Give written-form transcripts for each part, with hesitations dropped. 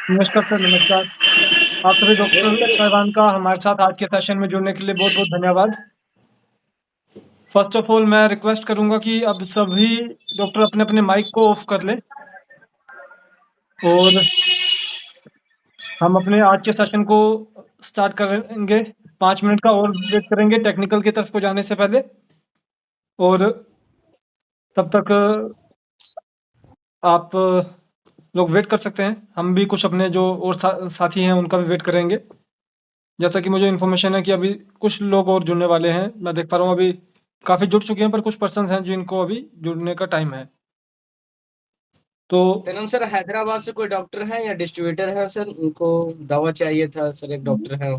नमस्कार सर, नमस्कार। आप सभी डॉक्टर नमस्कार। साहिबान का हमारे साथ आज के सेशन में जुड़ने के लिए बहुत-बहुत धन्यवाद। फ़र्स्ट ऑफ़ ऑल मैं रिक्वेस्ट करूँगा कि अब सभी डॉक्टर अपने-अपने माइक को ऑफ कर लें और हम अपने आज के सेशन को स्टार्ट करेंगे। 5 मिनट का और वेट करेंगे टेक्निकल की तरफ को जाने से पहले और तब तक आप लोग वेट कर सकते हैं। हम भी कुछ अपने जो और साथी हैं उनका भी वेट करेंगे। जैसा कि मुझे इन्फॉर्मेशन है कि अभी कुछ लोग और जुड़ने वाले हैं। मैं देख पा रहा हूँ अभी काफ़ी जुड़ चुके हैं पर कुछ पर्सन्स हैं जिनको अभी जुड़ने का टाइम है। तो सलाम सर, हैदराबाद से कोई डॉक्टर है या डिस्ट्रीब्यूटर है सर? उनको दवा चाहिए था सर, एक डॉक्टर है।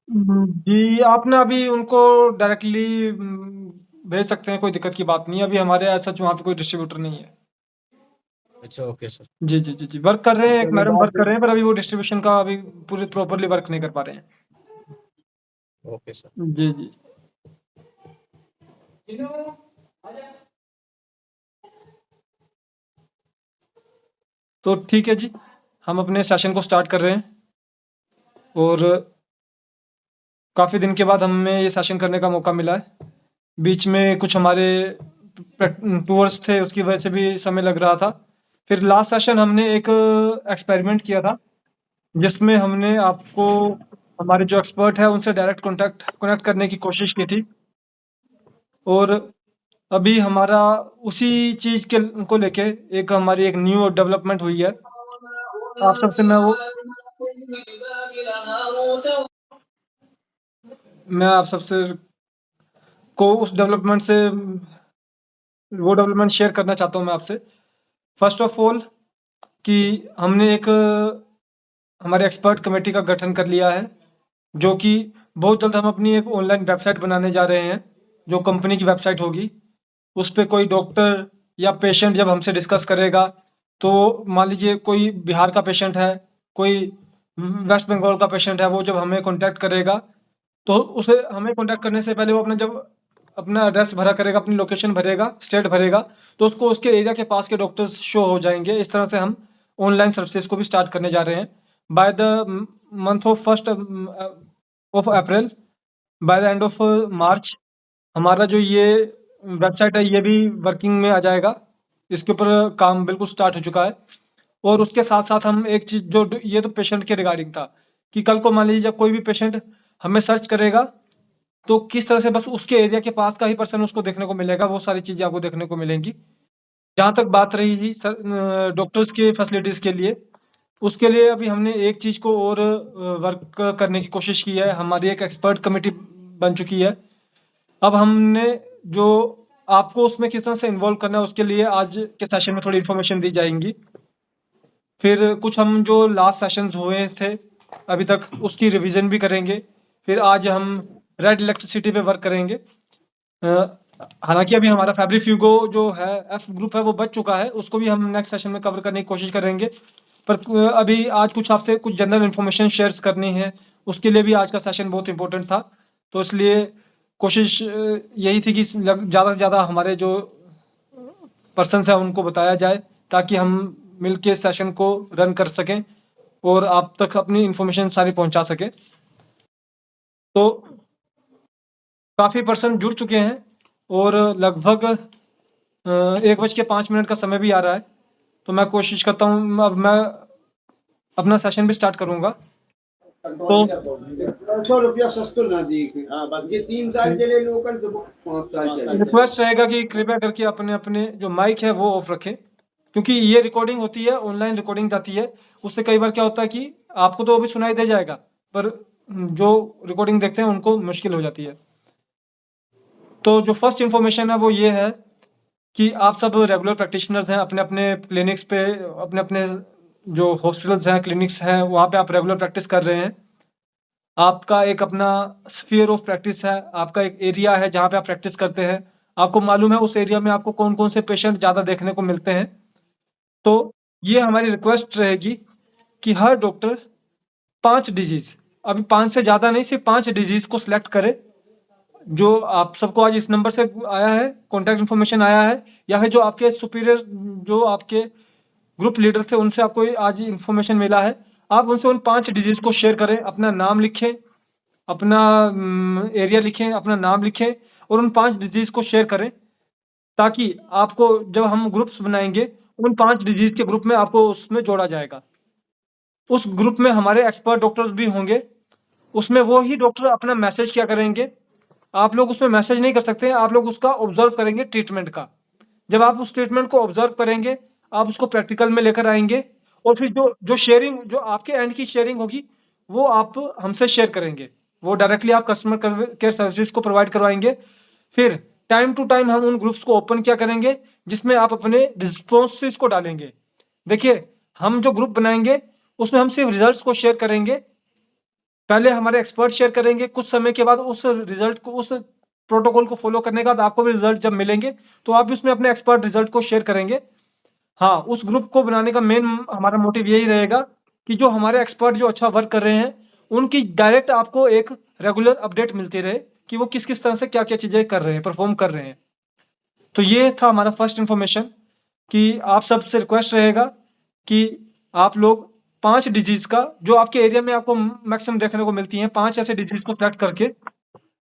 जी, आप ना अभी उनको डायरेक्टली भेज सकते हैं, कोई दिक्कत की बात नहीं है। अभी हमारे एज़ सच वहाँ पे कोई डिस्ट्रीब्यूटर नहीं है। अच्छा, ओके सर। जी, जी, जी, जी। वर्क कर रहे हैं, एक चलिए मैडम वर्क बात। कर रहे हैं पर अभी वो डिस्ट्रीब्यूशन का अभी पूरे प्रॉपर्ली वर्क नहीं कर पा रहे हैं। Okay sir. जी, जी। तो ठीक है जी, हम अपने सेशन को स्टार्ट कर रहे हैं और काफ़ी दिन के बाद हमें ये सेशन करने का मौका मिला है। बीच में कुछ हमारे टूर्स थे, उसकी वजह से भी समय लग रहा था। फिर लास्ट सेशन हमने एक एक्सपेरिमेंट किया था, जिसमें हमने आपको हमारे जो एक्सपर्ट हैं, उनसे डायरेक्ट कनेक्ट करने की कोशिश की थी और अभी हमारा उसी चीज़ के को लेके एक हमारी एक न्यू डेवलपमेंट हुई है। आप सबसे मैं आप सबसे को उस डेवलपमेंट से वो डेवलपमेंट शेयर करना चाहता हूँ मैं आपसे। फर्स्ट ऑफ ऑल कि हमने एक हमारे एक्सपर्ट कमेटी का गठन कर लिया है, जो कि बहुत जल्द हम अपनी एक ऑनलाइन वेबसाइट बनाने जा रहे हैं, जो कंपनी की वेबसाइट होगी। उस पे कोई डॉक्टर या पेशेंट जब हमसे डिस्कस करेगा, तो मान लीजिए कोई बिहार का पेशेंट है, कोई वेस्ट बंगाल का पेशेंट है, वो जब हमें कॉन्टैक्ट करेगा, तो उसे हमें कॉन्टैक्ट करने से पहले वो अपना जब अपना एड्रेस भरा करेगा, अपनी लोकेशन भरेगा, स्टेट भरेगा, तो उसको उसके एरिया के पास के डॉक्टर्स शो हो जाएँगे। इस तरह से हम ऑनलाइन सर्विसेज़ को भी स्टार्ट करने जा रहे हैं। By the month of first of April, by the end of March हमारा जो ये वेबसाइट है, ये भी वर्किंग में आ जाएगा। इसके ऊपर काम बिल्कुल स्टार्ट हो चुका है और उसके साथ-साथ हम एक चीज़ जो ये तो पेशेंट के रिगार्डिंग था कि कल को मान लीजिए जब कोई भी पेशेंट हमें सर्च करेगा, तो किस तरह से बस उसके एरिया के पास का ही पर्सन उसको देखने को मिलेगा, वो सारी चीज़ें आपको देखने को मिलेंगी। जहाँ तक बात रही थी डॉक्टर्स के फैसिलिटीज़ के लिए, उसके लिए अभी हमने एक चीज़ को और वर्क करने की कोशिश की है। हमारी एक एक्सपर्ट कमिटी बन चुकी है। अब हमने जो आपको उसमें किस तरह से इन्वॉल्व करना है, उसके लिए आज के सेशन में थोड़ी इन्फॉर्मेशन दी जाएँगी। फिर कुछ हम जो लास्ट सेशंस हुए थे अभी तक, उसकी रिवीजन भी करेंगे। फिर आज हम रेड इलेक्ट्रिसिटी पे वर्क करेंगे। अ, हालाँकि अभी हमारा फैब्रिफ्यूगो जो है एफ ग्रुप है वो बच चुका है, उसको भी हम नेक्स्ट सेशन में कवर करने की कोशिश करेंगे। पर अभी आज कुछ आपसे कुछ जनरल इन्फॉर्मेशन शेयर्स करनी है, उसके लिए भी आज का सेशन बहुत इम्पोर्टेंट था। तो इसलिए कोशिश यही थी कि ज़्यादा से ज़्यादा हमारे जो पर्सन्स हैं उनको बताया जाए, ताकि हम मिल के सेशन को रन कर सकें और आप तक अपनी इन्फॉर्मेशन सारी पहुंचा सकें। तो काफ़ी पर्सन जुड़ चुके हैं और लगभग 1:05 का समय भी आ रहा है, तो मैं कोशिश करता हूँ अब मैं अपना सेशन भी स्टार्ट करूँगा। तो 100 रुपया सस्तो ना दी। हाँ, बस ये 3 साल के लिए लोकल तो 5 साल चलेगा। रिक्वेस्ट रहेगा कि कृपया करके अपने-अपने जो माइक है वो ऑफ रखें, क्योंकि ये रिकॉर्डिंग होती है, ऑनलाइन रिकॉर्डिंग जाती है। उससे कई बार क्या होता है कि आपको तो अभी सुनाई दे जाएगा, पर जो रिकॉर्डिंग देखते हैं उनको मुश्किल हो जाती है। तो जो फर्स्ट इन्फॉर्मेशन है वो ये है कि आप सब रेगुलर प्रैक्टिशनर्स हैं, अपने-अपने क्लिनिक्स पे, अपने-अपने जो हॉस्पिटल्स हैं, क्लिनिक्स हैं, वहाँ पे आप रेगुलर प्रैक्टिस कर रहे हैं। आपका एक अपना स्फीयर ऑफ प्रैक्टिस है, आपका एक एरिया है जहाँ पे आप प्रैक्टिस करते हैं। आपको मालूम है उस एरिया में आपको कौन-कौन से पेशेंट ज़्यादा देखने को मिलते हैं। तो ये हमारी रिक्वेस्ट रहेगी कि हर डॉक्टर 5 डिजीज़, अभी 5 से ज़्यादा नहीं, सिर्फ़ 5 डिजीज़ को सिलेक्ट करे, जो आप सबको आज इस नंबर से आया है, कॉन्टैक्ट इन्फॉर्मेशन आया है, या फिर जो आपके सुपीरियर जो आपके ग्रुप लीडर थे उनसे आपको आज इन्फॉर्मेशन मिला है। आप उनसे उन 5 डिजीज़ को शेयर करें, अपना नाम लिखें, अपना एरिया लिखें, अपना नाम लिखें और उन 5 डिजीज़ को शेयर करें, ताकि आपको जब हम ग्रुप्स बनाएँगे, उन 5 डिजीज़ के ग्रुप में आपको उसमें जोड़ा जाएगा। उस ग्रुप में हमारे एक्सपर्ट डॉक्टर्स भी होंगे, उसमें वो ही डॉक्टर अपना मैसेज क्या करेंगे, आप लोग उसमें मैसेज नहीं कर सकते, आप लोग उसका ऑब्ज़र्व करेंगे ट्रीटमेंट का। जब आप उस ट्रीटमेंट को ऑब्ज़र्व करेंगे, आप उसको प्रैक्टिकल में लेकर आएँगे और फिर जो शेयरिंग जो आपके एंड की शेयरिंग होगी, वो आप हमसे शेयर करेंगे। वो डायरेक्टली आप कस्टमर केयर सर्विसेज़ को प्रोवाइड करवाएँगे। फिर टाइम टू टाइम हम उन ग्रुप्स को ओपन क्या करेंगे, जिसमें आप अपने रिस्पॉन्सेज़ को डालेंगे। देखिए, हम जो ग्रुप बनाएँगे, उसमें हम सिर्फ रिजल्ट्स को शेयर करेंगे। पहले हमारे एक्सपर्ट शेयर करेंगे, कुछ समय के बाद उस रिजल्ट को, उस प्रोटोकॉल को फॉलो करने के बाद आपको भी रिजल्ट जब मिलेंगे, तो आप भी उसमें अपने एक्सपर्ट रिजल्ट को शेयर करेंगे। हाँ, उस ग्रुप को बनाने का मेन हमारा मोटिव यही रहेगा कि जो हमारे एक्सपर्ट जो अच्छा वर्क कर रहे हैं, उनकी डायरेक्ट आपको एक रेगुलर अपडेट मिलती रहे कि वो किस-किस तरह से क्या-क्या चीज़ें कर रहे हैं, परफ़ॉर्म कर रहे हैं। तो ये था हमारा फर्स्ट इन्फॉर्मेशन कि आप सबसे रिक्वेस्ट रहेगा कि आप लोग 5 डिजीज़ का, जो आपके एरिया में आपको मैक्सिमम देखने को मिलती हैं, 5 ऐसे डिजीज़ को सेलेक्ट करके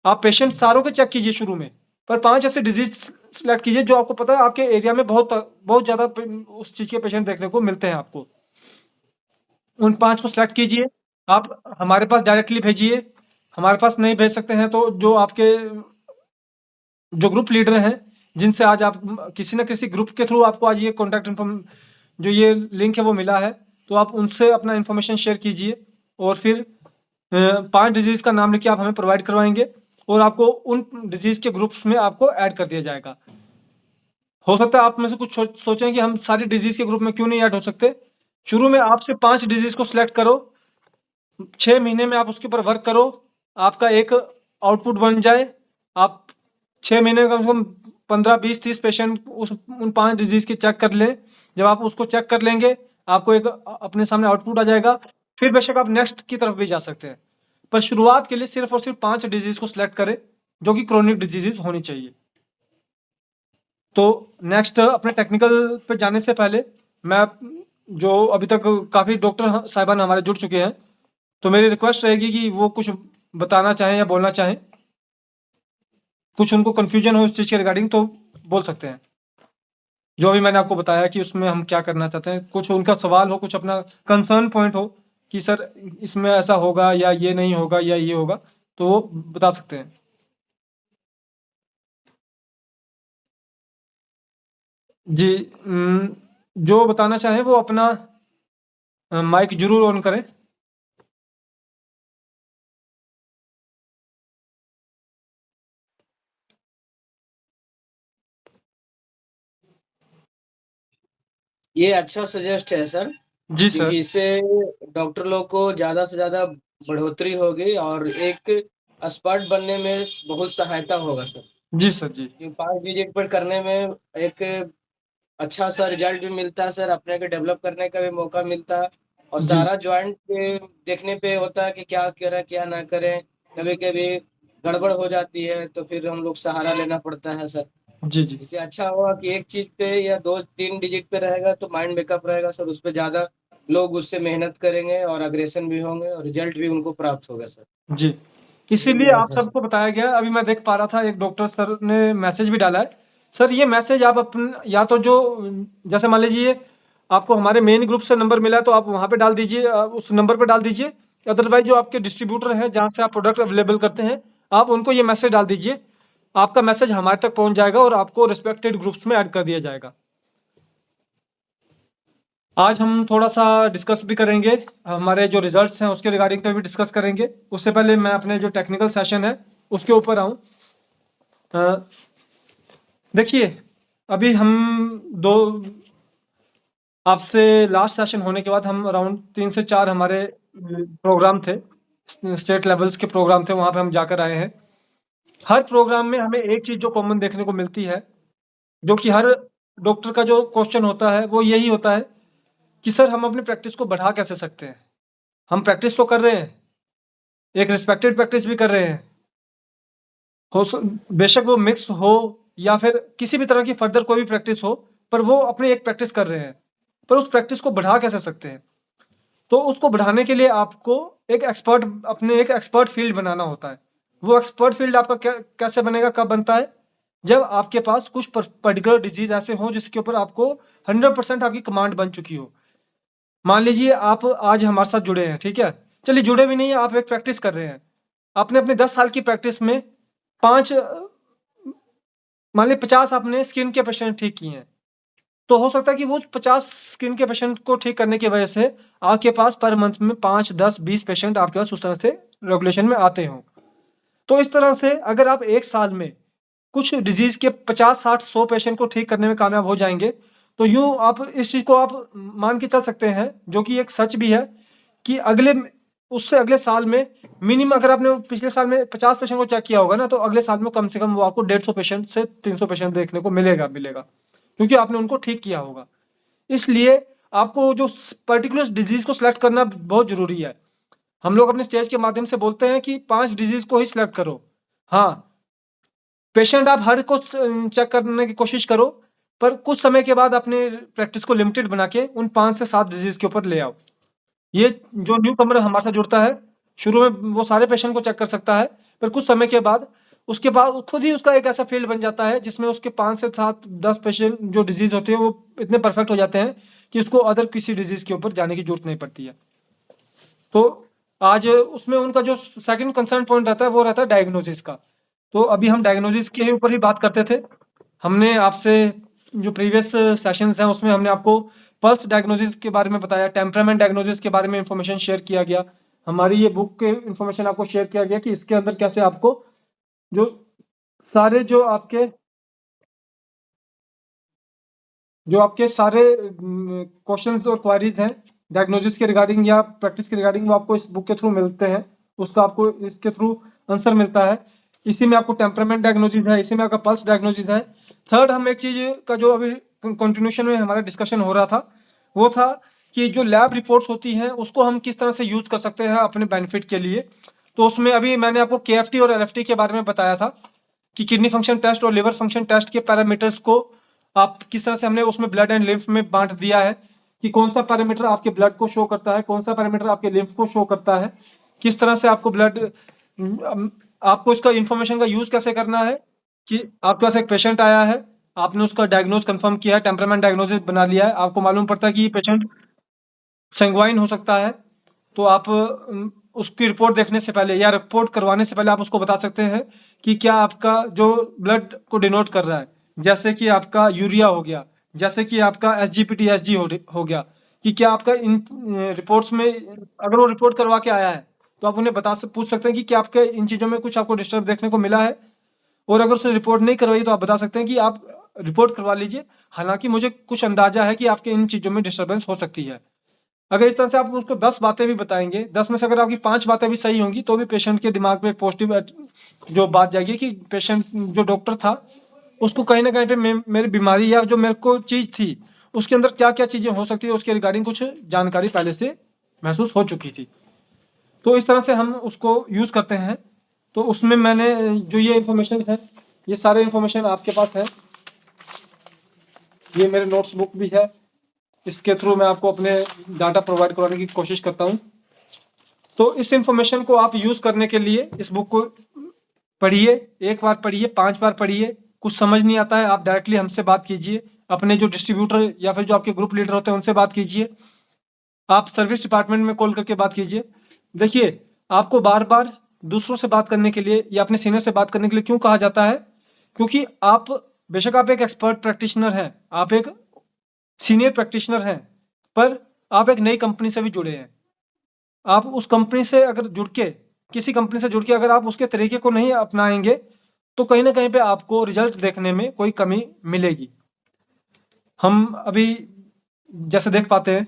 आप पेशेंट सारों के चेक कीजिए शुरू में, पर 5 ऐसे डिजीज़ सेलेक्ट कीजिए जो आपको पता है आपके एरिया में बहुत ज़्यादा उस चीज़ के पेशेंट देखने को मिलते हैं आपको। उन 5 को सेलेक्ट कीजिए, आप हमारे पास डायरेक्टली भेजिए। हमारे पास नहीं भेज सकते हैं तो जो आपके जो ग्रुप लीडर हैं, जिनसे आज आप किसी न किसी ग्रुप के थ्रू आपको आज ये कॉन्टैक्ट जो ये लिंक है वो मिला है, तो आप उनसे अपना इन्फॉर्मेशन शेयर कीजिए और फिर 5 डिजीज़ का नाम लिख के आप हमें प्रोवाइड करवाएँगे और आपको उन डिजीज़ के ग्रुप्स में आपको ऐड कर दिया जाएगा। हो सकता है आप में से कुछ सोचें कि हम सारी डिजीज़ के ग्रुप में क्यों नहीं ऐड हो सकते? शुरू में आप सिर्फ 5 डिजीज़ को सिलेक्ट करो, 6 महीने में आप उसके ऊपर वर्क करो, आपका एक आउटपुट बन जाए, आप 6 महीने में कम से कम 15, 20, 30 पेशेंट उन 5 डिजीज़ के चेक कर लें। जब आप उसको चेक कर लेंगे, आपको एक अपने सामने आउटपुट आ जाएगा, फिर बेशक आप नेक्स्ट की तरफ भी जा सकते हैं। पर शुरुआत के लिए सिर्फ और सिर्फ 5 डिजीज़ को सिलेक्ट करें, जो कि क्रोनिक डिजीज़ेज़ होनी चाहिए। तो नेक्स्ट अपने टेक्निकल पे जाने से पहले मैं जो अभी तक काफ़ी डॉक्टर साहिबान हमारे जुड़ चुके हैं, तो मेरी रिक्वेस्ट रहेगी कि वो कुछ बताना चाहें या बोलना चाहें। कुछ उनको कन्फ्यूजन हो इस चीज़ के रिगार्डिंग तो बोल सकते हैं। जो अभी मैंने आपको बताया कि उसमें हम क्या करना चाहते हैं, कुछ उनका सवाल हो, कुछ अपना कंसर्न पॉइंट हो कि सर इसमें ऐसा होगा या ये नहीं होगा या ये होगा, तो वो बता सकते हैं। जी, जो बताना चाहें वो अपना माइक ज़रूर ऑन करें। ये अच्छा सजेस्ट है सर, जी सर। क्योंकि इससे डॉक्टर लोग को ज़्यादा से ज़्यादा बढ़ोतरी होगी और एक एक्सपर्ट बनने में बहुत सहायता होगा सर। जी सर, जी। ये 5 डिजिट पर करने में एक अच्छा सा रिजल्ट भी मिलता है सर, अपने को डेवलप करने का भी मौका मिलता है और जी। सारा जॉइंट देखने पे होता है कि क्या करें, क्या ना करें। कभी-कभी गड़बड़ हो जाती है, तो फिर हम लोग सहारा लेना पड़ता है सर। जी, जी। इससे अच्छा होगा कि एक चीज़ पे या 2-3 डिजिट पे रहेगा तो माइंड मेकअप रहेगा सर, उस पे ज़्यादा लोग उससे मेहनत करेंगे और अग्रेशन भी होंगे और रिजल्ट भी उनको प्राप्त होगा सर। जी। यही इसीलिए मेरा आप था सर। सबको बताया गया, अभी मैं देख पा रहा था एक डॉक्टर सर ने मैसेज भी डाला है। सर ये मैसेज आप या तो जो जैसे मान लीजिए आपको हमारे मेन ग्रुप से नंबर मिला है तो आप वहाँ पे डाल दीजिए, उस नंबर पे डाल दीजिए। अदरवाइज़ जो आपके डिस्ट्रीब्यूटर हैं जहाँ से आप प्रोडक्ट अवेलेबल करते हैं, आप उनको ये मैसेज डाल दीजिए। आपका मैसेज हमारे तक पहुँच जाएगा और आपको रिस्पेक्टेड ग्रुप्स में ऐड कर दिया जाएगा। आज हम थोड़ा-सा डिस्कस भी करेंगे, हमारे जो रिज़ल्ट्स हैं उसके रिगार्डिंग पे भी डिस्कस करेंगे। उससे पहले मैं अपने जो टेक्निकल सेशन है उसके ऊपर आऊँ। देखिए, अभी हम 2 आपसे लास्ट सेशन होने के बाद हम अराउंड 3 से 4 हमारे प्रोग्राम थे, स्टेट लेवल्स के प्रोग्राम थे, वहाँ पे हम जाकर आए हैं। हर प्रोग्राम में हमें एक चीज़ जो कॉमन देखने को मिलती है, जो कि हर डॉक्टर का जो क्वेश्चन होता है वो यही होता है कि सर हम अपनी प्रैक्टिस को बढ़ा कैसे सकते हैं? हम प्रैक्टिस तो कर रहे हैं, एक रिस्पेक्टेड प्रैक्टिस भी कर रहे हैं। बेशक वो मिक्स हो या फिर किसी भी तरह की फर्दर कोई भी प्रैक्टिस हो, पर वो अपनी एक प्रैक्टिस कर रहे हैं। पर उस प्रैक्टिस को बढ़ा कैसे सकते हैं? तो उसको बढ़ाने के लिए आपको एक एक्सपर्ट फील्ड बनाना होता है। वो एक्सपर्ट फील्ड आपका कैसे बनेगा, कब बनता है? जब आपके पास कुछ पर्टिकुलर डिजीज ऐसे हो जिसके ऊपर आपको 100% आपकी कमांड बन चुकी हो। मान लीजिए आप आज हमारे साथ जुड़े हैं, ठीक है? चलिए जुड़े भी नहीं है, आप एक प्रैक्टिस कर रहे हैं। आपने अपने 10 साल की प्रैक्टिस में 5 मान लीजिए 50 आपने स्किन के पेशेंट ठीक किए हैं। तो हो सकता है कि वो 50 स्किन के पेशेंट को ठीक करने की वजह से आपके पास पर मंथ में 5, 10, 20 पेशेंट आपके पास उस तरह से रेगुलेशन में आते हों। तो इस तरह से अगर आप 1 साल में कुछ डिजीज के 50, 60, 100 पेशेंट को ठीक करने में कामयाब हो जाएंगे, तो यूँ आप इस चीज़ को आप मान के चल सकते हैं, जो कि एक सच भी है, कि उससे अगले साल में मिनिमम अगर आपने पिछले साल में 50 पेशेंट को चेक किया होगा ना, तो अगले साल में कम से कम वो आपको 150 पेशेंट से 300 पेशेंट देखने को मिलेगा, क्योंकि आपने उनको ठीक किया होगा। इसलिए आपको जो पर्टिकुलर डिजीज को सिलेक्ट करना बहुत जरूरी है। हम लोग अपने स्टेज के माध्यम से बोलते हैं कि 5 डिजीज को ही सिलेक्ट करो। हाँ, पेशेंट आप हर को चेक करने की कोशिश करो, पर कुछ समय के बाद अपने प्रैक्टिस को लिमिटेड बना के उन 5 से 7 डिजीज के ऊपर ले आओ। ये जो न्यू कमर हमारे साथ जुड़ता है, शुरू में वो सारे पेशेंट को चेक कर सकता है, पर कुछ समय के बाद उसके बाद खुद ही उसका एक ऐसा फील्ड बन जाता है जिसमें उसके 5 से 7, 10 पेशेंट जो डिजीज होते हैं वो इतने परफेक्ट हो जाते हैं कि उसको अदर किसी डिजीज के ऊपर जाने की जरूरत नहीं पड़ती है। तो आज उसमें उनका जो सेकंड कंसर्न पॉइंट रहता है वो रहता है डायग्नोसिस का। तो अभी हम डायग्नोसिस के ऊपर ही बात करते थे। हमने आपसे जो प्रीवियस सेशंस हैं उसमें हमने आपको पल्स डायग्नोसिस के बारे में बताया, टेम्परामेंट डायग्नोसिस के बारे में इंफॉर्मेशन शेयर किया गया। हमारी ये बुक के इंफॉर्मेशन आपको शेयर किया गया कि इसके अंदर कैसे आपको जो सारे जो आपके सारे क्वेश्चंस और क्वारीज हैं डायग्नोसिस के रिगार्डिंग या प्रैक्टिस के रिगार्डिंग, वो आपको इस बुक के थ्रू मिलते हैं। उसका आपको इसके थ्रू आंसर मिलता है। इसी में आपको टेम्परामेंट डायग्नोसिस है, इसी में आपका पल्स डायग्नोसिस है। थर्ड, हम एक चीज़ का जो अभी कंटिन्यूशन में हमारा डिस्कशन हो रहा था, वो था कि जो लैब रिपोर्ट्स होती हैं उसको हम किस तरह से यूज़ कर सकते हैं अपने बेनिफिट के लिए। तो उसमें अभी मैंने आपको KFT और LFT के बारे में बताया था कि किडनी फंक्शन टेस्ट और लिवर फंक्शन टेस्ट के पैरामीटर्स को आप किस तरह से हमने उसमें ब्लड एंड लिम्फ में बांट दिया है कि कौन सा पैरामीटर आपके ब्लड को शो करता है, कौन सा पैरामीटर आपके लिम्फ को शो करता है, किस तरह से आपको आपको इसका इंफॉर्मेशन का यूज कैसे करना है कि आपके पास एक पेशेंट आया है, आपने उसका डायग्नोज कंफर्म किया है, टेम्परामेंट डायग्नोसिस बना लिया है, आपको मालूम पड़ता है कि ये पेशेंट सेंग्वाइन हो सकता है, तो आप उसकी रिपोर्ट देखने से पहले या रिपोर्ट करवाने से पहले आप उसको बता सकते हैं कि क्या आपका जो ब्लड को डिनोट कर रहा है, जैसे कि आपका यूरिया हो गया, जैसे कि आपका SGPT SG हो गया, कि क्या आपका इन रिपोर्ट्स में अगर वो रिपोर्ट करवा के आया है तो आप उन्हें पूछ सकते हैं कि क्या आपके इन चीज़ों में कुछ आपको डिस्टर्ब देखने को मिला है। और अगर उसने रिपोर्ट नहीं करवाई तो आप बता सकते हैं कि आप रिपोर्ट करवा लीजिए, हालांकि मुझे कुछ अंदाजा है कि आपके इन चीज़ों में डिस्टर्बेंस हो सकती है। अगर इस तरह से आप उसको 10 बातें भी बताएंगे, 10 में से अगर आपकी 5 बातें भी सही होंगी तो भी पेशेंट के दिमाग में एक पॉजिटिव जो बात जाएगी कि पेशेंट जो डॉक्टर था उसको कहीं ना कहीं पे मेरी बीमारी या जो मेरे को चीज़ थी उसके अंदर क्या क्या चीज़ें हो सकती है उसके रिगार्डिंग कुछ जानकारी पहले से महसूस हो चुकी थी। तो इस तरह से हम उसको यूज़ करते हैं। तो उसमें मैंने जो ये इन्फॉर्मेशन है, ये सारे इन्फॉर्मेशन आपके पास है, ये मेरे नोट्स बुक भी है, इसके थ्रू मैं आपको अपने डाटा प्रोवाइड करवाने की कोशिश करता हूँ। तो इस इन्फॉर्मेशन को आप यूज़ करने के लिए इस बुक को पढ़िए, 1 बार पढ़िए, 5 बार पढ़िए। कुछ समझ नहीं आता है आप डायरेक्टली हमसे बात कीजिए, अपने जो डिस्ट्रीब्यूटर या फिर जो आपके ग्रुप लीडर होते हैं उनसे बात कीजिए, आप सर्विस डिपार्टमेंट में कॉल करके बात कीजिए। देखिए, आपको बार बार दूसरों से बात करने के लिए या अपने सीनियर से बात करने के लिए क्यों कहा जाता है? क्योंकि आप बेशक आप एक एक्सपर्ट प्रैक्टिशनर हैं, आप एक सीनियर प्रैक्टिशनर हैं, पर आप एक नई कंपनी से भी जुड़े हैं। आप उस कंपनी से अगर जुड़ के किसी कंपनी से जुड़ के अगर आप उसके तरीके को नहीं अपनाएंगे तो कहीं ना कहीं पे आपको रिजल्ट देखने में कोई कमी मिलेगी। हम अभी जैसे देख पाते हैं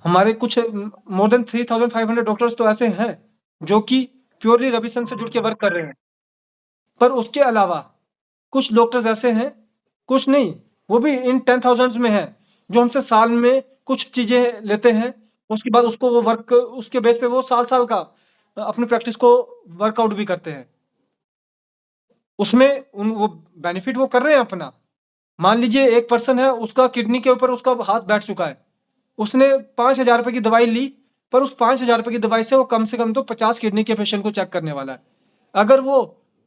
हमारे कुछ मोर देन 3500 डॉक्टर्स तो ऐसे हैं जो कि प्योरली रविसन से जुड़ के वर्क कर रहे हैं, पर उसके अलावा कुछ डॉक्टर्स ऐसे हैं, कुछ नहीं, वो भी इन 10,000s में हैं, जो हमसे साल में कुछ चीज़ें लेते हैं, उसके बाद उसको वो वर्क उसके बेस पे वो साल-साल का अपनी प्रैक्टिस को वर्कआउट भी करते हैं। उसमें वो बेनिफिट वो कर रहे हैं अपना। मान लीजिए एक पर्सन है, उसका किडनी के ऊपर उसका हाथ बैठ चुका है, उसने 5,000 रुपये की दवाई ली, पर उस 5,000 रुपये की दवाई से वो कम से कम तो 50 किडनी के पेशेंट को चेक करने वाला है। अगर वो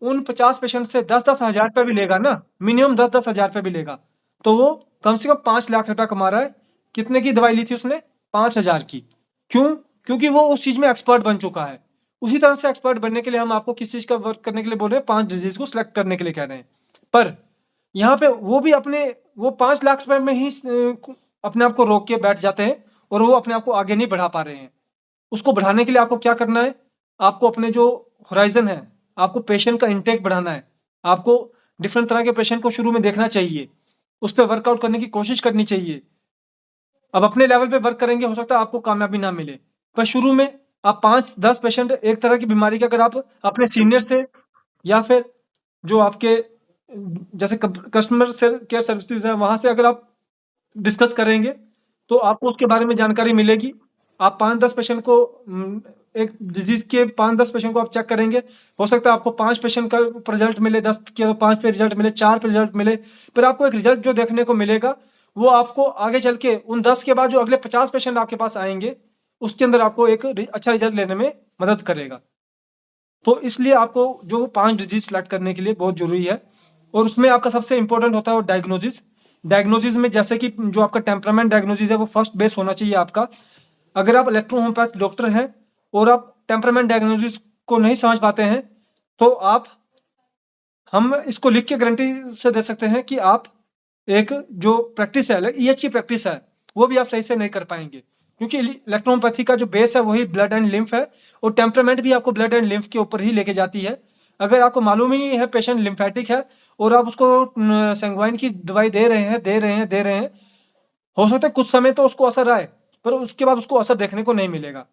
उन 50 पेशेंट से 10-10 हज़ार रुपये भी लेगा ना, मिनिमम 10-10 हज़ार रुपये भी लेगा, तो वो कम से कम 5 लाख रुपया कमा रहा है। कितने की दवाई ली थी उसने? 5,000 की। क्यों? क्योंकि वो उस चीज़ में एक्सपर्ट बन चुका है। उसी तरह से एक्सपर्ट बनने के लिए हम आपको किस चीज़ का वर्क करने के लिए बोल रहे हैं? 5 डिजीज़ को सिलेक्ट करने के लिए कह रहे हैं। पर यहाँ पे वो भी अपने वो 5 लाख रुपए में ही अपने आप को रोक के बैठ जाते हैं और वो अपने आप को आगे नहीं बढ़ा पा रहे हैं। उसको बढ़ाने के लिए आपको क्या करना है? आपको अपने जो होराइज़न है, आपको पेशेंट का इंटेक बढ़ाना है। आपको डिफरेंट तरह के पेशेंट को शुरू में देखना चाहिए। उस पे वर्कआउट करने की कोशिश करनी चाहिए। अब अपने लेवल पे वर्क करेंगे, हो सकता है आपको कामयाबी ना मिले। पर शुरू में आप 5-10 पेशेंट एक तरह की बीमारी के अगर आप अपने सीनियर से या फिर जो आपके जैसे कस्टमर केयर सर्विसेज है वहाँ से अगर आप डिस्कस करेंगे, तो आपको उसके बारे में जानकारी मिलेगी। आप 5-10 पेशेंट को एक डिजीज़ के 5-10 पेशेंट को आप चेक करेंगे। हो सकता है आपको 5 पेशेंट का रिजल्ट मिले, 10 के 5 पे रिजल्ट मिले, 4 पे रिजल्ट मिले। फिर आपको एक रिजल्ट जो देखने को मिलेगा, वो आपको आगे चल के उन 10 के बाद जो अगले 50 पेशेंट आपके पास आएँगे, उसके अंदर आपको एक अच्छा रिजल्ट लेने में मदद करेगा। तो इसलिए आपको जो 5 डिजीज़ सेलेक्ट करने के लिए बहुत ज़रूरी है और उसमें आपका सबसे इम्पोर्टेंट होता है वो डायग्नोसिस। डायग्नोसिस में जैसे कि जो आपका टेम्परामेंट डायग्नोसिस है वो फर्स्ट बेस होना चाहिए आपका। अगर आप इलेक्ट्रोहोम्योपैथ डॉक्टर हैं और आप टेम्परामेंट डायग्नोसिस को नहीं समझ पाते हैं, तो हम इसको लिख के गारंटी से दे सकते हैं कि आप एक जो प्रैक्टिस है, ईएच की प्रैक्टिस है, वो भी आप सही से नहीं कर पाएँगे। क्योंकि इलेक्ट्रोहोम्योपैथी का जो बेस है वही ब्लड एंड लिम्फ है और टेम्परामेंट भी आपको ब्लड एंड लिम्फ के ऊपर ही लेके जाती है। अगर आपको मालूम ही नहीं है पेशेंट लिम्फेटिक है और आप उसको सैंग्वाइन की दवाई दे रहे हैं, हो सकता है कुछ समय तो उसको असर आए, पर उसके बाद उसको असर देखने को नहीं मिलेगा।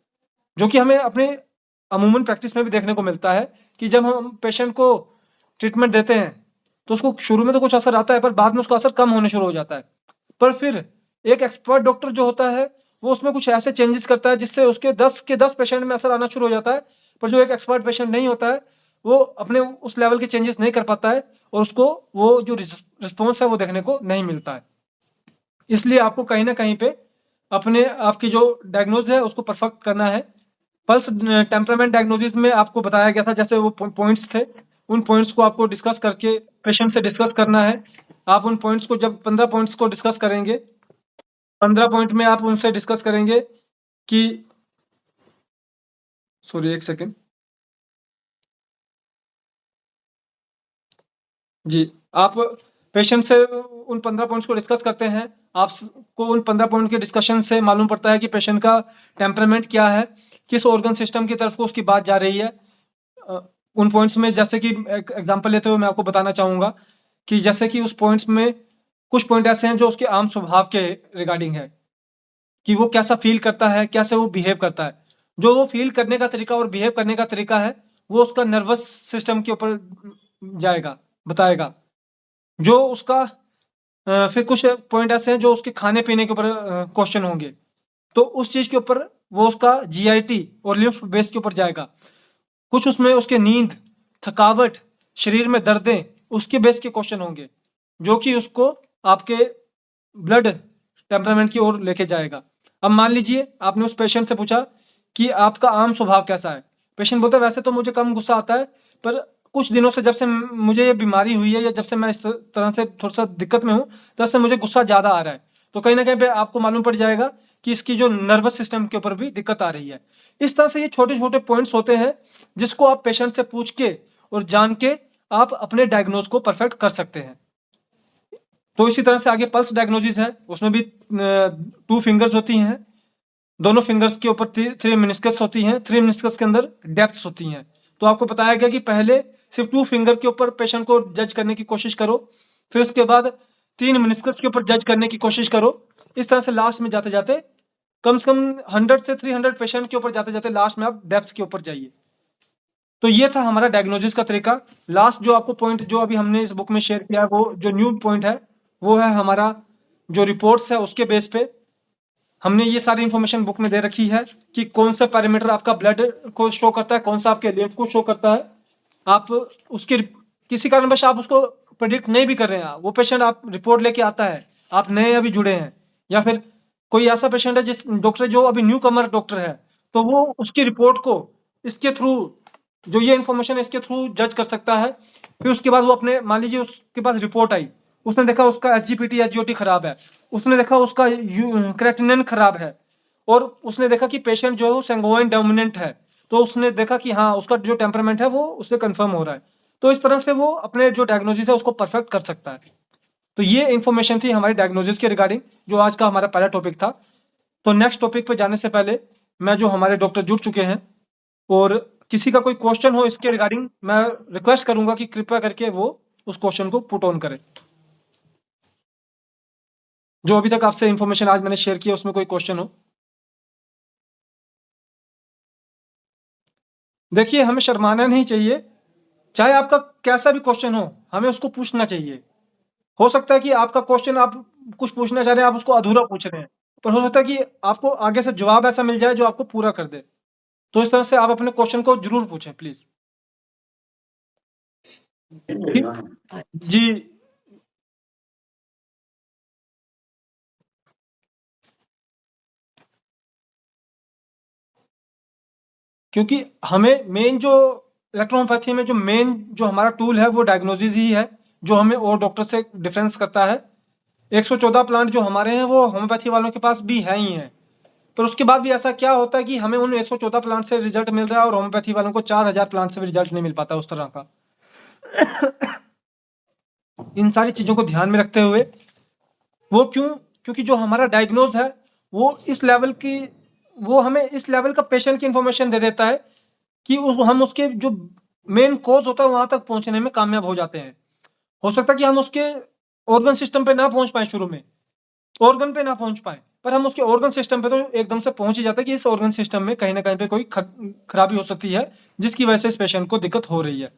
जो कि हमें अपने अमूमन प्रैक्टिस में भी देखने को मिलता है कि जब हम पेशेंट को ट्रीटमेंट देते हैं, तो उसको शुरू में तो कुछ असर आता है, पर बाद में उसका असर कम होने शुरू हो जाता है। पर फिर एक एक्सपर्ट डॉक्टर जो होता है, वो उसमें कुछ ऐसे चेंजेस करता है जिससे उसके 10 के 10 पेशेंट में असर आना शुरू हो जाता है। पर जो एक एक्सपर्ट पेशेंट नहीं होता है, वो अपने उस लेवल के चेंजेस नहीं कर पाता है और उसको वो जो रिस्पॉन्स है वो देखने को नहीं मिलता है। इसलिए आपको कहीं न कहीं पे अपने आपकी जो डायग्नोज है उसको परफेक्ट करना है। पल्स टेम्परामेंट डायग्नोसिस में आपको बताया गया था, जैसे वो पॉइंट्स थे, उन पॉइंट्स को आपको डिस्कस करके पेशेंट से डिस्कस करना है। आप उन पॉइंट्स को जब 15 पॉइंट्स को डिस्कस करेंगे, 15 पॉइंट में आप उनसे डिस्कस करेंगे कि सॉरी 1 सेकंड। जी, आप पेशेंट से उन 15 पॉइंट्स को डिस्कस करते हैं। आपको उन 15 पॉइंट के डिस्कशन से मालूम पड़ता है कि पेशेंट का टेम्परामेंट क्या है, किस ऑर्गन सिस्टम की तरफ को उसकी बात जा रही है। उन पॉइंट्स में जैसे कि एक एग्जांपल लेते हुए मैं आपको बताना चाहूँगा कि जैसे कि उस पॉइंट्स में कुछ पॉइंट ऐसे हैं जो उसके आम स्वभाव के रिगार्डिंग है, कि वो कैसा फ़ील करता है, कैसे वो बिहेव करता है। जो वो फ़ील करने का तरीका और बिहेव करने का तरीका है, वो उसका नर्वस सिस्टम के ऊपर जाएगा, बताएगा। जो उसका फिर कुछ पॉइंट ऐसे हैं जो उसके खाने-पीने के ऊपर क्वेश्चन होंगे। तो उस चीज़ के ऊपर वो उसका जीआईटी और लिम्फ बेस के ऊपर जाएगा। कुछ उसमें उसके नींद, थकावट, शरीर में दर्दें, उसके बेस के क्वेश्चन होंगे, जो कि उसको आपके ब्लड टेम्परामेंट की ओर लेके जाएगा। अब मान लीजिए आपने उस पेशेंट से पूछा कि आपका आम स्वभाव कैसा है? पेशेंट बोलता है वैसे तो मुझे कम गुस्सा आता है, पर कुछ दिनों से जब से मुझे ये बीमारी हुई है या जब से मैं इस तरह से थोड़ा-सा दिक्कत में हूँ, तब से मुझे गुस्सा ज़्यादा आ रहा है। तो कहीं न कहीं पे आपको मालूम पड़ जाएगा कि इसकी जो नर्वस सिस्टम के ऊपर भी दिक्कत आ रही है। इस तरह से ये छोटे-छोटे पॉइंट्स होते हैं, जिसको आप पेशेंट से पूछ के और जान के आप अपने डायग्नोज को परफेक्ट कर सकते हैं। तो इसी तरह से आगे पल्स डायग्नोसिस है, उसमें भी 2 फिंगर्स होती हैं। दोनों फिंगर्स के ऊपर 3 मेनिस्कस होती हैं, 3 मेनिस्कस के अंदर डेप्थ्स होती हैं। तो आपको बताया गया कि पहले सिर्फ 2 फिंगर के ऊपर पेशेंट को जज करने की कोशिश करो, फिर उसके बाद 3 मेनिस्कस के ऊपर जज करने की कोशिश करो। इस तरह से लास्ट में जाते-जाते कम से कम 100 से 300 पेशेंट के ऊपर जाते-जाते लास्ट में आप डेप्थ के ऊपर जाइए। तो ये था हमारा डायग्नोसिस का तरीका। लास्ट जो आपको पॉइंट जो अभी हमने इस बुक में शेयर किया है, वो जो न्यू पॉइंट है, वो है हमारा जो रिपोर्ट्स है उसके बेस पे हमने ये सारी इन्फॉर्मेशन बुक में दे रखी है कि कौन सा पैरामीटर आपका ब्लड को शो करता है, कौन सा आपके लिम्फ को शो करता है। आप उसके किसी कारणवश आप उसको प्रेडिक्ट नहीं भी कर रहे हैं, वो पेशेंट आप रिपोर्ट लेके आता है, आप नए अभी जुड़े हैं या फिर कोई ऐसा पेशेंट है जिस डॉक्टर जो अभी न्यू कमर डॉक्टर है, तो वो उसकी रिपोर्ट को इसके थ्रू, जो ये इन्फॉर्मेशन है इसके थ्रू जज कर सकता है। फिर उसके बाद वो अपने, मान लीजिए उसके पास रिपोर्ट आई, उसने देखा उसका SGPT SGOT खराब है, उसने देखा उसका क्रेटिनिन खराब है, और उसने देखा कि पेशेंट जो है वो सैंगोइन डोमिनेंट है, तो उसने देखा कि हाँ उसका जो टेम्परामेंट है वो उससे कंफर्म हो रहा है, तो इस तरह से वो अपने जो डायग्नोसिस है उसको परफेक्ट कर सकता है। तो ये इन्फॉर्मेशन थी हमारी डायग्नोसिस के रिगार्डिंग, जो आज का हमारा पहला टॉपिक था। तो नेक्स्ट टॉपिक पे जाने से पहले मैं जो हमारे डॉक्टर जुड़ चुके हैं, और किसी का कोई क्वेश्चन हो इसके रिगार्डिंग, मैं रिक्वेस्ट करूंगा कि कृपया करके वो उस क्वेश्चन को पुट ऑन करें। जो अभी तक आपसे इन्फॉर्मेशन आज मैंने शेयर किया उसमें कोई क्वेश्चन हो। देखिए, हमें शर्माना नहीं चाहिए, चाहे आपका कैसा भी क्वेश्चन हो, हमें उसको पूछना चाहिए। हो सकता है कि आपका क्वेश्चन आप कुछ पूछना चाह रहे हैं, आप उसको अधूरा पूछ रहे हैं, पर हो सकता है कि आपको आगे से जवाब ऐसा मिल जाए जो आपको पूरा कर दे। तो इस तरह से आप अपने क्वेश्चन को जरूर पूछें प्लीज। जी, क्योंकि हमें मेन जो इलेक्ट्रोहोम्योपैथी में जो मेन जो हमारा टूल है वो डायग्नोसिस ही है, जो हमें और डॉक्टर से डिफरेंस करता है। 114 प्लांट जो हमारे हैं वो होम्योपैथी वालों के पास भी है ही हैं, पर उसके बाद भी ऐसा क्या होता है कि हमें उन 114 प्लांट से रिजल्ट मिल रहा है और होम्योपैथी वालों को 4000 प्लांट से भी रिजल्ट नहीं मिल पाता उस तरह का। इन सारी चीज़ों को ध्यान में रखते हुए, वो क्यों, क्योंकि जो हमारा डायग्नोज है वो इस लेवल की, वो हमें इस लेवल का पेशेंट की इंफॉर्मेशन दे देता है कि हम उसके जो मेन कोज होता है वहां तक पहुंचने में कामयाब हो जाते हैं। हो सकता है कि हम उसके ऑर्गन सिस्टम पे ना पहुंच पाए, शुरू में ऑर्गन पे ना पहुंच पाए, पर हम उसके ऑर्गन सिस्टम पे तो एकदम से पहुंच ही जाते हैं कि इस ऑर्गन सिस्टम में कहीं ना कहीं पे कोई खराबी हो सकती है जिसकी वजह से इस पेशेंट को दिक्कत हो रही है।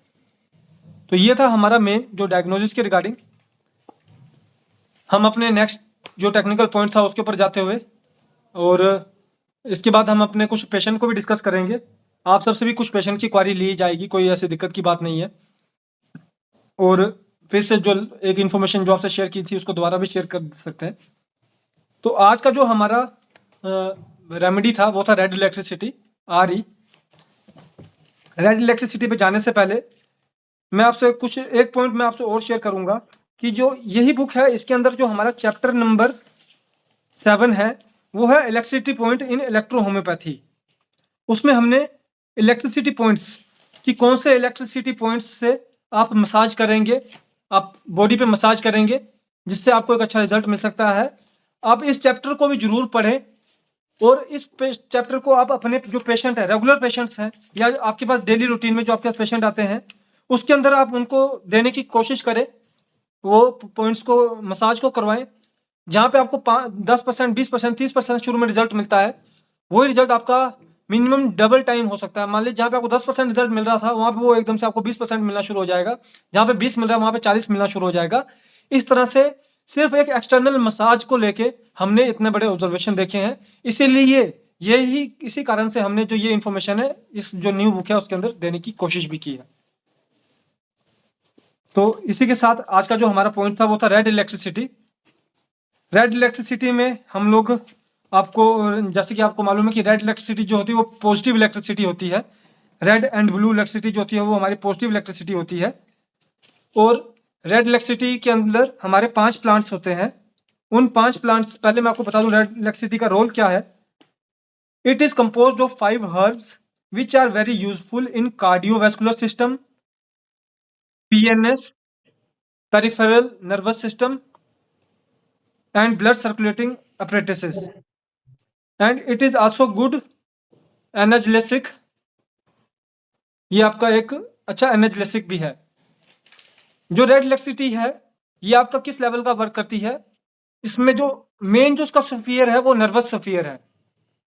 तो ये था हमारा मेन जो डायग्नोसिस के रिगार्डिंग। हम अपने नेक्स्ट जो टेक्निकल पॉइंट था उसके ऊपर जाते हुए, और इसके बाद हम अपने कुछ पेशेंट को भी डिस्कस करेंगे। आप सबसे भी कुछ पेशेंट की क्वारी ली जाएगी, कोई ऐसी दिक्कत की बात नहीं है। और फिर से जो एक इन्फॉर्मेशन जो आपसे शेयर की थी उसको दोबारा भी शेयर कर सकते हैं। तो आज का जो हमारा रेमेडी था वो था red electricity, RE। Red electricity पे जाने से पहले मैं आपसे कुछ एक पॉइंट मैं आपसे और शेयर करूंगा कि जो यही बुक है इसके अंदर जो हमारा चैप्टर नंबर 7 है वो है electricity point in electro homeopathy. उसमें हमने इलेक्ट्रिसिटी पॉइंट्स कि कौन से इलेक्ट्रिसिटी पॉइंट्स से आप मसाज करेंगे, आप बॉडी पे मसाज करेंगे, जिससे आपको एक अच्छा रिजल्ट मिल सकता है। आप इस चैप्टर को भी जरूर पढ़ें, और इस चैप्टर को आप अपने जो पेशेंट है, रेगुलर पेशेंट्स हैं या आपके पास डेली रूटीन में जो आपके पास पेशेंट आते हैं, उसके अंदर आप उनको देने की कोशिश करें, वो पॉइंट्स को, मसाज को करवाएं। जहाँ पे आपको 10%, 20%, 30% शुरू में रिजल्ट मिलता है, वही रिजल्ट आपका मिनिमम डबल टाइम हो सकता है। मान लीजिए जहाँ पे आपको 10% रिजल्ट मिल रहा था वहाँ पे वो एकदम से आपको 20% मिलना शुरू हो जाएगा, जहाँ पे 20 मिल रहा है वहाँ पे 40 मिलना शुरू हो जाएगा। इस तरह से सिर्फ एक एक्सटर्नल मसाज को लेके हमने इतने बड़े ऑब्जर्वेशन देखे हैं। इसीलिए यही इसी कारण से हमने जो ये इन्फॉर्मेशन है इस जो न्यू बुक है उसके अंदर देने की कोशिश भी की है। तो इसी के साथ आज का जो हमारा पॉइंट था वो था रेड इलेक्ट्रिसिटी। रेड इलेक्ट्रिसिटी में हम लोग आपको, जैसे कि आपको मालूम है कि रेड इलेक्ट्रिसिटी जो होती है वो पॉजिटिव इलेक्ट्रिसिटी होती है। रेड एंड ब्लू इलेक्ट्रिसिटी जो होती है वो हमारी पॉजिटिव इलेक्ट्रिसिटी होती है। और रेड इलेक्ट्रिसिटी के अंदर हमारे 5 प्लांट्स होते हैं। उन 5 प्लांट्स, पहले मैं आपको बता दूं रेड इलेक्ट्रिसिटी का रोल क्या है। It is composed of 5 herbs which are very useful in cardiovascular system, PNS, peripheral nervous system, and blood circulating apparatuses, and it is also good analgesic। ये आपका एक अच्छा एनाल्जेसिक भी है। जो रेड इलेक्ट्रिसिटी है ये आपका किस लेवल का वर्क करती है, इसमें जो मेन जो इसका सफियर है वो नर्वस सफियर है।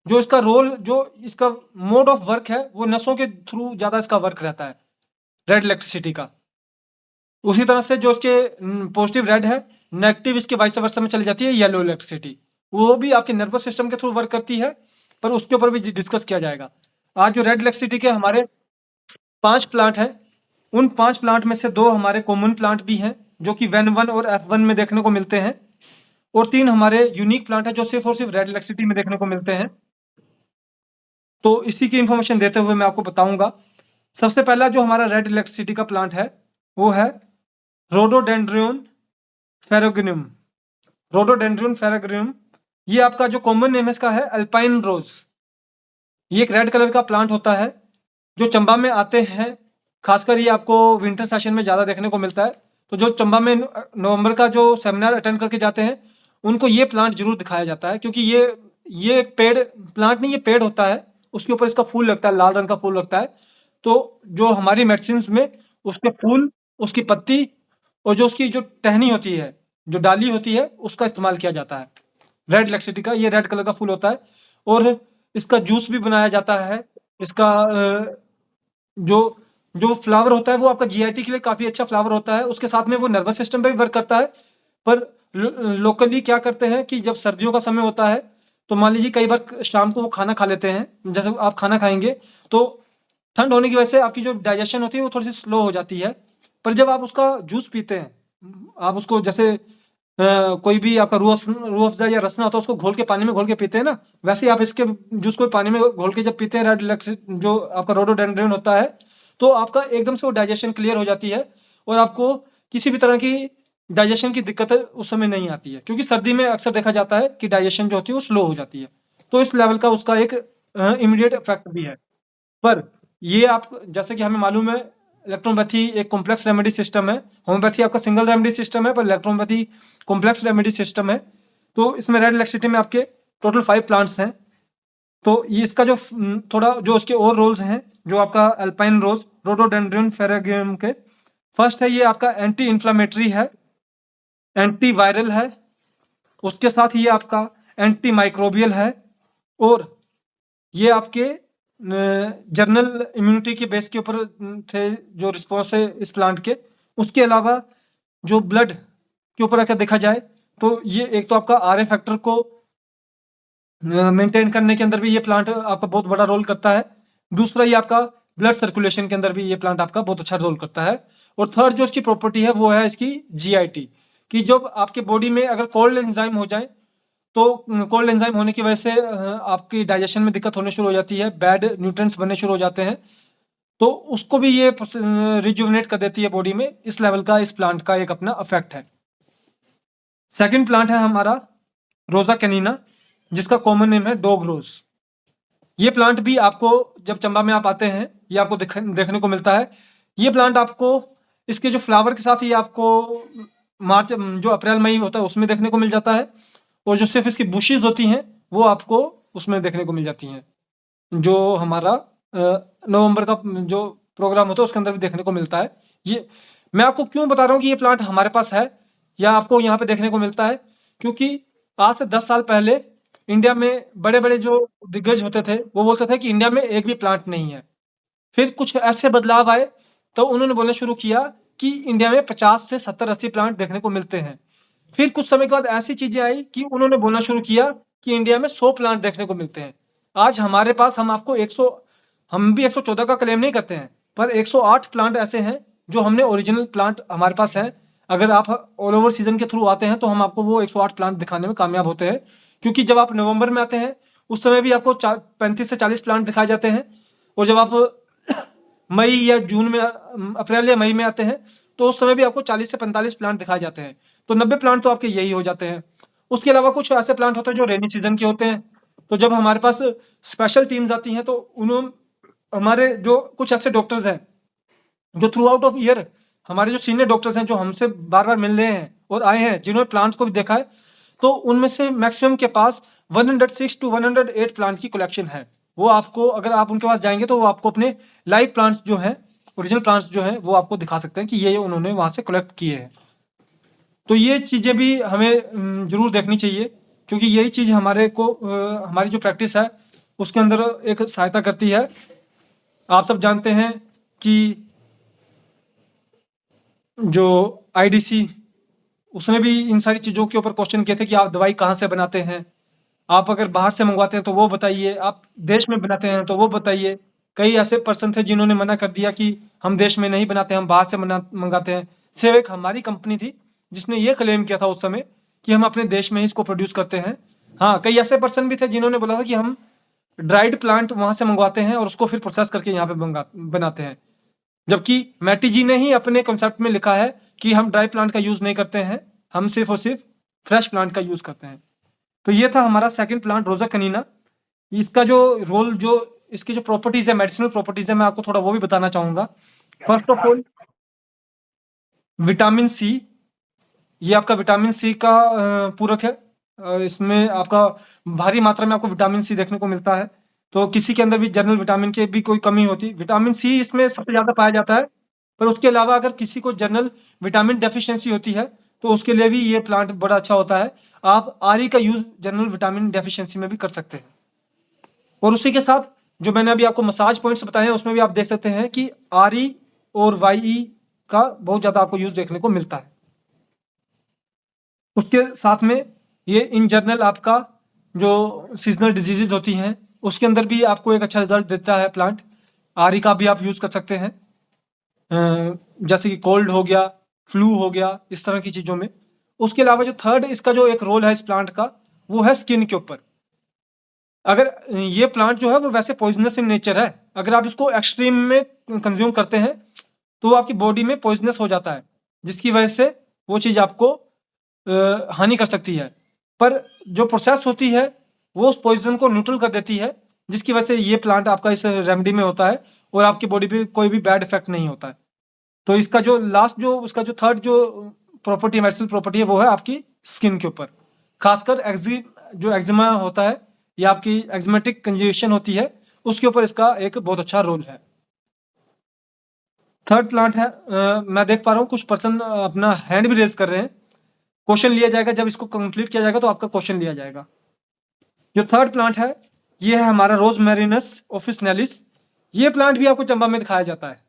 जो इसका रोल, जो इसका मोड ऑफ वर्क है वो नसों के थ्रू ज्यादा इसका वर्क रहता है रेड इलेक्ट्रिसिटी का। उसी तरह से जो इसके पॉजिटिव रेड है, नेगेटिव इसके वाइस वर्सा में चली जाती है येलो इलेक्ट्रिसिटी, वो भी आपके नर्वस सिस्टम के थ्रू वर्क करती है, पर उसके ऊपर भी डिस्कस किया जाएगा। आज जो रेड इलेक्ट्रिसिटी के हमारे 5 प्लांट हैं, उन 5 प्लांट में से 2 हमारे कॉमन प्लांट भी हैं जो कि वेन 1 और F1 में देखने को मिलते हैं, और 3 हमारे यूनिक प्लांट है जो सिर्फ और सिर्फ रेड लेक सिटी में देखने को मिलते हैं। तो इसी की इन्फॉर्मेशन देते हुए मैं आपको बताऊंगा। सबसे पहला जो हमारा रेड लेक सिटी का प्लांट है वो है रोडोडेंड्रियन फेरोगिनम। रोडोडेंड्रियन फेरोगिनम, ये आपका जो कॉमन नेम है इसका है अल्पाइन रोज। ये एक रेड कलर का प्लांट होता है जो चंबा में आते हैं, खासकर ये आपको विंटर सेशन में ज़्यादा देखने को मिलता है। तो जो चंबा में नवंबर का जो सेमिनार अटेंड करके जाते हैं उनको ये प्लांट जरूर दिखाया जाता है, क्योंकि ये एक पेड़ प्लांट नहीं, ये पेड़ होता है, उसके ऊपर इसका फूल लगता है, लाल रंग का फूल लगता है। तो जो हमारी मेडिसिन में उसके फूल, उसकी पत्ती और जो उसकी जो टहनी होती है, जो डाली होती है, उसका इस्तेमाल किया जाता है। रेड लेक्सिटी का ये रेड कलर का फूल होता है और इसका जूस भी बनाया जाता है। इसका जो जो फ्लावर होता है वो आपका जीआईटी के लिए काफ़ी अच्छा फ्लावर होता है। उसके साथ में वो नर्वस सिस्टम पे भी वर्क करता है। पर लोकली क्या करते हैं कि जब सर्दियों का समय होता है तो मान लीजिए कई बार शाम को वो खाना खा लेते हैं, जैसे आप खाना खाएंगे तो ठंड होने की वजह से आपकी जो डाइजेशन होती है वो थोड़ी सी स्लो हो जाती है। पर जब आप उसका जूस पीते हैं, आप उसको जैसे कोई भी आपका रूह अफ़ज़ा या रसना होता है उसको घोल के पानी में घोल के पीते हैं ना, वैसे ही आप इसके जूस को पानी में घोल के जब पीते हैं, रेड लेक्स जो आपका रोडोडेंड्रन होता है, तो आपका एकदम से वो डाइजेशन क्लियर हो जाती है और आपको किसी भी तरह की डाइजेशन की दिक्कत उस समय नहीं आती है, क्योंकि सर्दी में अक्सर देखा जाता है कि डाइजेशन जो होती है वो स्लो हो जाती है। तो इस लेवल का उसका एक इमीडिएट इफेक्ट भी है। पर ये आप जैसे कि हमें मालूम है इलेक्ट्रोपैथी एक कॉम्प्लेक्स रेमेडी सिस्टम है, होम्योपैथी आपका सिंगल रेमेडी सिस्टम है, पर इलेक्ट्रोपैथी कॉम्प्लेक्स रेमेडी सिस्टम है। तो इसमें रेड लेक्सिटी में आपके टोटल 5 प्लांट्स हैं। तो ये इसका जो थोड़ा जो उसके और रोल्स हैं, जो आपका अल्पाइन रोज रोडोडेंड्रन फेरोगिनम के, फर्स्ट है ये आपका एंटी इन्फ्लामेटरी है, एंटी वायरल है, उसके साथ ये आपका एंटी माइक्रोबियल है और ये आपके जनरल इम्यूनिटी के बेस के ऊपर थे जो रिस्पॉन्स है इस प्लांट के। उसके अलावा जो ब्लड के ऊपर अगर देखा जाए तो ये एक तो आपका आरए फैक्टर को मेंटेन करने के अंदर भी ये प्लांट आपका बहुत बड़ा रोल करता है। दूसरा ये आपका ब्लड सर्कुलेशन के अंदर भी ये प्लांट आपका बहुत अच्छा रोल करता है। और थर्ड जो इसकी प्रॉपर्टी है वो है इसकी जीआईटी, कि जब आपके बॉडी में अगर कोल्ड एंजाइम हो जाए तो कोल्ड एंजाइम होने की वजह से आपकी डाइजेशन में दिक्कत होने शुरू हो जाती है, बैड न्यूट्रिएंट्स बनने शुरू हो जाते हैं, तो उसको भी ये रिजुविनेट कर देती है बॉडी में। इस लेवल का इस प्लांट का एक अपना इफेक्ट है। सेकंड प्लांट है हमारा रोजा कैनिना, जिसका कॉमन नेम है डॉग रोज। ये प्लांट भी आपको जब चंबा में आप आते हैं ये आपको देखने को मिलता है। ये प्लांट आपको इसके जो फ्लावर के साथ ही आपको मार्च जो अप्रैल मई होता है उसमें देखने को मिल जाता है, और जो सिर्फ इसकी बुशेज होती हैं वो आपको उसमें देखने को मिल जाती हैं। जो हमारा नवंबर का जो प्रोग्राम होता है उसके अंदर भी देखने को मिलता है। ये मैं आपको क्यों बता रहा हूँ कि ये प्लांट हमारे पास है या आपको यहाँ पे देखने को मिलता है, क्योंकि आज से 10 साल पहले इंडिया में बड़े बड़े जो दिग्गज होते थे वो बोलते थे कि इंडिया में एक भी प्लांट नहीं है। फिर कुछ ऐसे बदलाव आए तो उन्होंने बोलना शुरू किया कि इंडिया में 50 से 70-80 प्लांट देखने को मिलते हैं। फिर कुछ समय के बाद ऐसी चीजें आई कि उन्होंने बोलना शुरू किया कि इंडिया में 100 प्लांट देखने को मिलते हैं। आज हमारे पास हम आपको 100, हम भी 114 का क्लेम नहीं करते हैं, पर 108 प्लांट ऐसे हैं जो हमने ओरिजिनल प्लांट हमारे पास हैं। अगर आप ऑल ओवर सीजन के थ्रू आते हैं तो हम आपको वो 108 प्लांट दिखाने में कामयाब होते हैं, क्योंकि जब आप नवंबर में आते हैं उस समय भी आपको 35 से 40 प्लांट दिखाए जाते हैं, और जब आप मई या जून में अप्रैल या मई में आते हैं तो उस समय भी आपको 40 से 45 प्लांट दिखाए जाते हैं। तो 90 प्लांट तो आपके यही हो जाते हैं। उसके अलावा कुछ ऐसे प्लांट होते हैं जो रेनी सीजन के होते हैं। तो जब हमारे पास स्पेशल टीम्स आती हैं तो उन्होंने हमारे जो कुछ ऐसे डॉक्टर्स हैं जो थ्रू आउट ऑफ ईयर, हमारे जो सीनियर डॉक्टर्स हैं जो हमसे बार बार मिल रहे हैं और आए हैं, जिन्होंने प्लांट को भी देखा है, तो उनमें से मैक्सिमम के पास 106 to 108 प्लांट की कलेक्शन है। वो आपको अगर आप उनके पास जाएंगे तो वो आपको अपने लाइव प्लांट्स जो हैं, ओरिजिनल प्लांट्स जो हैं, वो आपको दिखा सकते हैं कि ये उन्होंने वहाँ से कलेक्ट किए हैं। तो ये चीज़ें भी हमें जरूर देखनी चाहिए, क्योंकि यही चीज़ हमारे को हमारी जो प्रैक्टिस है उसके अंदर एक सहायता करती है। आप सब जानते हैं कि जो आईडीसी उसने भी इन सारी चीज़ों के ऊपर क्वेश्चन किए थे कि आप दवाई कहाँ से बनाते हैं, आप अगर बाहर से मंगवाते हैं तो वो बताइए, आप देश में बनाते हैं तो वो बताइए। कई ऐसे पर्सन थे जिन्होंने मना कर दिया कि हम देश में नहीं बनाते, हम बाहर से मंगाते हैं। सिर्फ एक हमारी कंपनी थी जिसने ये क्लेम किया था उस समय कि हम अपने देश में ही इसको प्रोड्यूस करते हैं। हाँ, कई ऐसे पर्सन भी थे जिन्होंने बोला था कि हम ड्राइड प्लांट वहाँ से मंगवाते हैं और उसको फिर प्रोसेस करके यहाँ पे बनाते हैं। जबकि मैटी जी ने ही अपने कॉन्सेप्ट में लिखा है कि हम ड्राई प्लांट का यूज़ नहीं करते हैं, हम सिर्फ और सिर्फ फ्रेश प्लांट का यूज़ करते हैं। तो ये था हमारा सेकंड प्लांट रोजा कनीना। इसका जो रोल, जो इसकी जो प्रॉपर्टीज है, मेडिसिनल प्रॉपर्टीज है, मैं आपको थोड़ा वो भी बताना चाहूँगा। First of all vitamin C, ये आपका विटामिन सी का पूरक है। इसमें आपका भारी मात्रा में आपको विटामिन सी देखने को मिलता है। तो किसी के अंदर भी जनरल विटामिन की भी कोई कमी होती, विटामिन सी इसमें सबसे ज़्यादा पाया जाता है। पर उसके अलावा अगर किसी को जनरल विटामिन डेफिशिएंसी होती है तो उसके लिए भी ये प्लांट बड़ा अच्छा होता है। आप आरी का यूज़ जनरल विटामिन डेफिशिएंसी में भी कर सकते हैं। और उसी के साथ जो मैंने अभी आपको मसाज पॉइंट्स बताए हैं उसमें भी आप देख सकते हैं कि आरी और वाई का बहुत ज़्यादा आपको यूज़ देखने को मिलता है। उसके साथ में ये इन जनरल आपका जो सीजनल डिजीजेज होती हैं उसके अंदर भी आपको एक अच्छा रिजल्ट देता है प्लांट। आरी का भी आप यूज़ कर सकते हैं, जैसे कि कोल्ड हो गया, फ्लू हो गया, इस तरह की चीज़ों में। उसके अलावा जो थर्ड इसका जो एक रोल है इस प्लांट का, वो है स्किन के ऊपर। अगर ये प्लांट जो है वो वैसे पॉइजनस इन नेचर है, अगर आप इसको एक्सट्रीम में कंज्यूम करते हैं तो वो आपकी बॉडी में पॉइजनस हो जाता है, जिसकी वजह से वो चीज़ आपको हानि कर सकती है। पर जो प्रोसेस होती है वो उस पॉइजन को न्यूट्रल कर देती है, जिसकी वजह से ये प्लांट आपका इस रेमेडी में होता है और आपकी बॉडी पे कोई भी बैड इफेक्ट नहीं होता है। तो इसका जो लास्ट जो उसका जो थर्ड जो प्रॉपर्टी, मेडिसिनल प्रॉपर्टी है, वो है आपकी स्किन के ऊपर। खासकर जो एक्जिमा होता है या आपकी एक्जिमेटिक कंजेशन होती है उसके ऊपर इसका एक बहुत अच्छा रोल है। थर्ड प्लांट है, मैं देख पा रहा हूँ कुछ पर्सन अपना हैंड भी रेज कर रहे हैं। क्वेश्चन लिया जाएगा, जब इसको कंप्लीट किया जाएगा तो आपका क्वेश्चन लिया जाएगा। जो थर्ड प्लांट है ये है हमारा रोजमेरिनस ऑफिसनेलिस। ये प्लांट भी आपको चंबा में दिखाया जाता है।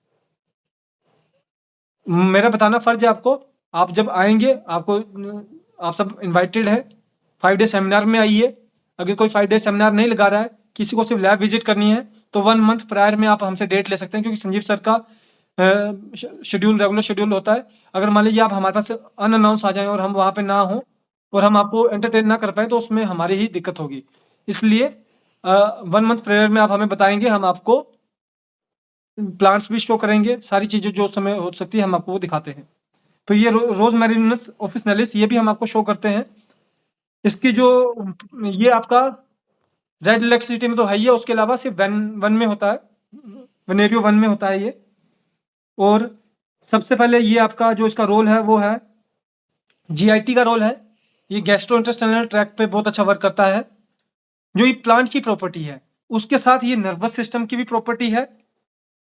मेरा बताना फर्ज है आपको, आप जब आएंगे आपको, आप सब इनवाइटेड है 5 डे सेमिनार में आइए। अगर कोई 5 डे सेमिनार नहीं लगा रहा है, किसी को सिर्फ लैब विजिट करनी है, तो 1 मंथ प्रायर में आप हमसे डेट ले सकते हैं, क्योंकि संजीव सर का शेड्यूल रेगुलर शेड्यूल होता है। अगर मान लीजिए आप हमारे पास अनअनाउंस आ जाएं और हम वहाँ पे ना हों और हम आपको एंटरटेन ना कर पाएँ तो उसमें हमारी ही दिक्कत होगी। इसलिए 1 मंथ प्रायर में आप हमें बताएंगे, हम आपको प्लांट्स भी शो करेंगे, सारी चीज़ें जो उस समय हो सकती है हम आपको वो दिखाते हैं। तो ये रोजमेरिनस ऑफिसनेलिस ये भी हम आपको शो करते हैं। इसकी जो ये आपका रेड इलेक्ट्रिसिटी में तो है ही है, उसके अलावा सिर्फ वन में होता है, वेनेरियो 1 में होता है ये। और सबसे पहले ये आपका जो इसका रोल है वो है जीआईटी का रोल है। ये गैस्ट्रोइंटेस्टाइनल ट्रैक्ट पे बहुत अच्छा वर्क करता है। जो ये प्लांट की प्रॉपर्टी है उसके साथ ये नर्वस सिस्टम की भी प्रॉपर्टी है।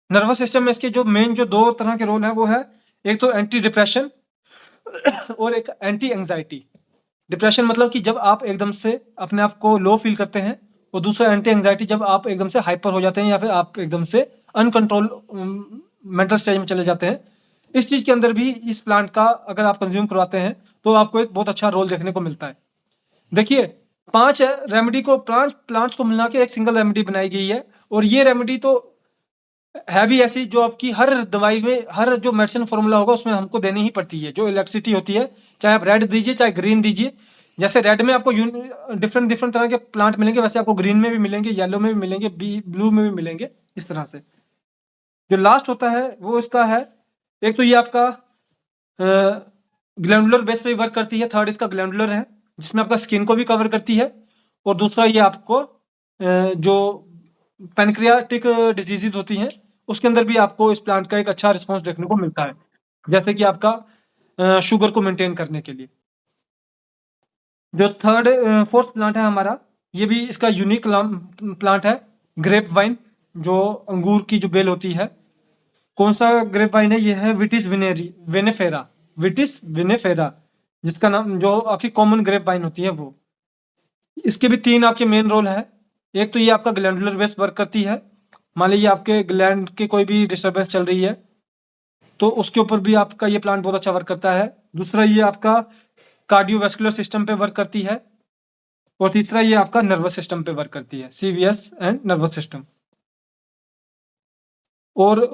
नर्वस सिस्टम में इसके जो मेन जो 2 तरह के रोल है वो है, एक तो एंटी डिप्रेशन और एक एंटी एंजाइटी। डिप्रेशन मतलब कि जब आप एकदम से अपने आप को लो फील करते हैं, और दूसरा एंटी एंजाइटी जब आप एकदम से हाइपर हो जाते हैं या फिर आप एकदम से अनकंट्रोल मेंटल स्टेज में चले जाते हैं। इस चीज़ के अंदर भी इस प्लांट का अगर आप कंज्यूम करवाते हैं तो आपको एक बहुत अच्छा रोल देखने को मिलता है। देखिए 5 रेमेडी को प्लांट्स को मिला के एक सिंगल रेमेडी बनाई गई है, और ये रेमेडी तो है भी ऐसी जो आपकी हर दवाई में, हर जो मेडिसिन फॉर्मूला होगा उसमें हमको देनी ही पड़ती है। जो इलेक्ट्रिसिटी होती है, चाहे आप रेड दीजिए चाहे ग्रीन दीजिए, जैसे रेड में आपको डिफरेंट तरह के प्लांट मिलेंगे, वैसे आपको ग्रीन में भी मिलेंगे, येलो में भी मिलेंगे, ब्लू में भी मिलेंगे, इस तरह से। जो लास्ट होता है वो इसका है, एक तो ये आपका ग्लैंडुलर बेस पे वर्क करती है। थर्ड इसका ग्लैंडुलर है जिसमें आपका स्किन को भी कवर करती है, और दूसरा ये आपको जो पैनक्रियाटिक डिजीजेज होती हैं उसके अंदर भी आपको इस प्लांट का एक अच्छा रिस्पॉन्स देखने को मिलता है, जैसे कि आपका शुगर को मेंटेन करने के लिए। जो फोर्थ प्लांट है हमारा, ये भी इसका यूनिक प्लांट है, ग्रेप वाइन, जो अंगूर की जो बेल होती है। कौन सा ग्रेप वाइन है? ये है विटिस विनेफेरा, विटिस विनेफेरा, जिसका नाम जो आपकी कॉमन ग्रेप वाइन होती है वो। इसके भी 3 आपके मेन रोल है। एक तो ये आपका ग्लैंडुलर बेस वर्क करती है। मान लीजिए आपके ग्लैंड की कोई भी डिस्टर्बेंस चल रही है तो उसके ऊपर भी आपका ये प्लांट बहुत अच्छा वर्क करता है। दूसरा ये आपका कार्डियोवैस्कुलर सिस्टम पे वर्क करती है, और तीसरा ये आपका नर्वस सिस्टम पे वर्क करती है, सीवीएस एंड नर्वस सिस्टम। और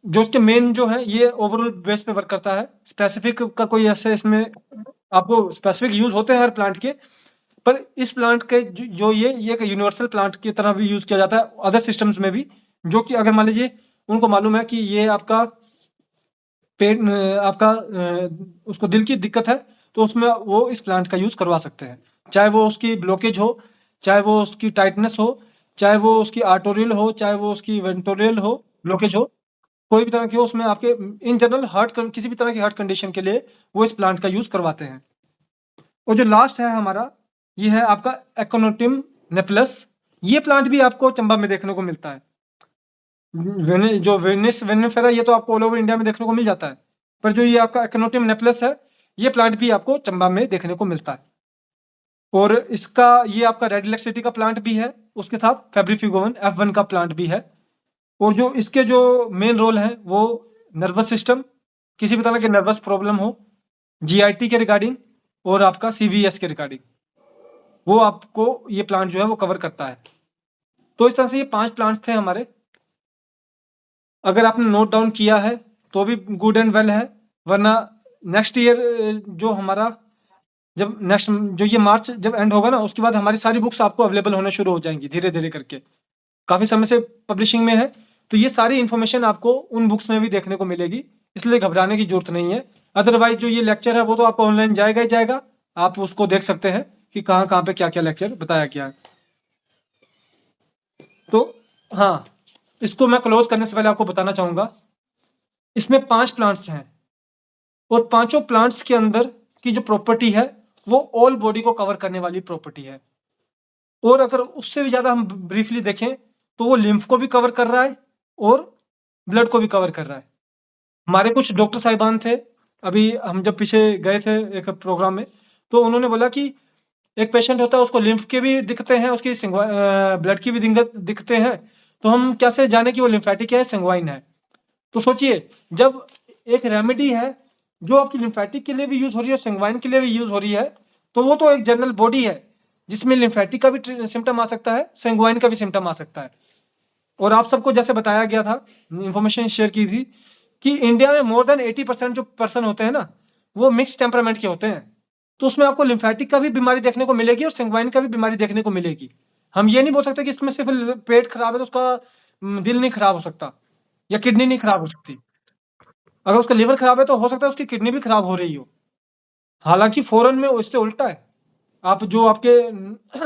जो इसके मेन जो है ये ओवरऑल बेस पे वर्क करता है। स्पेसिफिक का कोई ऐसे इसमें आपको स्पेसिफिक यूज होते हैं हर प्लांट के, पर इस प्लांट के जो ये एक यूनिवर्सल प्लांट की तरह भी यूज किया जाता है अदर सिस्टम्स में भी, जो कि अगर मान लीजिए उनको मालूम है कि ये आपका पेट आपका उसको दिल की दिक्कत है, तो उसमें वो इस प्लांट का यूज करवा सकते हैं, चाहे वो उसकी ब्लॉकेज हो, चाहे वो उसकी टाइटनेस हो, चाहे वो उसकी आर्टोरियल हो, चाहे वो उसकी वेंटोरियल हो, ब्लॉकेज हो, कोई भी तरह की हो, उसमें आपके इन जनरल किसी भी तरह की हार्ट कंडीशन के लिए वो इस प्लांट का यूज करवाते हैं। और जो लास्ट है हमारा, ये है आपका एक्नोटिम नेपलस। ये प्लांट भी आपको चंबा में देखने को मिलता है। जो वेनिस वेनिफेरा, ये तो आपको ऑल ओवर इंडिया में देखने को मिल जाता है, पर जो ये आपका एक्नोटिम नेपलस है, ये प्लांट भी आपको चंबा में देखने को मिलता है। और इसका ये आपका रेड इलेक्ट्रिसिटी का प्लांट भी है, उसके साथ फेब्रिफ्यूगोन F1 का प्लांट भी है। और जो इसके जो मेन रोल है वो नर्वस सिस्टम, किसी भी तरह के नर्वस प्रॉब्लम हो, GIT के रिगार्डिंग और आपका CVS के रिगार्डिंग, वो आपको ये प्लांट जो है वो कवर करता है। तो इस तरह से ये 5 प्लांट्स थे हमारे। अगर आपने नोट डाउन किया है तो भी गुड एंड वेल है, वरना नेक्स्ट ईयर जो हमारा जब नेक्स्ट जो ये मार्च जब एंड होगा ना, उसके बाद हमारी सारी बुक्स आपको अवेलेबल होने शुरू हो जाएंगी धीरे धीरे करके। काफ़ी समय से पब्लिशिंग में है, तो ये सारी इन्फॉर्मेशन आपको उन बुक्स में भी देखने को मिलेगी, इसलिए घबराने की जरूरत नहीं है। अदरवाइज जो ये लेक्चर है वो तो आपको ऑनलाइन जाएगा ही जाएगा, आप उसको देख सकते हैं कि कहाँ कहाँ पे क्या क्या लेक्चर बताया गया है। तो हाँ, इसको मैं क्लोज करने से पहले आपको बताना चाहूँगा, इसमें 5 प्लांट्स हैं और पांचों प्लांट्स के अंदर की जो प्रॉपर्टी है वो ऑल बॉडी को कवर करने वाली प्रॉपर्टी है। और अगर उससे भी ज़्यादा हम ब्रीफली देखें तो वो लिम्फ को भी कवर कर रहा है और ब्लड को भी कवर कर रहा है। हमारे कुछ डॉक्टर साहिबान थे, अभी हम जब पीछे गए थे एक प्रोग्राम में, तो उन्होंने बोला कि एक पेशेंट होता है, उसको लिम्फ के भी दिखते हैं, उसकी ब्लड की भी दिखते हैं, तो हम कैसे जाने कि वो लिम्फेटिक है संगवाइन है। तो सोचिए, जब एक रेमेडी है जो आपकी लिम्फेटिक के लिए भी यूज हो रही है और संगवाइन के लिए भी यूज हो रही है, तो वो तो एक जनरल बॉडी है जिसमें लिम्फेटिक का भी सिम्टम आ सकता है, संगवाइन का भी सिम्टम आ सकता है। और आप सबको जैसे बताया गया था, इंफॉर्मेशन शेयर की थी कि इंडिया में मोर देन 80% जो पर्सन होते हैं ना, वो मिक्स टेम्परामेंट के होते हैं। तो उसमें आपको लिम्फेटिक का भी बीमारी देखने को मिलेगी और संगवाइन का भी बीमारी देखने को मिलेगी। हम ये नहीं बोल सकते कि इसमें सिर्फ पेट खराब है तो उसका दिल नहीं खराब हो सकता या किडनी नहीं खराब हो सकती। अगर उसका लिवर खराब है तो हो सकता है उसकी किडनी भी खराब हो रही हो। हालांकि फॉरेन में इससे उल्टा है। आप जो आपके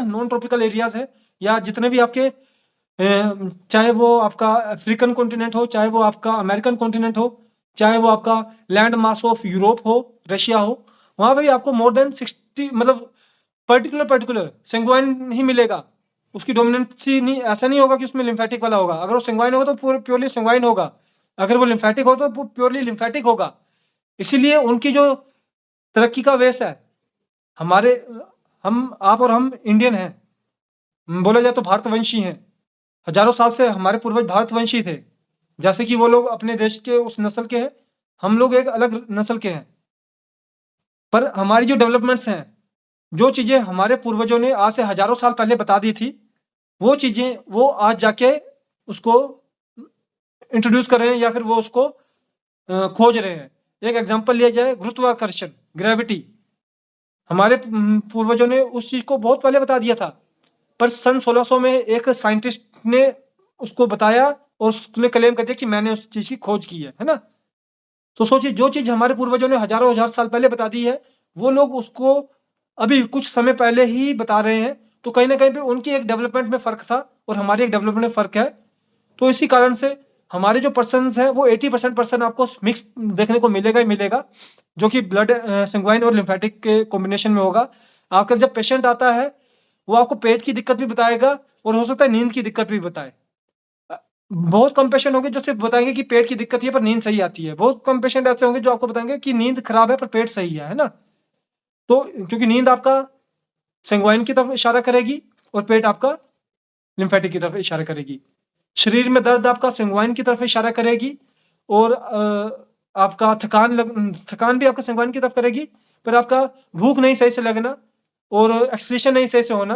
नॉन ट्रॉपिकल एरियाज है या जितने भी आपके चाहे वो आपका अफ्रीकन कॉन्टिनेंट हो, चाहे वो आपका अमेरिकन कॉन्टिनेंट हो, चाहे वो आपका लैंड मास ऑफ यूरोप हो, रशिया हो, वहाँ पे भी आपको मोर देन 60 मतलब पर्टिकुलर संगवाइन ही मिलेगा। उसकी डोमिनेंसी नहीं, ऐसा नहीं होगा कि उसमें लिम्फेटिक वाला होगा। अगर वो संगवाइन होगा तो प्योरली संगवाइन होगा, अगर वो लिम्फेटिक हो तो प्योरली लिम्फेटिक होगा। इसीलिए उनकी जो तरक्की का वेस है, हमारे आप और हम इंडियन हैं, बोला जाए तो भारतवंशी हैं। हजारों साल से हमारे पूर्वज भारतवंशी थे, जैसे कि वो लोग अपने देश के उस नस्ल के हैं, हम लोग एक अलग नस्ल के हैं। पर हमारी जो डेवलपमेंट्स हैं, जो चीज़ें हमारे पूर्वजों ने आज से हजारों साल पहले बता दी थी, वो चीज़ें वो आज जाके उसको इंट्रोड्यूस कर रहे हैं या फिर वो उसको खोज रहे हैं। एक एग्जांपल लिया जाए, गुरुत्वाकर्षण, ग्रेविटी, हमारे पूर्वजों ने उस चीज़ को बहुत पहले बता दिया था, पर सन 1600 में एक साइंटिस्ट ने उसको बताया और उसने क्लेम कर दिया कि मैंने उस चीज़ की खोज की है ना। तो सोचिए, जो चीज़ हमारे पूर्वजों ने हजारों हजार साल पहले बता दी है, वो लोग उसको अभी कुछ समय पहले ही बता रहे हैं। तो कहीं ना कहीं पे उनकी एक डेवलपमेंट में फ़र्क था और हमारी एक डेवलपमेंट में फ़र्क है। तो इसी कारण से हमारे जो पर्सन्स हैं वो 80% पर्सन आपको मिक्स देखने को मिलेगा ही मिलेगा, जो कि ब्लड संगवाइन और लिम्फेटिक के कॉम्बिनेशन में होगा। आपका जब पेशेंट आता है वो आपको पेट की दिक्कत भी बताएगा और हो सकता है नींद की दिक्कत भी बताए। बहुत कम पेशेंट होंगे जो सिर्फ बताएंगे कि पेट की दिक्कत है पर नींद सही आती है। बहुत कम पेशेंट ऐसे होंगे जो आपको बताएंगे कि नींद खराब है पर पेट सही है ना। तो क्योंकि नींद आपका संगवाइन की तरफ इशारा करेगी और पेट आपका लिम्फेटिक की तरफ इशारा करेगी। शरीर में दर्द आपका संगवाइन की तरफ इशारा करेगी और आपका थकान भी आपका संगवाइन की तरफ करेगी, पर आपका भूख नहीं सही से लगना और एक्सक्रीशन नहीं सही से होना,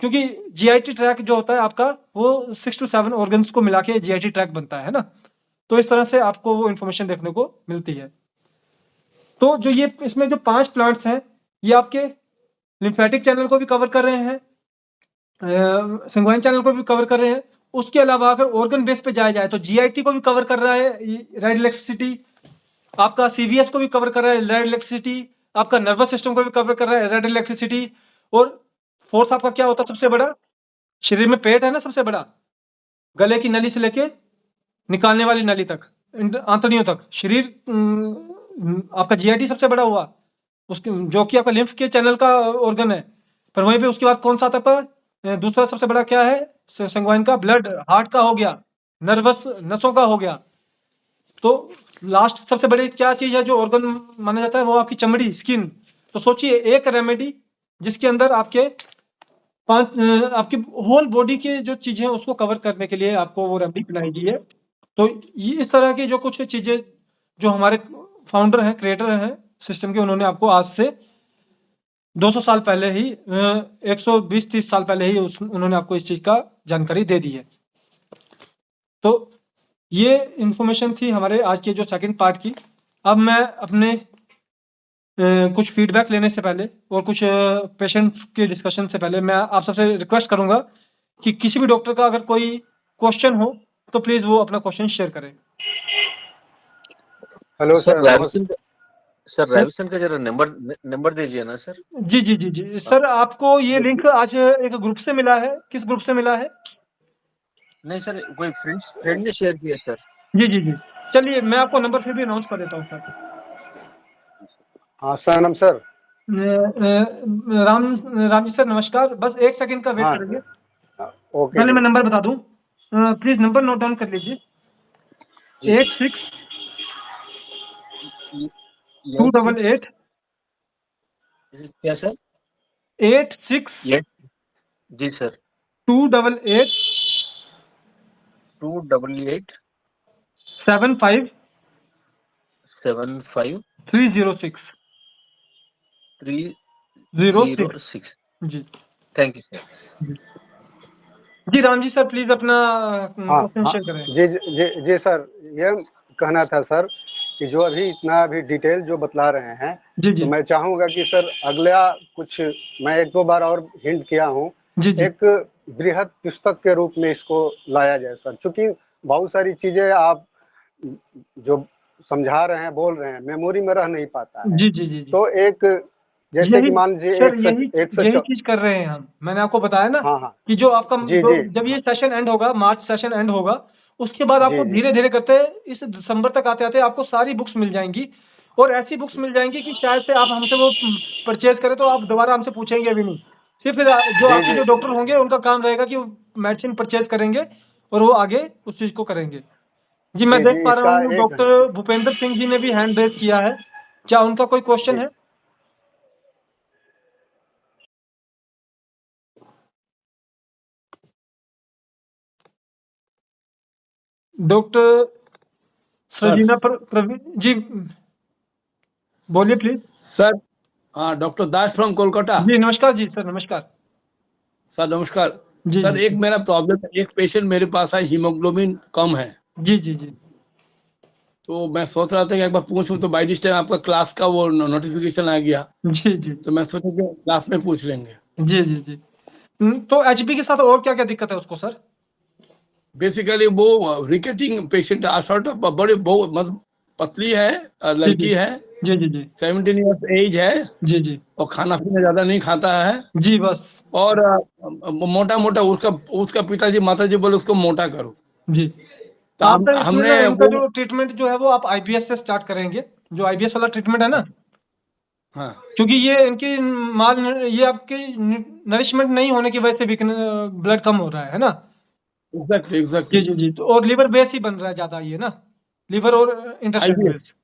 क्योंकि GIT ट्रैक जो होता है आपका वो 6 to 7 ऑर्गन्स को मिला के GIT ट्रैक बनता है ना। तो इस तरह से आपको वो इन्फॉर्मेशन देखने को मिलती है। तो जो ये इसमें जो 5 प्लांट्स हैं ये आपके लिम्फेटिक चैनल को भी कवर कर रहे हैं, संगवाइन चैनल को भी कवर कर रहे हैं। उसके अलावा अगर ऑर्गन बेस पे जाया जाए तो जीआईटी को भी कवर कर रहा है रेड इलेक्ट्रिसिटी, आपका सीवीएस को भी कवर कर रहा है रेड इलेक्ट्रिसिटी, आपका नर्वस सिस्टम को भी कवर कर रहा है रेड इलेक्ट्रिसिटी। और फोर्थ आपका क्या होता है सबसे बड़ा, शरीर में पेट है ना सबसे बड़ा, गले की नली से लेके निकालने वाली नली तक, आंतड़ियों तक शरीर, आपका जीआईटी सबसे बड़ा हुआ, उसके जो कि आपका लिम्फ के चैनल का ऑर्गन है। पर वहीं पे उसके बाद कौन सा आता है आपका दूसरा सबसे बड़ा क्या है, संगवाइन का ब्लड, हार्ट का हो गया, नर्वस नसों का हो गया। तो लास्ट सबसे बड़ी क्या चीज है जो ऑर्गन माना जाता है, वो आपकी चमड़ी, स्किन। तो सोचिए एक रेमेडी जिसके अंदर आपके आपकी होल बॉडी के जो चीजें हैं उसको कवर करने के लिए आपको वो रेमेडी बनाई गई है। तो ये इस तरह की जो कुछ चीजें जो हमारे फाउंडर हैं, क्रिएटर हैं सिस्टम के, उन्होंने आपको आज से 200 साल पहले ही 120-30 साल पहले ही उन्होंने आपको इस चीज का जानकारी दे दी है। तो ये इंफॉर्मेशन थी हमारे आज के जो सेकंड पार्ट की। अब मैं अपने कुछ फीडबैक लेने से पहले और कुछ पेशेंट्स के डिस्कशन से पहले मैं आप सबसे रिक्वेस्ट करूंगा कि किसी भी डॉक्टर का अगर कोई क्वेश्चन हो तो प्लीज वो अपना क्वेश्चन शेयर करें। हेलो सर सर, रविशन का जरा नंबर दीजिए ना सर। जी जी जी जी सर, आपको ये लिंक आज एक ग्रुप से मिला है, किस ग्रुप से मिला है? नहीं सर, कोई फ्रेंड ने शेयर किया सर। जी जी जी, चलिए मैं आपको नंबर फिर भी अनाउंस कर देता हूँ सर। हाँ sir, sir Ram ji sir नमस्कार, बस 1 सेकंड का वेट हाँ, करेंगे। ओके पहले मैं नंबर बता दूं, प्लीज नंबर नोट डाउन कर लीजिए। 86 288 क्या सर? 86 जी सर, 288 75 306 306 जी। Thank you sir. जी राम जी सर प्लीज अपना क्वेश्चन हाँ, शेयर करें। जी सर, ये कहना था सर कि जो इतना डिटेल जो बतला रहे हैं, जी जी तो मैं चाहूँगा कि सर अगला कुछ मैं 1-2 बार और हिंट किया हूँ, जी जी एक बृहद पुस्तक के रूप में इसको लाया जाए सर, क्योंकि बहुत सारी चीजें आप जो समझा रहे हैं, बोल रहे हैं, मेमोरी में रह नहीं पाता है। जी जी जी जी, तो एक जैसे कि मान लीजिए सर यही चीज कर रहे हैं हम। मैंने आपको बताया ना हाँ कि जो आपका जी जी जब ये सेशन एंड होगा, मार्च सेशन एंड होगा, उसके बाद आपको जी, जी। धीरे धीरे करते इस दिसंबर तक आते आते आपको सारी बुक्स मिल जाएंगी, और ऐसी बुक्स मिल जाएंगी कि शायद से आप हमसे वो परचेज करें तो आप दोबारा हमसे पूछेंगे भी नहीं। सिर्फ फिर जो जी, आपके जी। जो डॉक्टर होंगे उनका काम रहेगा कि मेडिसिन परचेज करेंगे और वो आगे उस चीज को करेंगे। जी मैं जी, देख जी, पा रहा इसका हूँ एक डॉक्टर भूपेंद्र सिंह जी ने भी हैंड रेज किया है, क्या उनका कोई क्वेश्चन जी। है? डॉक्टर सजीना प्रवीण जी बोलिए प्लीज। सर, हाँ, डॉक्टर दास फ्रॉम कोलकाता। जी नमस्कार जी सर, नमस्कार सर नमस्कार। जी सर जी एक मेरा प्रॉब्लम है, एक पेशेंट मेरे पास है, हीमोग्लोबिन कम है, जी जी जी तो मैं सोच रहा था कि एक बार पूछूं, तो बाय दिस टाइम आपका क्लास का वो नोटिफिकेशन आ गया, जी जी तो मैं सोचा कि क्लास में पूछ लेंगे। जी जी जी तो एचपी के साथ और क्या क्या दिक्कत है उसको सर? बेसिकली वो रिकेटिंग पेशेंट सॉर्ट ऑफ बड़े बहुत मतलब पतली है, लड़की है, जी जी जी 17 ईयर्स एज है, जी जी और खाना पीना ज्यादा नहीं खाता है, जी बस और मोटा मोटा उसका पिताजी माताजी बोले उसको मोटा करो। जी। तो आप सर इसमें हमने ना इनका वो जो ट्रीटमेंट जो है वो आप आईबीएस से स्टार्ट करेंगे, जो आईबीएस वाला ट्रीटमेंट है ना, हाँ क्योंकि ये इनकी ये आपकी नरिशमेंट नहीं होने की वजह से ब्लड कम हो रहा है ना। एग्जैक्टली जी जी जी, तो और लिवर बेस ही बन रहा है ज्यादा ये ना, लिवर और इंटेस्टाइन IBS बेस।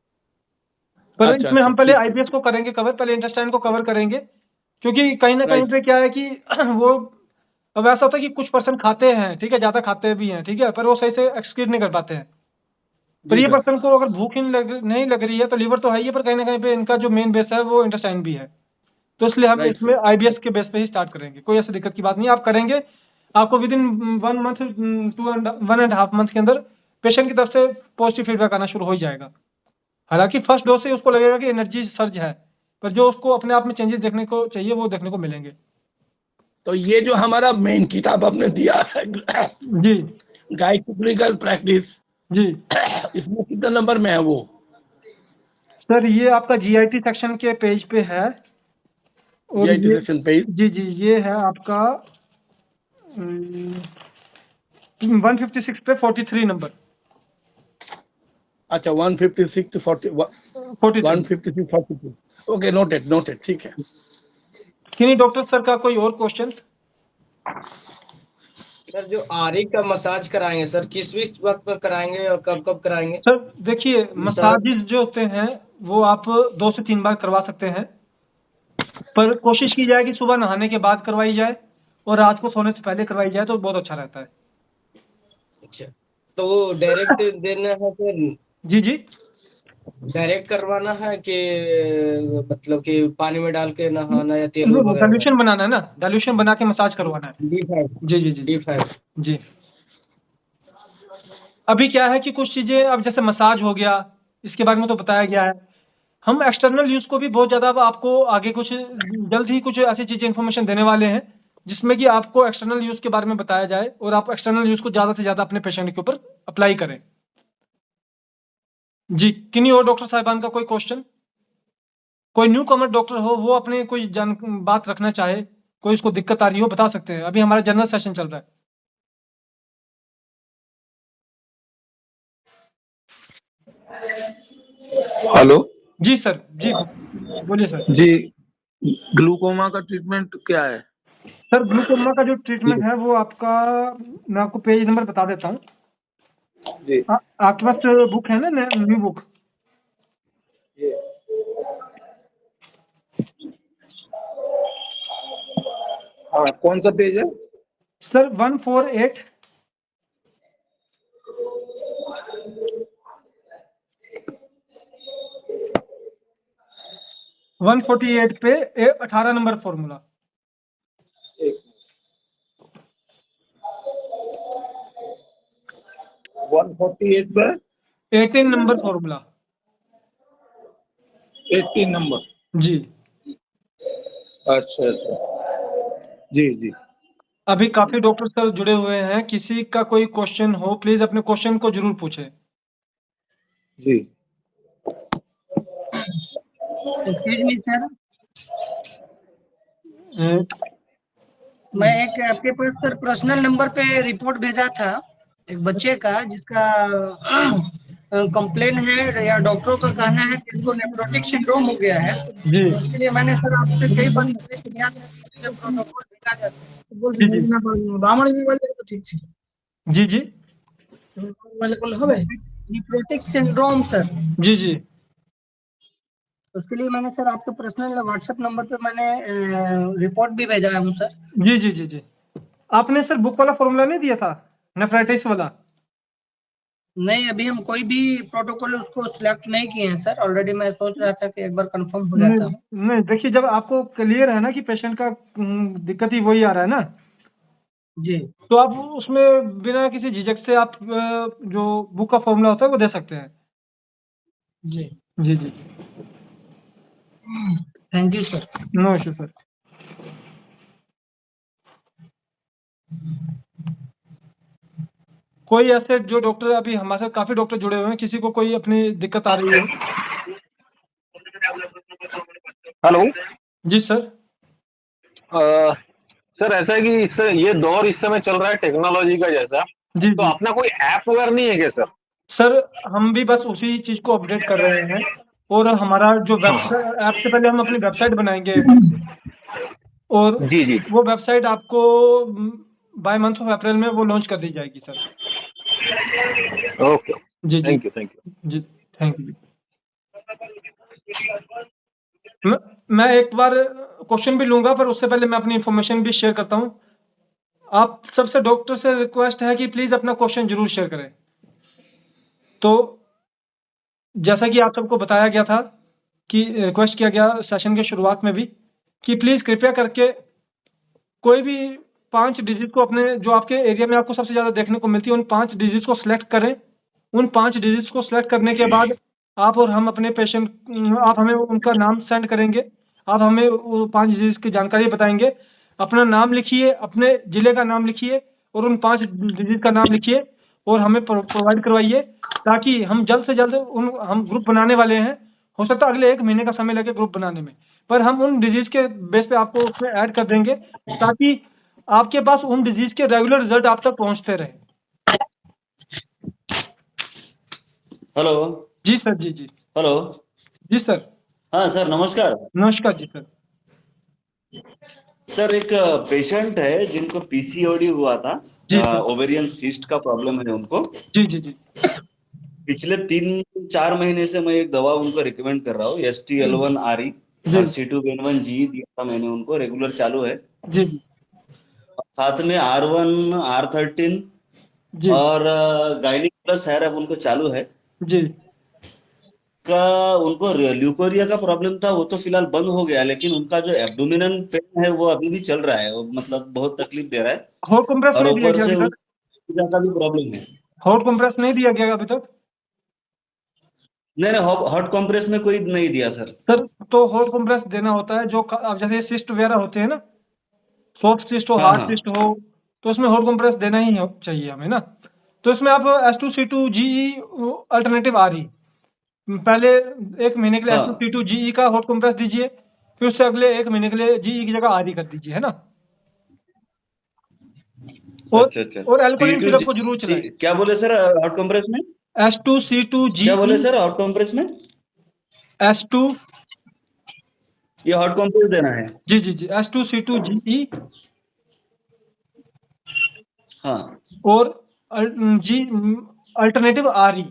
पर अच्छा, इसमें हम अच्छा, पहले ठीक है। आईबीएस को करेंगे कवर, पहले इंटेस्टाइन को कवर करेंगे, क्योंकि कहीं ना कहीं राइट। पे क्या है कि वो अब ऐसा होता है कि कुछ पर्सन खाते हैं, ठीक है, ज्यादा खाते भी हैं, ठीक है, पर वो सही से एक्सक्रीट नहीं कर पाते हैं। पर जी ये सर। पर्सन को अगर भूख ही नहीं लग रही है तो लिवर तो है ही है, पर कहीं ना कहीं पे इनका जो मेन बेस है वो इंटेस्टाइन भी है। तो इसलिए हम राइट इसमें सर। आईबीएस के बेस पे ही स्टार्ट करेंगे, कोई ऐसी दिक्कत की बात नहीं, आप करेंगे। आपको विद इन 1 मंथ 1.5 मंथ के अंदर पेशेंट की तरफ से पॉजिटिव फीडबैक आना शुरू हो ही जाएगा। हालांकि फर्स्ट डोज से उसको लगेगा कि एनर्जी सर्ज है, पर जो उसको अपने आप में चेंजेस देखने को चाहिए वो देखने को मिलेंगे। तो ये जो हमारा मेन किताब आपने दिया है जी गाइड टू क्लिनिकल प्रैक्टिस, जी इसमें कितना नंबर में है वो? सर ये आपका GIT सेक्शन के पेज पे है और GIT ये सेक्शन पे जी जी ये है आपका 156 पे 43 नंबर। अच्छा 156 to 40 43 156 42 ओके, नोटेड, ठीक है। किन्हीं डॉक्टर सर का कोई और क्वेश्चन? सर जो आरी का मसाज कराएंगे सर किस वक्त पर कराएंगे और कब कब कराएंगे? सर देखिए मसाजेस जो होते हैं वो आप 2 से 3 बार करवा सकते हैं, पर कोशिश की जाए कि सुबह नहाने के बाद करवाई जाए और रात को सोने से पहले करवाई जाए तो बहुत अच्छा रहता है। अच्छा, तो वो डायरेक्ट देना है सर, जी जी डायरेक्ट करवाना है कि मतलब कि पानी में डाल के नहाना या तेल वगैरह? डाइल्यूशन बनाना है ना, डाइल्यूशन बना के मसाज करवाना है। D5 जी जी जी D5 जी अभी क्या है कि कुछ चीजें अब जैसे मसाज हो गया इसके बारे में तो बताया गया है, हम एक्सटर्नल यूज को भी बहुत ज्यादा अब आपको आगे कुछ जल्द ही कुछ ऐसी चीजें इन्फॉर्मेशन देने वाले हैं जिसमें कि आपको एक्सटर्नल यूज के बारे में बताया जाए और आप एक्सटर्नल यूज को ज्यादा से ज्यादा अपने पेशेंट के ऊपर अप्लाई करें। जी किन्हीं और डॉक्टर साहिबान का कोई क्वेश्चन? कोई न्यू कमर डॉक्टर हो वो अपने कोई बात रखना चाहे, कोई उसको दिक्कत आ रही हो बता सकते हैं, अभी हमारा जनरल सेशन चल रहा है। हेलो जी सर जी बोलिए सर। जी, ग्लूकोमा का ट्रीटमेंट क्या है? सर ग्लूकोमा का जो ट्रीटमेंट है वो आपका, मैं आपको पेज नंबर बता देता हूँ। जी आपके पास बुक है ना, न्यू बुक? हाँ, कौन सा पेज है? सर 148 148 पे 18 नंबर फॉर्मूला। 148 पे 18 नंबर फॉर्मूला। 18 नंबर। जी अच्छा जी जी अभी काफी डॉक्टर सर जुड़े हुए हैं, किसी का कोई क्वेश्चन हो प्लीज अपने क्वेश्चन को जरूर पूछें। जी एक्सक्यूज मी सर, अ, मैं एक आपके पास सर पर्सनल नंबर पे रिपोर्ट भेजा था एक बच्चे का जिसका कंप्लेन है या डॉक्टरों का कहना है कि इनको नेफ्रोटिक सिंड्रोम हो गया है, जी तो इसके लिए मैंने सर आपसे कई बार रिक्वेस्ट किया था कि प्रोटोकॉल भेजा जाए। जी जी जी जी नेफ्रोटिक सिंड्रोम सर, जी जी उसके लिए मैंने सर आपके पर्सनल व्हाट्सएप नंबर पे मैंने रिपोर्ट भी भेजा हूँ सर। जी जी जी जी आपने सर बुक वाला फॉर्मूला नहीं दिया था नेफ्राइटिस वाला? नहीं, अभी हम कोई भी प्रोटोकॉल उसको सिलेक्ट नहीं किए हैं सर, ऑलरेडी मैं सोच रहा था कि एक बार कंफर्म हो जाता हूँ। नहीं देखिए जब आपको क्लियर है ना कि पेशेंट का दिक्कत ही वही आ रहा है ना, जी तो आप उसमें बिना किसी झिझक से आप जो बुक का फॉर्मूला होता है वो दे सकते हैं। जी जी जी thank you sir. No issue sir. कोई ऐसे जो डॉक्टर अभी हमारे साथ काफी डॉक्टर जुड़े हुए हैं, किसी को कोई अपनी दिक्कत आ रही हो? हेलो जी सर। सर, ऐसा है कि ये दौर इस समय चल रहा है टेक्नोलॉजी का जैसा, जी तो जी अपना कोई ऐप वगैरह नहीं है क्या सर? सर हम भी बस उसी चीज को अपडेट कर रहे हैं और हमारा जो वेबसाइट, ऐप से पहले हम अपनी वेबसाइट बनाएंगे और जी जी वो वेबसाइट आपको बाय मंथ ऑफ अप्रैल में वो लॉन्च कर दी जाएगी सर। ओके, जी जी थैंक यू जी थैंक यू। मैं एक बार क्वेश्चन भी लूंगा पर उससे पहले मैं अपनी इंफॉर्मेशन भी शेयर करता हूँ। आप सबसे डॉक्टर से रिक्वेस्ट है कि प्लीज अपना क्वेश्चन जरूर शेयर करें। तो जैसा कि आप सबको बताया गया था कि रिक्वेस्ट किया गया सेशन के शुरुआत में भी कि प्लीज कृपया करके कोई भी 5 डिजीज को अपने जो आपके एरिया में आपको सबसे ज्यादा देखने को मिलती है उन 5 डिजीज को सिलेक्ट करें। उन 5 डिजीज को सिलेक्ट करने के बाद आप और हम अपने पेशेंट आप हमें उनका नाम सेंड करेंगे, आप हमें वो 5 डिजीज़ की जानकारी बताएँगे। अपना नाम लिखिए, अपने ज़िले का नाम लिखिए और उन 5 डिजीज़ का नाम लिखिए और हमें प्रोवाइड करवाइए, ताकि हम जल्द से जल्द हम ग्रुप बनाने वाले हैं। हो सकता है अगले 1 महीने का समय लगे ग्रुप बनाने में, पर हम उन डिजीज़ के बेस पे आपको उसमें ऐड कर देंगे, ताकि आपके पास उन डिजीज़ के रेगुलर रिज़ल्ट आप तक पहुँचते रहें। हेलो। जी सर, जी, जी। हेलो। जी सर। हाँ सर, नमस्कार। नमस्कार जी सर। सर, एक पेशेंट है जिनको पीसीओडी हुआ था, जी सर। ओवेरियन सिस्ट का प्रॉब्लम है उनको। जी, जी, जी। पिछले 3-4 महीने से मैं एक दवा उनको रिकमेंड कर रहा हूँ, STL1RE जी। और C2N1G दिया था मैंने उनको, रेगुलर चालू है। जी, जी। साथ में R1, R13 जी। और गायनिक प्लस हैरब उनको चालू है। जी। का उनको ल्यूकोरिया का प्रॉब्लम था, वो तो फिलहाल बंद हो गया, लेकिन उनका जो एब्डोमिनल पेन है वो अभी भी चल रहा है, वो मतलब बहुत तकलीफ दे रहा है। हॉट कंप्रेस और नहीं दिया ऊपर गया से अभी तक? का भी प्रॉब्लम है। हॉट कंप्रेस नहीं दिया गया अभी तक? नहीं, हॉट कंप्रेस में कोई नहीं दिया सर। सर, तो हॉट कंप्रेस देना होता है, जो अब जैसे सिस्ट वगैरह होते हैं ना, सॉफ्ट सिस्ट हो, हाँ हार्ड हाँ सिस्ट हो, तो उसमें हॉट कंप्रेस देना ही चाहिए हमें ना। तो इसमें आप S2C2GE अल्टरनेटिव आ रही, पहले 1 महीने के लिए हाँ। S2C2GE का हॉट कंप्रेस दीजिए, फिर उससे अगले 1 महीने के लिए GE की जगह RE कर दीजिए, है ना? और अच्छा अच्छा। और एल्कोलिन सिरप को जरूर C2G चलाएं। क्या बोले सर हॉट कंप्रेस में? क्या बोले S2C2GE सर हॉट कंप्रेस में? S2 ये हॉट कंप्रेस देना है? जी, जी, जी, S2C2GE हाँ और अल्टरनेटिव RE।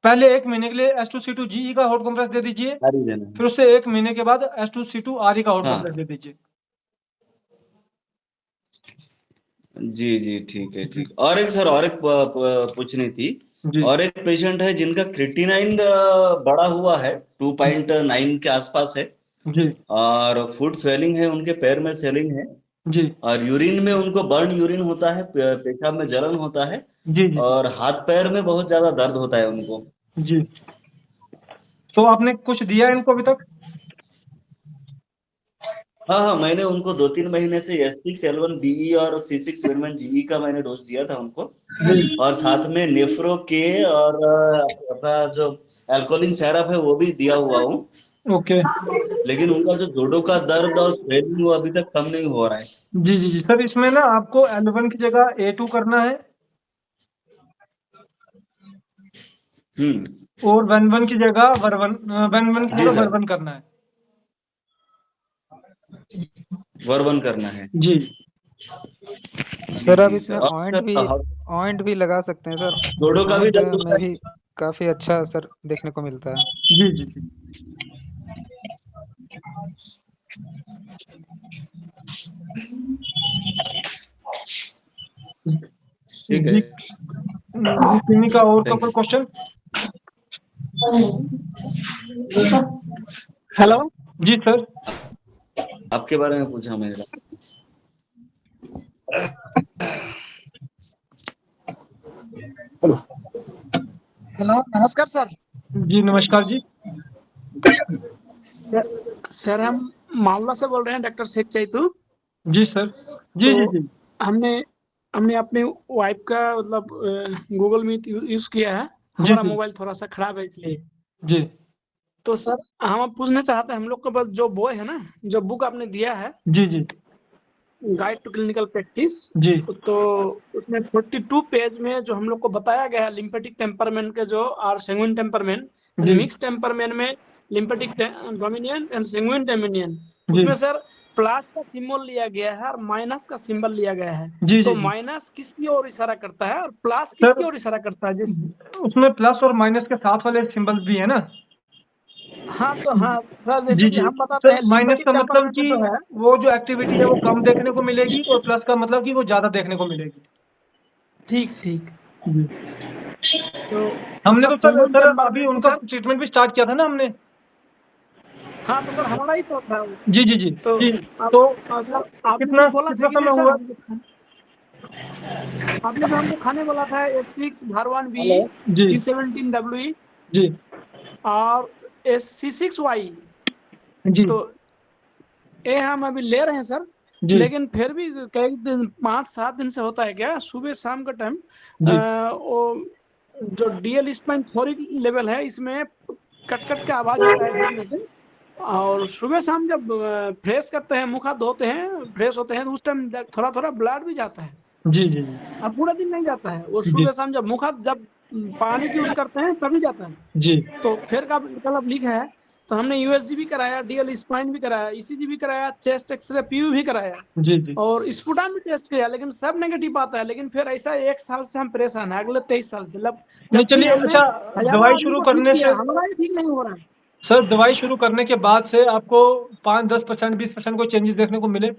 पहले 1 महीने के लिए S2C2GE का हॉट कंप्रेस दे दीजिए, RE देना है। फिर उससे 1 महीने के बाद S2C2RE का हॉट हाँ कंप्रेस दे दीजिए। जी जी, ठीक है ठीक। और एक सर, और एक पूछनी थी। जी। और एक पेशेंट है जिनका क्रिएटिनाइन बढ़ा हुआ है, 2.9 के आसपास है, जी। और फुट स्वेलिंग है, उनके पैर में स्वेलिंग है, जी। और यूरिन में उनको बर्न यूरिन होता है, पेशाब में जलन होता है, जी, जी, जी। और हाथ पैर में बहुत ज्यादा दर्द होता है उनको। जी। तो आपने कुछ दिया है इनको अभी तक? हाँ हाँ, मैंने उनको 2-3 महीने से S6L1BE और C6N1GE का मैंने डोज दिया था उनको, जी। और साथ में नेफ्रो के और अपना जो एल्कोलिन सिरप है वो भी दिया हुआ हूँ। ओके। लेकिन उनका जो जोड़ों का दर्द और स्वेलिंग वो अभी तक कम नहीं हो रहा है। जी, जी, जी। सर, इसमें ना आपको L1 की जगह A2 करना है और N1 की जगह N1 की जी जगह सर, वर्बन करना है। वर्बन करना है। जी। जी सर आप जी इसमें सर। और सर ऑइंट भी लगा सकते हैं सर। जोड़ों का भी ऑइंट दर्द होता में है? भी काफी अच्छा असर देखने को मिलता है। जी, जी, जी। ठीक है। जी। किन्हीं का और का थैंक कोई यू। क्वेश्चन? हेलो। जी सर। आपके बारे में पूछा मेरा। हेलो, नमस्कार सर। जी, नमस्कार जी। सर हम मालवा से बोल रहे हैं, डॉक्टर शेख चैतू। जी सर। जी, तो जी, जी। हमने हमने अपनी वाइफ का मतलब गूगल मीट यूज किया है। जी, हमारा जी। मोबाइल थोड़ा सा खराब है इसलिए। जी। तो सर हम पूछना चाहते हैं, हम लोग के पास जो बॉय है ना, जो बुक आपने दिया है, जी, जी। गाइड टू क्लिनिकल प्रैक्टिस, जी। तो उसमें 42 पेज में जो हम लोग को बताया गया है लिम्फेटिक टेम्परमेंट के जो और सेंगुइन टेम्परमेंट एंड जी। मिक्स टेम्परमेंट में lymphatic dominion and sanguine dominion, जी। उसमें सर प्लस का सिंबल लिया गया है और माइनस का सिंबल लिया गया है। जी, तो जी, जी। माइनस किसकी ओर इशारा करता है और प्लस सर, किसकी ओर इशारा करता है? जिस उसमें प्लस और माइनस के साथ वाले सिंबल्स भी है ना? हाँ, तो हाँ सर, जैसे जी, कि जी। हम बताते सर, हैं माइनस लिम्फेटिक का मतलब टेम्परमेंट कि जो है। वो जो एक्टिविटी है वो कम देखने को मिलेगी और प्लस का मतलब कि वो ज़्यादा देखने को मिलेगी। ठीक ठीक। जी। तो हमने मतलब तो सर सेंगुइन सर अभी टेम्परमेंट में उनका सर, ट्रीटमेंट भी स्टार्ट किया था ना हमने। हाँ तो सर हमारा ही तो था वो। जी, जी, जी। तो जी। आप तो सर आपने कितना जो बोला था कितना कि नहीं समय सर हुआ? आपने जो हमको खाने बोला था S6 भारवान B ji. C17 WE, जी। और C6Y जी तो ये हम अभी ले रहे हैं सर, जी लेकिन फिर भी कई दिन 5-7 दिन से होता है क्या, सुबह शाम का टाइम जी वो जो DL स्पाइन थोड़ी लेवल है इसमें कट कट के आवाज होता है धीरे से, और सुबह शाम जब फ्रेश करते हैं, मुंह हाथ धोते हैं, फ्रेश होते हैं, तो उस टाइम थोड़ा थोड़ा ब्लड भी जाता है, जी जी जी अब पूरा दिन नहीं जाता है वो, जी सुबह शाम जब मुंह हाथ जब पानी की यूज करते हैं तभी जाता है। जी तो फिर का कल अब लीक है, तो हमने USG भी कराया, DL स्पाइन भी कराया, ECG भी कराया, चेस्ट एक्सरे PU भी कराया, जी जी और स्पुटान भी टेस्ट किया, लेकिन सब नेगेटिव आता है। लेकिन फिर ऐसा 1 साल से हम परेशान है, अगले 23 साल से, नहीं जबकि चलिए, हमने अच्छा हजारों दवाई आदमी शुरू को ठीक करने किया, से, हमारा ही ठीक नहीं हो रहा है। सर दवाई शुरू करने के बाद से आपको 5-10% 20% कोई चेंजेस देखने को मिले?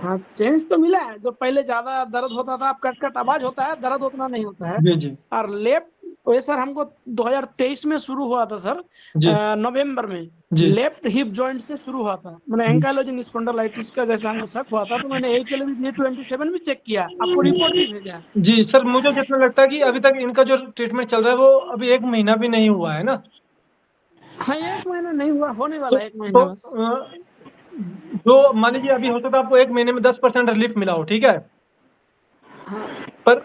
हाँ, चेंज तो मिला है, जो पहले ज्यादा दर्द होता था, अब कट कट आवाज होता है, दर्द उतना नहीं होता है। जी जी और लेफ्ट वही सर हमको 2023 में शुरू हुआ था सर, जी नवंबर में जी लेफ्ट हिप जॉइंट से शुरू हुआ था, मैंने जी एंकाइलोजिंग स्पॉन्डिलाइटिस का जैसा हमको शक हुआ था, तो मैंने HLA-27 भी चेक किया, आपको रिपोर्ट भी भेजा है। जी सर, मुझे जितना लगता है कि अभी तक इनका जो ट्रीटमेंट चल रहा है वो अभी 1 महीना भी नहीं हुआ है ना? हाँ, 1 महीना नहीं हुआ, होने तो वाला है 1 महीना बस। जो मान लीजिए अभी हो सकता है आपको 1 महीने में 10% रिलीफ मिला हो, ठीक है? हाँ पर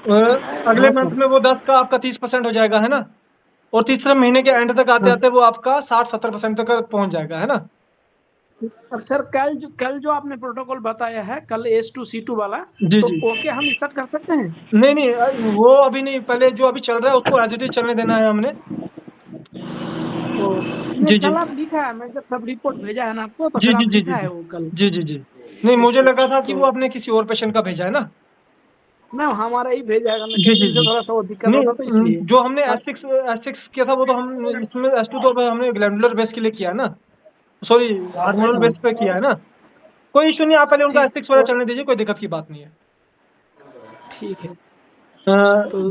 अगले हाँ मंथ सर, में वो 10 का आपका 30% हो जाएगा, है ना? और तीसरे महीने के एंड तक आते हाँ। आते वो आपका 60-70% तक पहुंच जाएगा, है ना? और सर कल जो आपने प्रोटोकॉल बताया है, कल S2C2 वाला, जी तो जी ओके हम स्टार्ट कर सकते हैं? नहीं नहीं वो अभी नहीं, पहले जो अभी चल रहा है उसको एज इट इज चलने देना है हमने। तो नहीं, जी जी कल आप लिखा है, मैं जब सब रिपोर्ट भेजा है ना आपको, तो जी फिर जी आप जी जी लिखा है जी वो कल। जी जी जी नहीं, मुझे लगा था कि तो वो आपने किसी और पेशेंट का भेजा है ना? ना हमारा ही भेजा है, मैं जी कई जी दिन से जी थोड़ा सा वो दिक्कत नहीं होता तो इसलिए। जो हमने और S6 किया था वो तो हम इसमें S2 तो हमने ग्लैंडुलर बेस के लिए किया है ना, सॉरी हार्मोनल हाँ, बेस पे किया है ना। कोई इशू नहीं, आप पहले उनका ठीक, S6 वाला चलने दीजिए, कोई दिक्कत की बात नहीं है। ठीक है। तो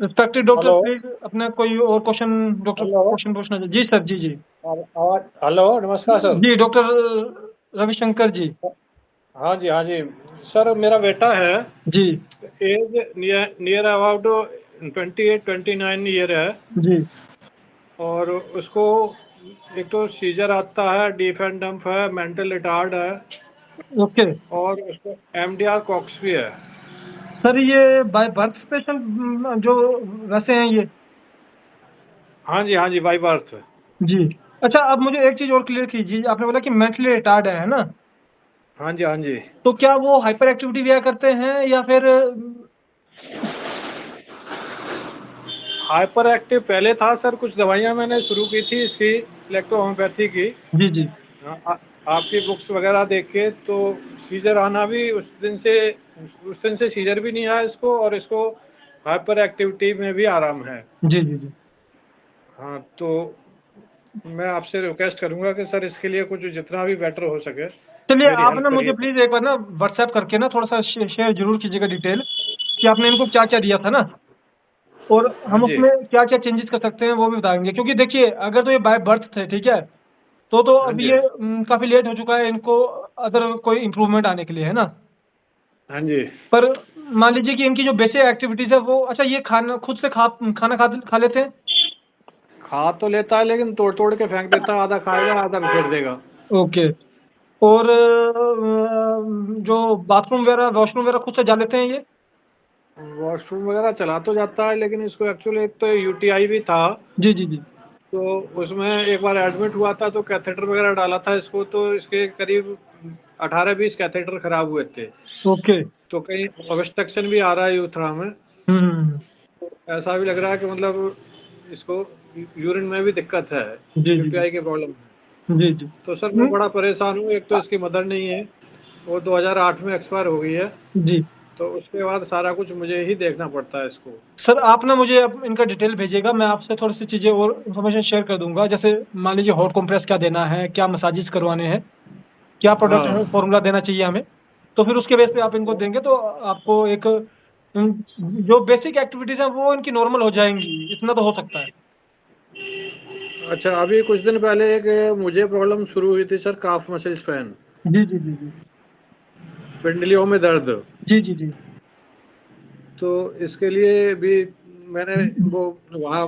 रिस्पेक्टेड डॉक्टर्स प्लीज अपना कोई और क्वेश्चन, डॉक्टर हेलो क्वेश्चन पूछना चाहिए। जी सर, जी जी आवाज, हेलो, नमस्कार सर। जी डॉक्टर रविशंकर जी। हाँ जी, हाँ जी सर, मेरा बेटा है, जी एज नियर अबाउट 28-29 ईयर है, जी और उसको एक तो सीजर आता है, डीफ एंड डंप है, मेंटल रिटार्ड है, ओके और उसको MDR कॉक्स भी है। सर, ये बाय बर्थ पेशेंट जो वैसे हैं ये? हाँ जी, हाँ जी, बाई बर्थ। जी अच्छा, अब मुझे एक चीज और क्लियर कीजिए, आपने बोला कि मेंटली रिटार्ड है ना? हाँ जी, हाँ जी। तो क्या वो हाइपर एक्टिविटी भी करते हैं या फिर? हाइपर एक्टिव पहले था सर, कुछ दवाइयाँ मैंने शुरू की थी इसकी, इलेक्ट्रो होम्योपैथी की। जी जी आपकी बुक्स वगैरह देख के, तो सीजर आना भी उस दिन से सीजर भी नहीं आया इसको, और इसको हाइपर एक्टिविटी में भी आराम है। जी जी जी हाँ, तो मैं आपसे रिक्वेस्ट करूंगा कि सर इसके लिए कुछ जितना भी बेटर हो सके चलिए, मेरी आप हेल्प ना मुझे करिए। प्लीज एक बार ना व्हाट्सएप करके ना थोड़ा सा शेयर जरूर कीजिएगा डिटेल, कि आपने इनको क्या क्या दिया था ना, और हाँ हम जी, उसमें क्या क्या चेंजेस कर सकते हैं वो भी बताएंगे। क्योंकि देखिए, अगर तो ये बाय बर्थ थे, ठीक है, तो हाँ अब जी, ये काफी लेट हो चुका है इनको अदर कोई इम्प्रूवमेंट आने के लिए, है ना? हाँ जी। पर मान लीजिए कि इनकी जो बेसिक एक्टिविटीज है वो, अच्छा ये खाना खुद से खाना खा लेते हैं? खा तो लेता है, लेकिन तोड़ तोड़ के फेंक देता है, आधा खाएगा आधा फेंक देगा। ओके। और जो बाथरूम वगैरह वॉशरूम वगैरह खुद से जा लेते हैं ये? वॉशरूम वगैरह चला तो जाता है, लेकिन इसको एक्चुअली एक तो UTI भी था, जी जी जी तो उसमें एक बार एडमिट हुआ था, तो कैथेटर वगैरह डाला था इसको, तो इसके करीब 18-20 कैथेटर खराब हुए थे, ओके। तो कहीं ऑब्स्ट्रक्शन भी आ रहा है यूथ्रा में। हम्म तो ऐसा भी लग रहा है कि मतलब इसको यूरिन में भी दिक्कत है, जी जी UTI की प्रॉब्लम है। जी जी तो सर मैं बड़ा परेशान हूँ, एक तो इसकी मदर नहीं है, वो 2008 में एक्सपायर हो गई है, जी तो उसके बाद सारा कुछ मुझे ही देखना पड़ता है इसको। सर, आप ना मुझे इनका डिटेल भेजिएगा, मैं आपसे थोड़ी सी चीज़ें और इन्फॉर्मेशन शेयर कर दूंगा। जैसे मान लीजिए हॉट कंप्रेस क्या देना है, क्या मसाजेस करवाने हैं, क्या प्रोडक्ट हाँ, फॉर्मूला देना चाहिए हमें, तो फिर उसके बेस पे आप इनको देंगे तो आपको एक जो बेसिक एक्टिविटीज़ हैं वो इनकी नॉर्मल हो जाएंगी, इतना तो हो सकता है। अच्छा, अभी कुछ दिन पहले एक मुझे प्रॉब्लम शुरू हुई थी सर, काफ मसल स्पैन, जी जी जी जी पिंडलियों में दर्द। जी जी जी तो इसके लिए भी मैंने वो वहाँ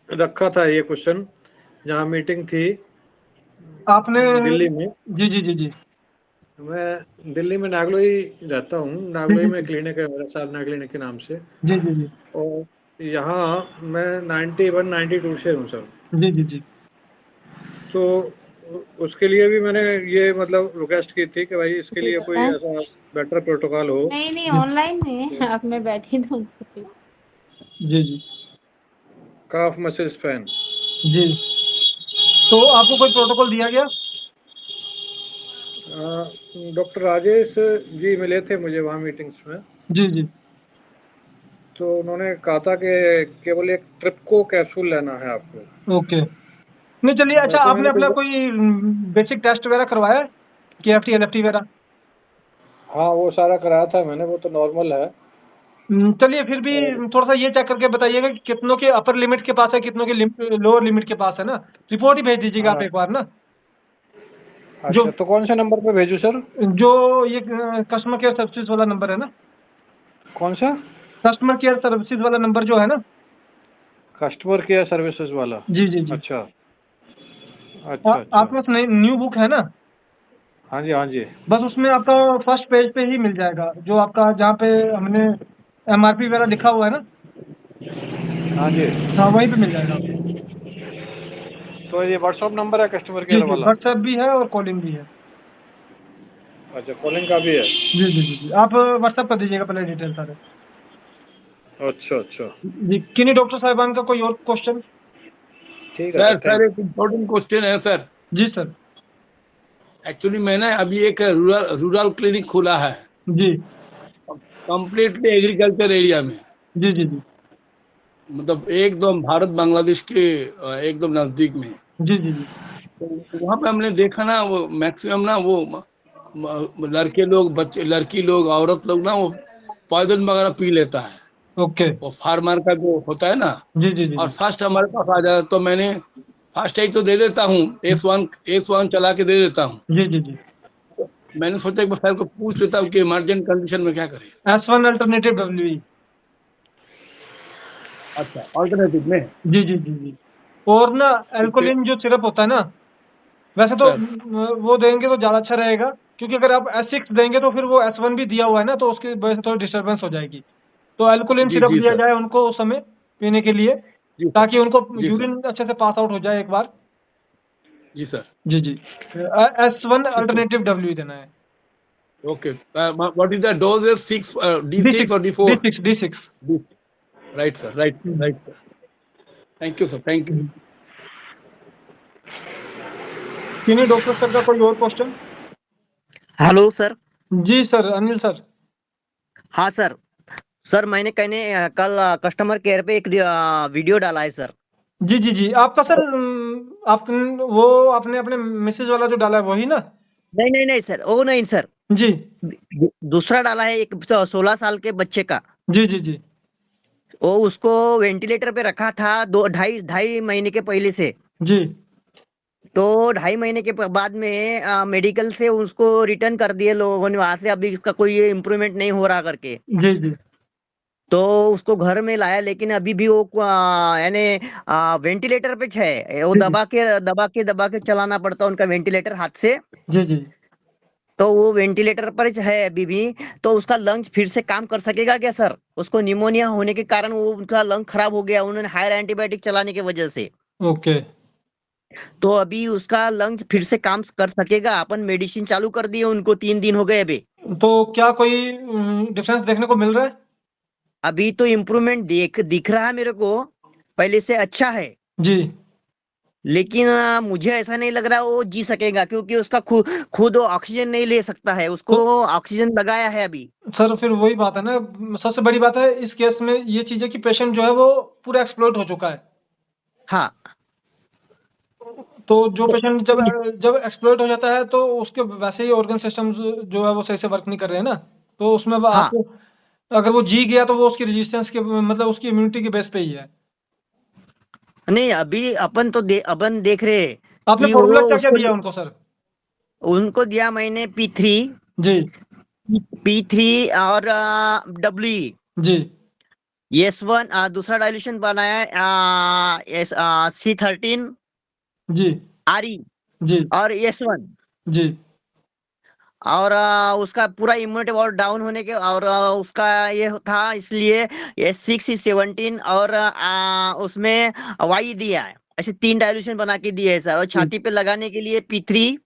रखा था ये क्वेश्चन, जहाँ मीटिंग थी आपने दिल्ली में। जी जी जी जी मैं दिल्ली में नागलोई रहता हूँ, जी नागलोई जी में क्लिनिक है मेरा, साधना क्लिनिक के नाम से। जी जी जी और यहाँ मैं 91 92 से हूँ सर। जी जी जी तो उसके लिए भी मैंने ये मतलब रिक्वेस्ट की थी कि भाई इसके लिए कोई ऐसा बेटर प्रोटोकॉल हो। नहीं नहीं ऑनलाइन में अब मैं बैठी तो कुछ जी जी काफ मसल्स फैन। जी तो आपको कोई प्रोटोकॉल दिया गया? डॉक्टर राजेश जी मिले थे मुझे वहाँ मीटिंग्स में, जी जी तो उन्होंने कहा था कि केवल एक ट्रिप्को कैप्सूल लेना है आपको। ओके। नहीं चलिए, अच्छा वैसे आपने मैंने अपना तो कोई बेसिक टेस्ट वगैरह करवाया है, KFT LFT वगैरह? हाँ वो सारा कराया था मैंने, वो तो नॉर्मल है। चलिए फिर भी और थोड़ा सा ये चेक करके बताइएगा कि कितनों के अपर लिमिट के पास है, कितनों के लोअर लिमिट के पास है ना। रिपोर्ट ही भेज दीजिएगा आप हाँ एक बार ना। जो अच्छा, तो कौन से नंबर पे भेजूँ सर? जो ये कस्टमर केयर सर्विसेज वाला नंबर है ना, कौन सा? कस्टमर केयर सर्विसेज वाला नंबर जो है ना। कस्टमर केयर सर्विसेज वाला। जी जी जी अच्छा अच्छा अच्छा। आपके पास न्यू बुक है ना? हाँ जी हाँ जी। बस उसमें आपका फर्स्ट पेज पे ही मिल जाएगा, जो आपका जहाँ पे हमने MRP वगैरह लिखा हुआ है ना। हाँ जी। हाँ वहीं पे मिल जाएगा आपको। तो ये व्हाट्सएप नंबर है कस्टमर जी केयर जी वाला? व्हाट्सएप भी है और कॉलिंग भी है। अच्छा, कॉलिंग का भी है? जी जी जी जी आप व्हाट्सएप कर दीजिएगा पहले डिटेल सारे। अच्छा अच्छा जी किन्हीं डॉक्टर साहिबान का कोई और क्वेश्चन? ठीक है सर, सर थैंक एक इम्पोर्टेंट क्वेश्चन है सर। जी सर। एक्चुअली मैंने अभी एक रूरल क्लिनिक खोला है, जी कंप्लीटली एग्रीकल्चर एरिया में, जी जी जी मतलब एकदम भारत बांग्लादेश के एकदम नजदीक में। जी जी जी तो वहाँ पे हमने देखा ना, वो मैक्सिमम ना वो लड़के लोग, बच्चे, लड़की लोग, औरत लोग ना वो पॉइजन वगैरह पी लेता है, ओके। वो फार्मर का जो होता है ना। जी जी जी और जी फर्स्ट हमारे पास आ जाता, तो मैंने फर्स्ट एड तो दे देता हूँ, S1 चला के दे देता हूँ। जी जी जी मैंने सोचा एक बार सर को पूछ लेता हूँ कि इमरजेंट कंडीशन में क्या करें। S1 alternative WE। अच्छा, ऑल्टरनेटिव में। जी जी जी जी और ना ठीक है एल्कोलिन जो सिरप होता है ना, वैसे तो सर। वो देंगे तो ज़्यादा अच्छा रहेगा, क्योंकि अगर आप S6 देंगे तो फिर वो S1 भी दिया हुआ है ना, तो उसकी वजह से थोड़ी डिस्टर्बेंस हो जाएगी। तो एल्कोलिन जी सिरप जी दिया सर। जाए उनको उस समय पीने के लिए, जी सर। ताकि उनको जी सर। यूरिन अच्छे से पास आउट हो जाए एक बार। जी सर। जी जी S1 ठीक है, अल्टरनेटिव WE देना है। Okay. What is the dose? 6 D6 D6 और D4? D6 D6 right sir, right sir. Thank you sir, thank you. किन्हीं डॉक्टर सर का कोई और क्वेश्चन? Hello sir. जी सर, अनिल सर। हाँ सर। सर मैंने कल कस्टमर केयर पे एक वीडियो डाला है सर। जी जी जी आपका सर आप वो आपने अपने मैसेज वाला जो डाला है वही ना? नहीं नहीं नहीं सर, वो नहीं सर, जी दूसरा डाला है, एक 16 साल के बच्चे का। जी जी जी वो उसको वेंटिलेटर पे रखा था ढाई ढाई महीने के पहले से। जी तो 2.5 महीने के बाद में मेडिकल से उसको रिटर्न कर दिए लोगों ने वहां से, अभी इसका कोई इम्प्रूवमेंट नहीं हो रहा करके। जी जी तो उसको घर में लाया, लेकिन अभी भी वो यानी वेंटिलेटर पे है, वो जी दबा के चलाना पड़ता है उनका वेंटिलेटर हाथ से। जी जी तो वो वेंटिलेटर पर है अभी भी। तो उसका लंग्स फिर से काम कर सकेगा क्या सर? उसको निमोनिया होने के कारण वो उनका लंग खराब हो गया, उन्होंने हायर एंटीबायोटिक चलाने की वजह से। ओके। तो अभी उसका लंग्स फिर से काम कर सकेगा? अपन मेडिसिन चालू कर दिए उनको, 3 दिन हो गए अभी। तो क्या कोई डिफरेंस देखने को मिल रहा है? अभी तो इम्प्रूवमेंट दिख रहा है मेरे को, पहले से अच्छा है। जी लेकिन मुझे ऐसा नहीं लग रहा वो जी सकेगा, क्योंकि उसका खुद वो ऑक्सीजन नहीं ले सकता है, उसको तो ऑक्सीजन लगाया है अभी। सर फिर वही बात है ना, सबसे बड़ी बात है इस केस में ये चीज है कि पेशेंट जो है वो पूरा एक्सप्लॉइट हो चुका है। हाँ। तो जो पेशेंट जब जब एक्सप्लॉइट हो जाता है तो उसके वैसे ही ऑर्गन सिस्टम जो है वो सही से वर्क नहीं कर रहे हैं ना, तो उसमें हाँ आपको अगर वो जी गया तो वो उसकी रेजिस्टेंस के मतलब उसकी इम्यूनिटी के बेस पे ही है। नहीं, अभी अपन देख रहे हैं आपने कि फॉर्मूला वो क्या क्या उसको दिया उनको सर? उनको दिया मैंने P3 जी P3 और WE। जी S1 दूसरा डाइल्यूशन बनाया है C13 जी RE जी और S1 जी और उसका पूरा इम्यूनिटी पावर डाउन होने के और उसका ये था इसलिए S6 17 और उसमें Y दिया है। ऐसे 3 डाइल्यूशन बना के दिए है सर। और छाती पे लगाने के लिए P3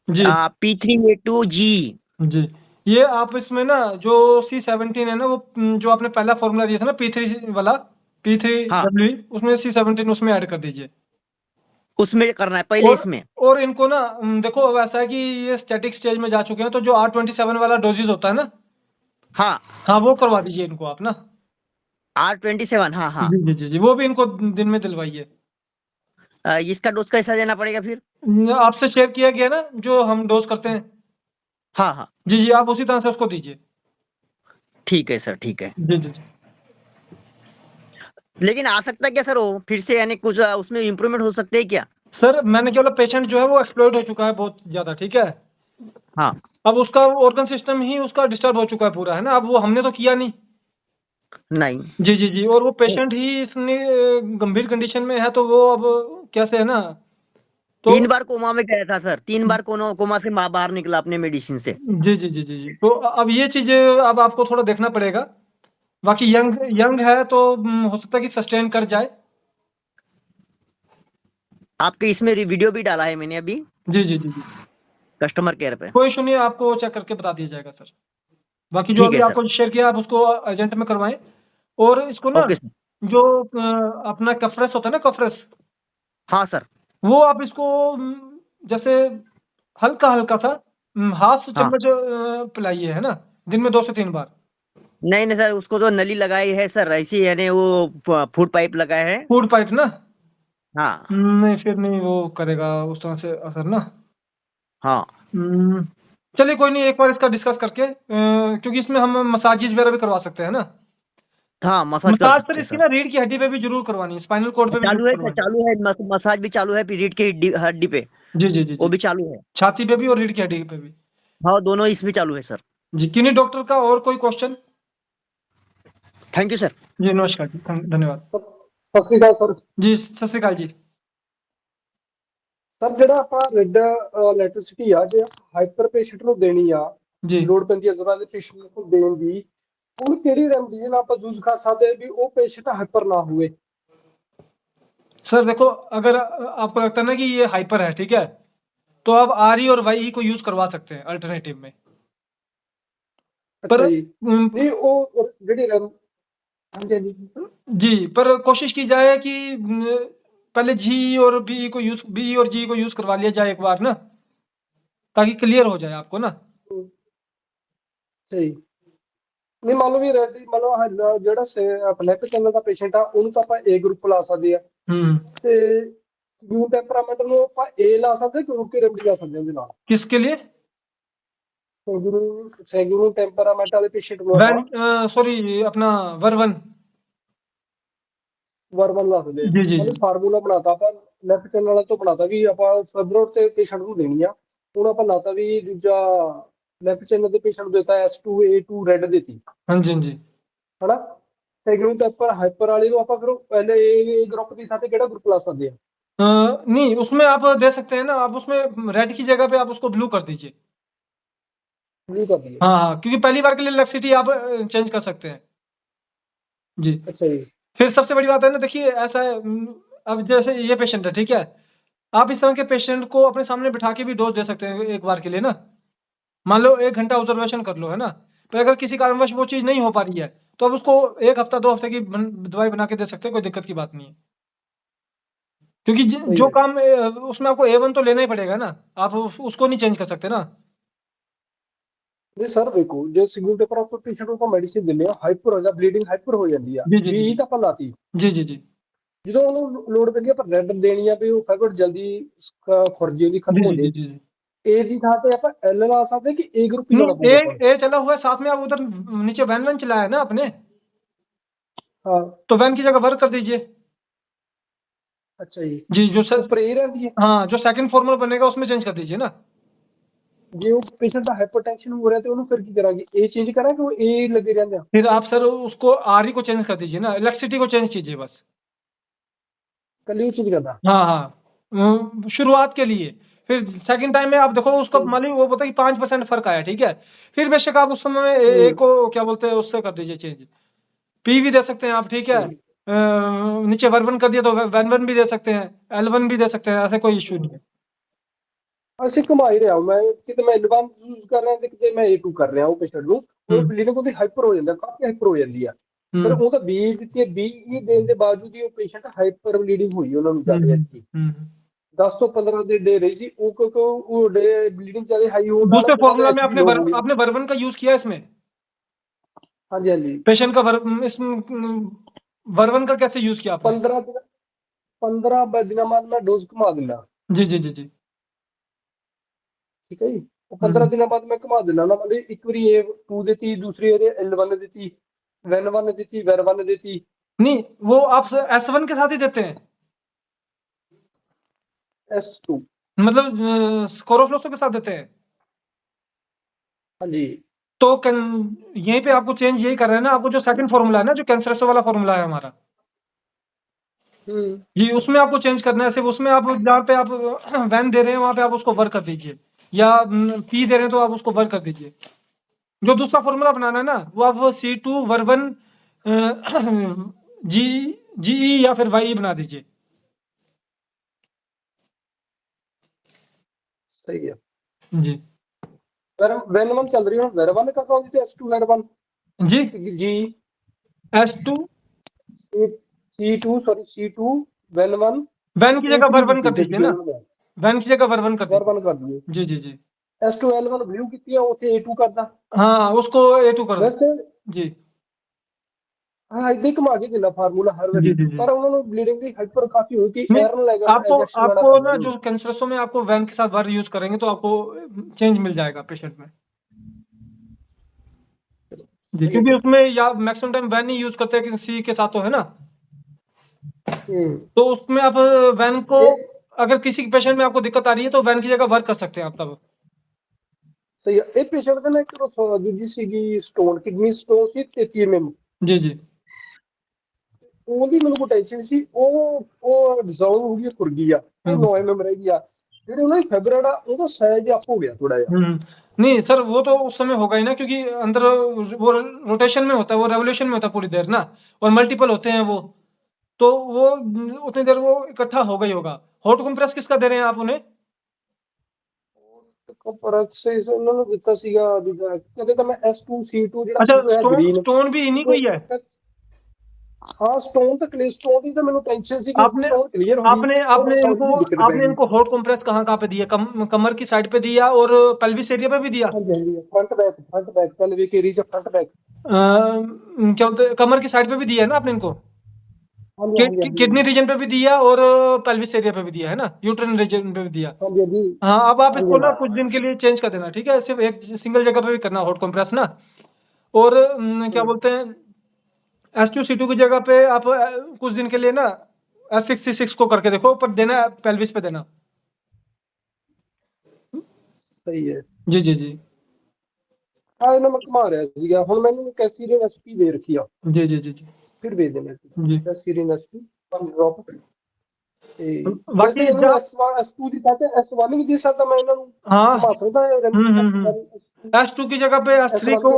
जी P3A2G। जी ये आप इसमें ना जो C17 है ना वो जो आपने पहला फॉर्मूला दिया था ना P3 वाला P3W उसमें C17 उसमें ऐड कर दीजिए। उसमें करना है पहले इसमें। और इनको ना देखो अब ऐसा है कि ये स्टैटिक स्टेज में जा चुके हैं तो जो R27 वाला डोजेज होता है ना हाँ वो करवा दीजिए इनको आप ना। R27 हाँ जी वो भी इनको दिन में दिलवाइए। इसका डोज कैसा देना पड़ेगा फिर? आपसे शेयर किया गया ना जो हम डोज करते हैं। हाँ जी आप उसी तरह से उसको दीजिए। ठीक है सर ठीक है। जी लेकिन आ सकता है क्या सर वो फिर से, यानी कुछ उसमें इम्प्रूवमेंट हो सकते है क्या? सर मैंने क्या बोला, पेशेंट जो है वो एक्सप्लोइड हो चुका है बहुत ज्यादा, ठीक है। हाँ अब उसका ऑर्गन सिस्टम ही उसका डिस्टर्ब हो चुका है पूरा, है ना। अब वो हमने तो किया नहीं। जी और वो पेशेंट ही इतनी गंभीर कंडीशन में है तो वो अब कैसे है ना। तो 3 बार कोमा में गया था सर, 3 बार कोमा से बाहर निकला अपने मेडिसिन से। जी तो अब ये चीजें अब आपको थोड़ा देखना पड़ेगा। बाकी यंग है तो हो सकता है कि सस्टेन कर जाए। आपके इसमें वीडियो भी डाला है मैंने अभी। जी कस्टमर केयर पे। कोई इशू नहीं है, आपको चेक करके बता दिया जाएगा सर। बाकी जो अभी आपको शेयर किया आप उसको अर्जेंट में करवाएं। और इसको ना जो अपना कफरेस होता है ना, कफरेस। हाँ सर। वो आप इसको जैसे हल्का सा हाफ चम्मच पिलाइए, है ना, दिन में 2 से 3 बार। नहीं सर, उसको तो नली लगाई है सर, ऐसी यानी वो फूड पाइप लगाया है। फूड पाइप ना? हाँ नहीं फिर नहीं वो करेगा उस तरह से असर ना। हाँ चलिए कोई नहीं, एक बार इसका डिस्कस करके क्योंकि इसमें हम मसाजेस वगैरह भी करवा सकते हैं ना। हाँ मसाज सर इसकी ना रीढ़ की हड्डी पे भी जरूर करवानी है, स्पाइनल कॉर्ड पे भी चालू है मसाज भी चालू है, रीढ़ की हड्डी पे। जी वो भी चालू है, छाती पे भी और रीढ़ की हड्डी पे भी। हाँ दोनों इसमें चालू है सर। जी किन्हीं डॉक्टर का और कोई क्वेश्चन? Thank you sir. जी नमस्कार जी, धन्यवाद। सत श्री अकाल सर। जी सत श्री अकाल जी। ਸਰ ਜਿਹੜਾ ਆਪਾਂ ਰੈੱਡ ਇਲੈਕਟ੍ਰਿਸਿਟੀ ਆ ਜੇ ਹਾਈਪਰ ਪੇਸ਼ੈਂਟ ਨੂੰ ਦੇਣੀ ਆ ਜੀ ਲੋੜ ਪੈਂਦੀ ਹੈ ਜ਼ਰਾ ਦੇ ਪੇਸ਼ੈਂਟ ਨੂੰ ਦੇਣ ਦੀ, ਉਹਨੂੰ ਕਿਹੜੀ ਰੈਮਡੀ ਨਾਲ ਆਪਾਂ ਯੂਜ਼ ਕਰ ਸਕਦੇ ਵੀ ਉਹ ਪੇਸ਼ੈਂਟ ਹਾਈਪਰ ਨਾ ਹੋਵੇ? सर देखो अगर आपको लगता है ना कि ये हाइपर है, ठीक है, तो आप RE और YE को यूज करवा सकते हैं अल्टरनेटिव में। पर नहीं वो जी पर कोशिश की जाए कि पहले जी और BE को यूज G को यूज करवा लिया जाए एक बार ना, ताकि क्लियर हो जाए आपको ना। ਸਹੀ ਨਹੀਂ ਮੰਨ ਲਓ ਵੀ ਰੈਡੀ ਮੰਨ ਲਓ ਜਿਹੜਾ ਲੈਫਟ ਚੈਨਲ ਦਾ ਪੇਸ਼ੈਂਟ ਆ ਉਹਨੂੰ ਤਾਂ ਆਪਾਂ A ਗਰੁੱਪ ਲਾ ਸਕਦੇ ਆ ਤੇ ਯੂ ਟੈਂਪਰਾਮੈਂਟ ਨੂੰ ਆਪਾਂ A ਲਾ ਸਕਦੇ ਕਿ ਰੁਕੇ ਰੈਮਡੀ ਲਾ ਸਕਦੇ ਉਹਦੇ ਨਾਲ? किसके लिए? सैंगुरु टेम्परामेंट वाले पेशेंट ਨੂੰ सॉरी अपना वर्वन ਲਾ ਸਕਦੇ ਜੀ ਫਾਰਮੂਲਾ ਬਣਾਤਾ ਆਪਾਂ ਲੈਫਟ ਚੈਨਲ ਵਾਲਾ ਤੋਂ ਬਣਾਤਾ ਵੀ ਆਪਾਂ ਫੈਬਰੋਟ ਤੇ ਪੇਸ਼ੈਂਟ ਨੂੰ ਦੇਣੀ ਆ। ਹੁਣ ਆਪਾਂ ਲਾਤਾ ਵੀ ਦੂਜਾ ਲੈਫਟ ਚੈਨਲ ਦੇ ਪੇਸ਼ੈਂਟ ਨੂੰ ਦਿੱਤਾ S2A2 ਰੈੱਡ ਦਿੱਤੀ। ਹਾਂਜੀ ਹਨਾ ਸੈਂਗੁਰु ਟੈਂਪਰ ਹਾਈਪਰ ਵਾਲੇ ਨੂੰ ਆਪਾਂ ਫਿਰ ਪਹਿਲੇ A ਗਰੁੱਪ ਦੀ ਥਾਂ ਤੇ ਕਿਹੜਾ ਗਰੁੱਪ ਲਾ ਸਕਦੇ ਆ? नहीं उसमें आप दे सकते हैं ना, आप उसमें रेड की जगह पे आप उसको ब्लू कर दीजिए। हाँ क्योंकि पहली बार के लिए इलेक्ट्रिसिटी आप चेंज कर सकते हैं जी। अच्छा जी। फिर सबसे बड़ी बात है ना, देखिए ऐसा है, अब जैसे ये पेशेंट है, ठीक है, आप इस तरह के पेशेंट को अपने सामने बिठा के भी डोज दे सकते हैं एक बार के लिए ना। मान लो 1 घंटा ऑब्जर्वेशन कर लो, है ना, तो अगर किसी कारणवश वो चीज़ नहीं हो पा रही है तो अब उसको 1 हफ्ता 2 हफ्ते की दवाई बना के दे सकते हैं, कोई दिक्कत की बात नहीं है। क्योंकि जो काम उसमें आपको A1 तो लेना ही पड़ेगा ना, आप उसको नहीं चेंज कर सकते ना। नहीं सर देखो जो सिंगल पेपर आप पेशेंट को मेडिसिन दिंਦੇ ਆ ਹਾਈਪਰ ਹੋ ਜਾ ਬਲੀਡਿੰਗ ਹਾਈਪਰ ਹੋ ਜਾਂਦੀ ਆ ਵੀ ਤਾਂ ਆਪਾਂ ਲਾਤੀ जी ਜਦੋਂ ਉਹਨੂੰ ਲੋੜ ਪੈਂਦੀ ਆ ਪਰ ਰੈੱਡ ਦੇਣੀ ਆ ਵੀ ਉਹ ਫੈਬਰ ਜਲਦੀ ਖੁਰਜੀ ਉਹਦੀ ਖਤਮ ਹੋ ਜਾਏ। A ਦੀ ਥਾਂ ਤੇ ਆਪਾਂ L ਲਾ ਸਕਦੇ कि A ग्रुप ही लाना A चला हुआ है साथ में, आप उधर नीचे वैन चलाया है ना आपने, हाँ तो वैन की जगह वर्क कर दीजिए। अच्छा जी जो स्प्रे रहती है। हाँ जो सेकंड फॉर्मूला बनेगा उसमें चेंज कर दीजिए ना। ਜੇ ਉਹ ਪੇਸ਼ੈਂਟ ਦਾ ਹਾਈਪਰਟੈਂਸ਼ਨ ਹੋ ਰਿਹਾ ਤੇ ਉਹਨੂੰ ਫਿਰ ਕੀ ਕਰਾਂਗੇ? ਇਹ ਚੇਂਜ ਕਰਾਂਗੇ ਕਿ ਉਹ ਇਹ ਲੱਗੇ ਰਹਿੰਦੇ ਆ? फिर आप सर उसको आरई को चेंज कर दीजिए ना, इलेक्ट्रिसिटी को चेंज कीजिए बस। ਕੱਲੀ ਉਹ ਚੇਂਜ ਕਰਦਾ? हाँ हाँ, शुरुआत के लिए। फिर सेकंड टाइम में आप देखो उसको मान लीजिए वो बोलता है कि 5% फर्क आया, ठीक है, फिर बेशक आप उस समय ए को क्या बोलते हैं उससे कर दीजिए चेंज। पी भी दे सकते हैं आप, ठीक है, नीचे वर्बन कर दिया तो वैन भी दे सकते हैं, L1 भी दे सकते हैं, ऐसे कोई इशू नहीं है। ਅਸੀਂ ਘੁਮਾ ਹੀ ਰਿਹਾ ਮੈਂ, ਕਿਤੇ ਮੈਂ L1 ਯੂਜ਼ ਕਰ ਰਿਹਾ ਤੇ ਕਿਤੇ ਮੈਂ A2 ਕਰ ਰਿਹਾ ਉਹ ਪੇਸ਼ੈਂਟ ਨੂੰ, ਉਹ ਬਲੀਡਿੰਗ ਉਹਦੀ ਹਾਈਪਰ ਹੋ ਜਾਂਦਾ, ਕਾਫੀ ਹਾਈਪਰ ਹੋ ਜਾਂਦੀ ਆ। ਫਿਰ ਉਹ ਤਾਂ ਬੀ ਦਿੱਤੀ, ਬੀ ਦੇਣ ਦੇ ਬਾਵਜੂਦ ਹੀ ਉਹ ਪੇਸ਼ੈਂਟ ਹਾਈਪਰ ਬਲੀਡਿੰਗ ਹੋਈ ਉਹਨਾਂ ਨੂੰ ਜ਼ਿਆਦਾ ਐਚਪੀ 10 ਤੋਂ 15 ਦੇ ਡੇ ਰਹੀ ਸੀ ਉਹ, ਕਿਉਂਕਿ ਉਹ ਡੇ ਬਲੀਡਿੰਗ ਜ਼ਿਆਦਾ ਹਾਈ ਹੋਣ दूसरे फॉर्मूला में आपने वर्बन का यूज किया इसमें? हाँ जी हाँ जी। पेशेंट का इस वर्बन का कैसे यूज किया आपने? 15 दिनों बाद मैं डोज घुमा देना। जी जी जी जी, ठीक है जी। 15 दिनों बाद मैं घुमा देना ना, मतलब एक बारी A2 देती, दूसरी L1 देती, WEN1 देती, WER1 देती। नहीं वो आप S1 के साथ ही देते हैं? S2 मतलब स्कोरोफ्लोक्सो के साथ देते हैं? हाँ जी। तो यहीं पे आपको चेंज यही कर रहे हैं ना, आपको जो सेकंड फॉर्मूला है ना, जो कैंसरेसो वाला फॉर्मूला है हमारा, ये उसमें आपको चेंज करना है। सिर्फ उसमें आप जहाँ पे आप वैन दे रहे हैं वहां पे आप उसको वर्क कर दीजिए, या पी दे रहे हैं तो आप उसको वर्क कर दीजिए। जो दूसरा फॉर्मूला बनाना है ना वो आप C2 वर्बन GE या फिर YE बना दीजिए। सही है जी। WEN1 चल रही है, WER1 करता हूँ तो S2 WER1 जी जी S2 C2 sorry C2 WEN1 van की जगह वर्बन कर दीजिए ना, वैन की जगह वर्बन कर वर्बन कर दिए। जी जी जी। S2 L1 ब्लू की है उसे A2 करदा। हाँ उसको A2 कर दो जी। हाँ इधर घुमा के देना फार्मूला हर बारी, पर उन्होंने ब्लीडिंग की हाइपर काफी हुई थी, आयरन लेवल आपको ना जो कैंसरसो में आपको वैन के साथ वर्क यूज करेंगे तो आपको चेंज मिल जाएगा पेशेंट में जी, क्योंकि उसमें या maximum time when he use करते हैं, सी के साथ तो है ना, तो उसमें आप वैन को अगर किसी पेशेंट में आपको दिक्कत आ रही है तो वैन की जगह वर्क कर सकते हैं आप तब। सही है। एक पेशेंट का ना एक दूसरी सीगी स्टोन, किडनी स्टोन ਸੀ 33 mm जी जी, ਉਹਦੀ ਮੈਨੂੰ ਕੋਈ ਟੈਨਸ਼ਨ ਸੀ, ਉਹ ਡਿਸੋਲਵ ਹੋ ਗਈ, ਖੁਰ ਗਈ ਆ, ਉਹ 9 mm ਰਹਿ ਗਈ ਆ। ਜਿਹੜੇ ਉਹਨਾਂ ਦੀ ਫਾਈਬਰੋਇਡ ਆ ਉਹਦਾ ਸਾਈਜ਼ ਅਪ हो गया थोड़ा ਜਿਹਾ। नहीं सर वो तो उस समय होगा ही ना, क्योंकि अंदर वो रोटेशन में होता है, वो रेवोल्यूशन में होता है पूरी देर ना, और मल्टीपल होते हैं वो, तो वो उतनी देर वो इकट्ठा होगा ही होगा। हॉट कंप्रेस किसका दे रहे हैं आप उन्हें? कंप्रेस ਉਹਨਾਂ ਨੂੰ ਦਿੱਤਾ ਸੀਗਾ ਦੂਜਾ, ਕਹਿੰਦੇ ਤਾਂ ਮੈਂ S2 C2 ਜਿਹੜਾ अच्छा स्टोन भी इन्हीं को ही है? हाँ स्टोन तो क्लियर, स्टोन की तो मैंने टेंशन सी कि आपने क्लियर आपने इनको हॉट कंप्रेस कहाँ पे दिया? कमर की साइड पे दिया और पेल्विस एरिया पे भी दिया? फ्रंट बैक पेल्विक एरिया से फ्रंट बैक, क्या बोलते हैं, कमर की साइड पे भी दिया है ना आपने इनको? किडनी रीजन पे भी दिया और पेल्विस एरिया पे भी दिया है ना, यूट्राइन रीजन पे भी दिया। हाँ अब आप इसको ना कुछ दिन के लिए चेंज कर देना, ठीक है, सिर्फ एक सिंगल जगह पे भी करना हॉट कंप्रेस ना, और क्या बोलते हैं S2 C2 की जगह पे आप कुछ दिन के लिए ना S6 C6 को करके देखो, पर देना पेल्विस पे देना। सही है जी जी जी। हाँ इन्हें मैं घुमा रहा ਸੀਗਾ, ਹੁਣ ਮੈਨੂੰ कैसीरिन SP दे रखी ਆ। जी जी जी जी, फिर भेज देना जी कैसीरिन SP 1 ड्रॉप। ਤੇ ਬਾਕੀ S2 ਦੀ ਸਾਥੇ S1 ਵੀ ਦੇ ਸਕਦਾ ਮੈਂ ਇਹਨਾਂ ਨੂੰ? हाँ घुमा सकदा है S2 की जगह पे S3 को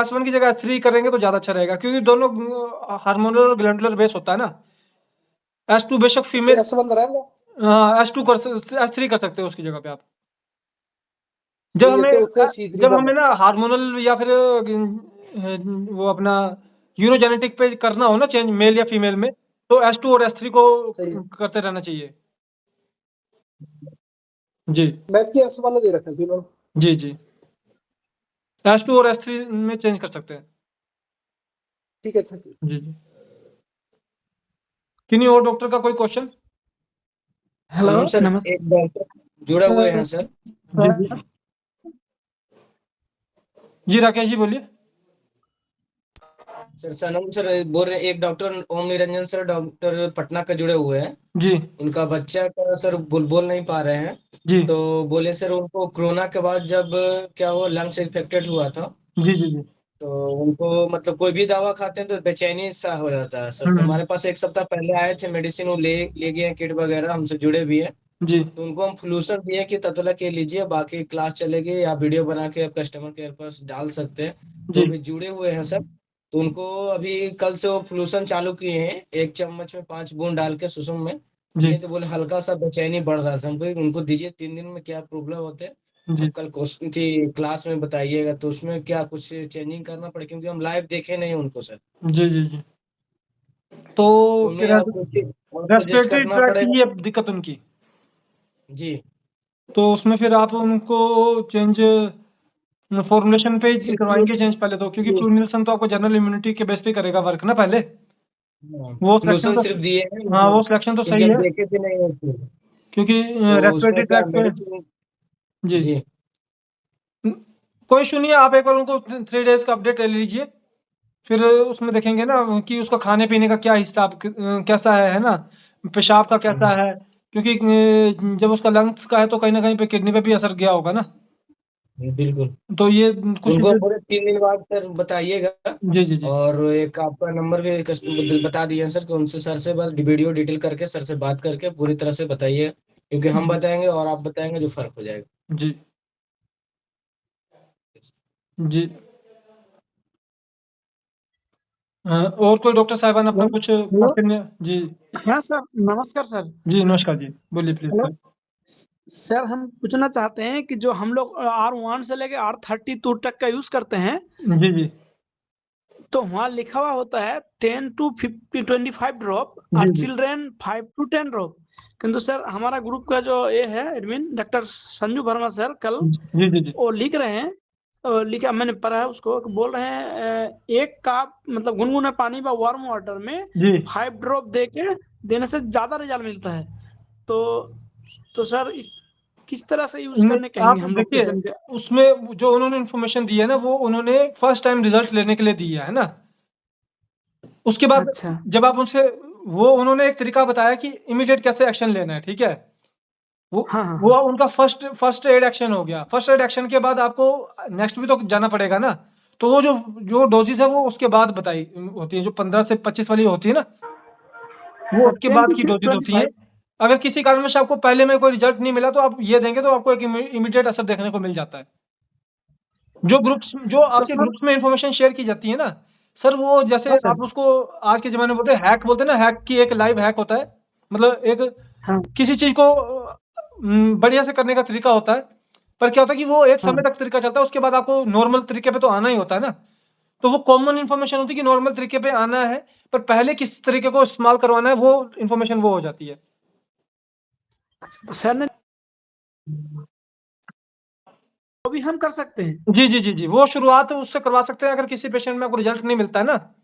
S1 की जगह S3 करेंगे तो ज्यादा अच्छा रहेगा, क्योंकि दोनों हार्मोनल और ग्लैंडुलर बेस होता है ना। S2 बेशक फीमेल, S1 रहेगा, हाँ S2 S3 कर सकते हो उसकी जगह पे आप। जब हमें ना हार्मोनल या फिर वो अपना यूरोजेनेटिक पे करना हो ना चेंज, मेल या फीमेल में, तो S2 और S3 को करते रहना चाहिए जी। मैं की S1 दे रखा थी ना जी जी, S2 और S3 में चेंज कर सकते हैं। ठीक है जी जी। किन्हीं और डॉक्टर का कोई क्वेश्चन? हेलो सर, एक डॉक्टर जुड़े हुए हैं सर। जी जी राकेश जी बोलिए। सर सनम सर बोल रहे एक डॉक्टर ओम निरंजन सर डॉक्टर पटना का जुड़े हुए हैं। जी उनका बच्चा का सर बोल नहीं पा रहे हैं। जी तो बोले सर उनको कोरोना के बाद जब क्या हुआ लंग्स इन्फेक्टेड हुआ था। जी जी जी तो उनको मतलब कोई भी दवा खाते हैं तो बेचैनी सा हो जाता है सर। तो हमारे पास एक सप्ताह पहले आए थे, मेडिसिन वो ले गए हैं, किट वगैरह हमसे जुड़े भी हैं। जी तो उनको हम फ्लूसन दिए कि ततुला के लीजिए, बाकी क्लास चलेगी या वीडियो बना के आप कस्टमर केयर पर डाल सकते हैं। तो जी अभी जुड़े हुए हैं सर। तो उनको अभी कल से वो फ्लूसन चालू किए हैं, 1 चम्मच में 5 बूंद डाल के सुसुम में जी दिए। तो बोले हल्का सा बेचैनी बढ़ रहा था। हमको उनको दीजिए 3 दिन में क्या प्रॉब्लम होते हैं जी अब कल क्वेश्चन की क्लास में बताइएगा। तो उसमें क्या कुछ चेंजिंग करना पड़े, क्योंकि हम लाइव देखे नहीं उनको सर। जी जी जी तो उनमें या कुछ और सजेस्ट रेस्पिरेटरी करना ट्रैक पड़ेगा। की है दिक्कत उनकी, जी तो उसमें फिर आप उनको चेंज फॉर्मुलेशन पे ही करवाएंगे चेंज पहले तो, क्योंकि फ्लूनिल्सन तो आपको जनरल इम्यूनिटी के बेस पे करेगा वर्क ना पहले। वो सिलेक्शन फ्लूसन तो सिर्फ दिए हैं हाँ उनको, वो सिलेक्शन तो क्योंकि सही हम है, देखे थे नहीं उसको। क्योंकि तो रेस्पिरेटरी उसमें क्या ट्रैक पे मेडिसिन। जी जी कोई इशू नहीं है। आप एक बार उनको 3 डेज का अपडेट ले लीजिए, फिर उसमें देखेंगे ना कि उसका खाने पीने का क्या हिसाब कैसा है ना, पेशाब का कैसा है, क्योंकि जब उसका लंग्स का है तो कहीं ना कहीं पे किडनी पे भी असर गया होगा ना, बिल्कुल। तो ये कुछ उनको पूरे 3 दिन बाद सर बताइएगा। जी जी जी और एक आपका नंबर भी बता दिया सर कि उनसे सर से बात वीडियो डिटेल करके सर से बात करके पूरी तरह से बताइए, क्योंकि हम जी बताएंगे और आप बताएंगे जो फर्क हो जाएगा। जी जी और कोई डॉक्टर साहबान अपना कुछ हेलो बात करने जी हाँ सर, नमस्कार सर। जी नमस्कार जी, बोलिए प्लीज हेलो सर। सर, हम पूछना चाहते हैं कि जो हम लोग R1 से लेके R32 तक का यूज करते हैं, जी जी तो वहाँ लिखा हुआ होता है 10 to 25 ड्रॉप जी और जी चिल्ड्रेन 5 to 10 ड्रॉप। किंतु सर हमारा ग्रुप का जो ये है admin doctor Sanju Verma sir, कल जी जी जी वो लिख रहे हैं, लिखा मैंने पढ़ा है उसको, बोल रहे हैं एक कप मतलब गुनगुना पानी में वार्म वाटर में जी 5 ड्रॉप दे के देने से ज्यादा रिजल्ट मिलता है। तो सर इस किस तरह से यूज करने कहेंगे आप हम लोग देखिए पेशेंट के? उसमें जो उन्होंने इन्फॉर्मेशन दी है ना, वो उन्होंने फर्स्ट टाइम रिजल्ट लेने के लिए दी है ना। उसके बाद अच्छा जब आप उनसे वो उन्होंने एक तरीका बताया कि इमीडिएट कैसे एक्शन लेना है, ठीक है। वो हाँ हाँ वो हाँ उनका फर्स्ट एड एक्शन हो गया। फर्स्ट एड एक्शन के बाद आपको नेक्स्ट भी तो जाना पड़ेगा ना, तो वो जो डोजेस है वो उसके बाद बताई होती है, जो 15 से 25 वाली होती है ना, वो उसके 10 बाद to की डोजेस होती हैं। 25। अगर किसी कारणवश आपको पहले में कोई रिजल्ट नहीं मिला तो आप ये देंगे तो आपको एक इमीडिएट असर देखने को मिल जाता है। जो तो आपके सर ग्रुप्स में इन्फॉर्मेशन शेयर की जाती है ना सर, वो जैसे हाँ सर आप उसको आज के ज़माने में बोलते हैं हैक, बोलते हैं ना, हैक की एक लाइव हैक होता है। मतलब एक हाँ किसी चीज़ को बढ़िया से करने का तरीका होता है, पर क्या होता है कि वो एक हाँ समय तक तरीका चलता है, उसके बाद आपको नॉर्मल तरीके पे तो आना ही होता है ना। तो वो कॉमन इन्फॉर्मेशन होती है कि नॉर्मल तरीके पे आना है, पर पहले किस तरीके को इस्तेमाल करवाना है वो इन्फॉर्मेशन वो हो जाती है। तो सर ने वो भी हम कर सकते हैं। जी जी जी जी वो शुरुआत उससे करवा सकते हैं अगर किसी पेशेंट में आपको रिजल्ट नहीं मिलता है ना।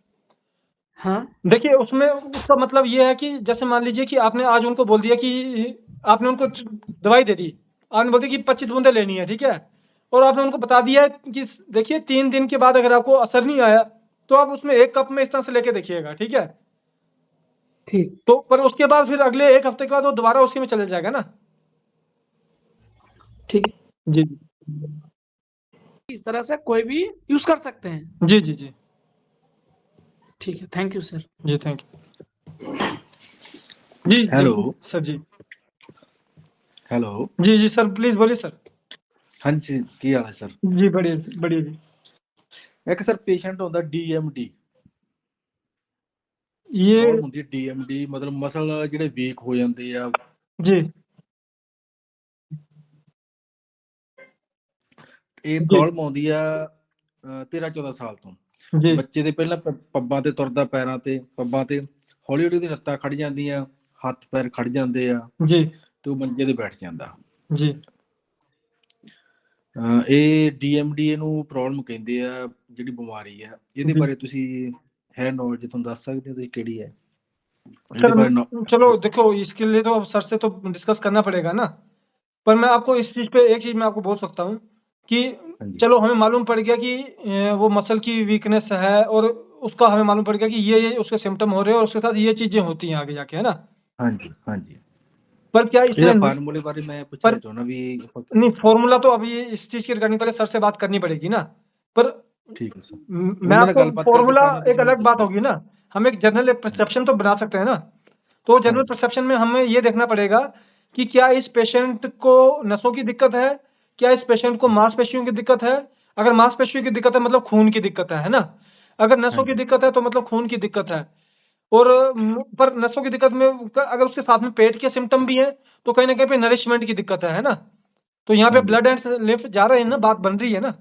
हाँ देखिए उसमें उसका मतलब ये है कि जैसे मान लीजिए कि आपने आज उनको बोल दिया कि आपने उनको दवाई दे दी, आपने बोल दिया कि 25 बूंदें लेनी है, ठीक है, और आपने उनको बता दिया कि देखिए 3 दिन के बाद अगर आपको असर नहीं आया तो आप उसमें 1 कप में इस तरह से लेके देखिएगा, ठीक है। ठीक तो पर उसके बाद फिर अगले 1 हफ्ते के बाद वो दोबारा उसी में चले जाएगा ना। ठीक जी इस तरह से कोई भी यूज कर सकते हैं। जी जी जी ठीक है, थैंक यू सर। जी थैंक यू जी। हेलो सर जी हेलो जी जी सर प्लीज बोलिए सर। हाँ जी की हाल है सर? जी बढ़िया बढ़िया जी। एक सर पेशेंट ਹੁੰਦਾ DMD ये ਪ੍ਰੋਬਲਮ ਹੁੰਦੀ ਹੈ DMD ਮਤਲਬ ਮਸਲ ਜਿਹੜੇ ਵੀਕ ਹੋ ਜਾਂਦੇ ਆ ਜੀ ਇਹ ਜੀ ਪ੍ਰੋਬਲਮ ਆਉਂਦੀ ਆ 13-14 ਸਾਲ ਤੋਂ। ਜੀ ਬੱਚੇ ਦੇ ਪਹਿਲਾਂ ਪੱਬਾਂ ਤੇ ਤੁਰਦਾ, ਪੈਰਾਂ ਤੇ ਪੱਬਾਂ ਤੇ ਹੌਲੀ ਹੌਲੀ ਉਹਦੀ ਲੱਤਾਂ ਖੜ ਜਾਂਦੀਆਂ, ਹੱਥ ਪੈਰ ਖੜ ਜਾਂਦੇ ਆ ਜੀ ਤੇ ਉਹ ਮੰਜੇ ਤੇ ਬੈਠ ਜਾਂਦਾ। ਜੀ ਇਹ DMD ਇਹਨੂੰ ਪ੍ਰੋਬਲਮ ਕਹਿੰਦੇ ਆ, ਜਿਹੜੀ ਬਿਮਾਰੀ ਆ। ਇਹਦੇ जी ਬਾਰੇ ਤੁਸੀਂ है नॉलेज, ਤੁਹਾਨੂੰ ਦੱਸ ਸਕਦੇ ਹੋ ਤੁਸੀਂ ਕਿਹੜੀ ਹੈ सर ਇਹਦੇ ਬਾਰੇ? चलो देखो इसके लिए तो अब सर से तो डिस्कस करना पड़ेगा ना, पर मैं आपको इस चीज़ पे एक चीज़ मैं आपको बोल सकता हूँ कि हाँ जी चलो हमें मालूम पड़ गया कि वो मसल की वीकनेस है और उसका हमें मालूम पड़ेगा कि ये उसके सिम्टम हो रहे हैं और उसके साथ ये चीजें होती हैं आगे जाके, है ना। हाँ जी, हाँ जी। पर क्या ਇਹਦਾ इसमें ਫਾਰਮੂਲੇ ਬਾਰੇ मैं पूछना पर चाहना भी नहीं, फॉर्मूला तो अभी इस चीज की रिगार्डिंग पहले सर से बात करनी पड़ेगी ना। पर ठीक है सर। मैं ਉਹਨਾਂ ਨਾਲ आपको ਗੱਲਬਾਤ ਕਰਕੇ फॉर्मूला ਸਾਹਮਣੇ एक ਤੁਸੀਂ ਮੈਨੂੰ अलग बात ਦੱਸੋ। होगी ना, हम एक जनरल परसेप्शन तो बना सकते हैं ना। तो जनरल परसेप्शन में हमें ये देखना पड़ेगा कि क्या इस पेशेंट को नसों की दिक्कत है, क्या इस पेशेंट को मांसपेशियों की दिक्कत है। अगर मांसपेशियों की दिक्कत है मतलब खून की दिक्कत है ना। अगर नसों की दिक्कत है तो मतलब खून की दिक्कत है। और पर नसों की दिक्कत में अगर उसके साथ में पेट के सिम्टम भी हैं तो कहीं ना कहीं पे नरिशमेंट की दिक्कत है ना। तो यहाँ पे ब्लड एंड लिम्फ जा रहे हैं ना, बात बन रही है ना।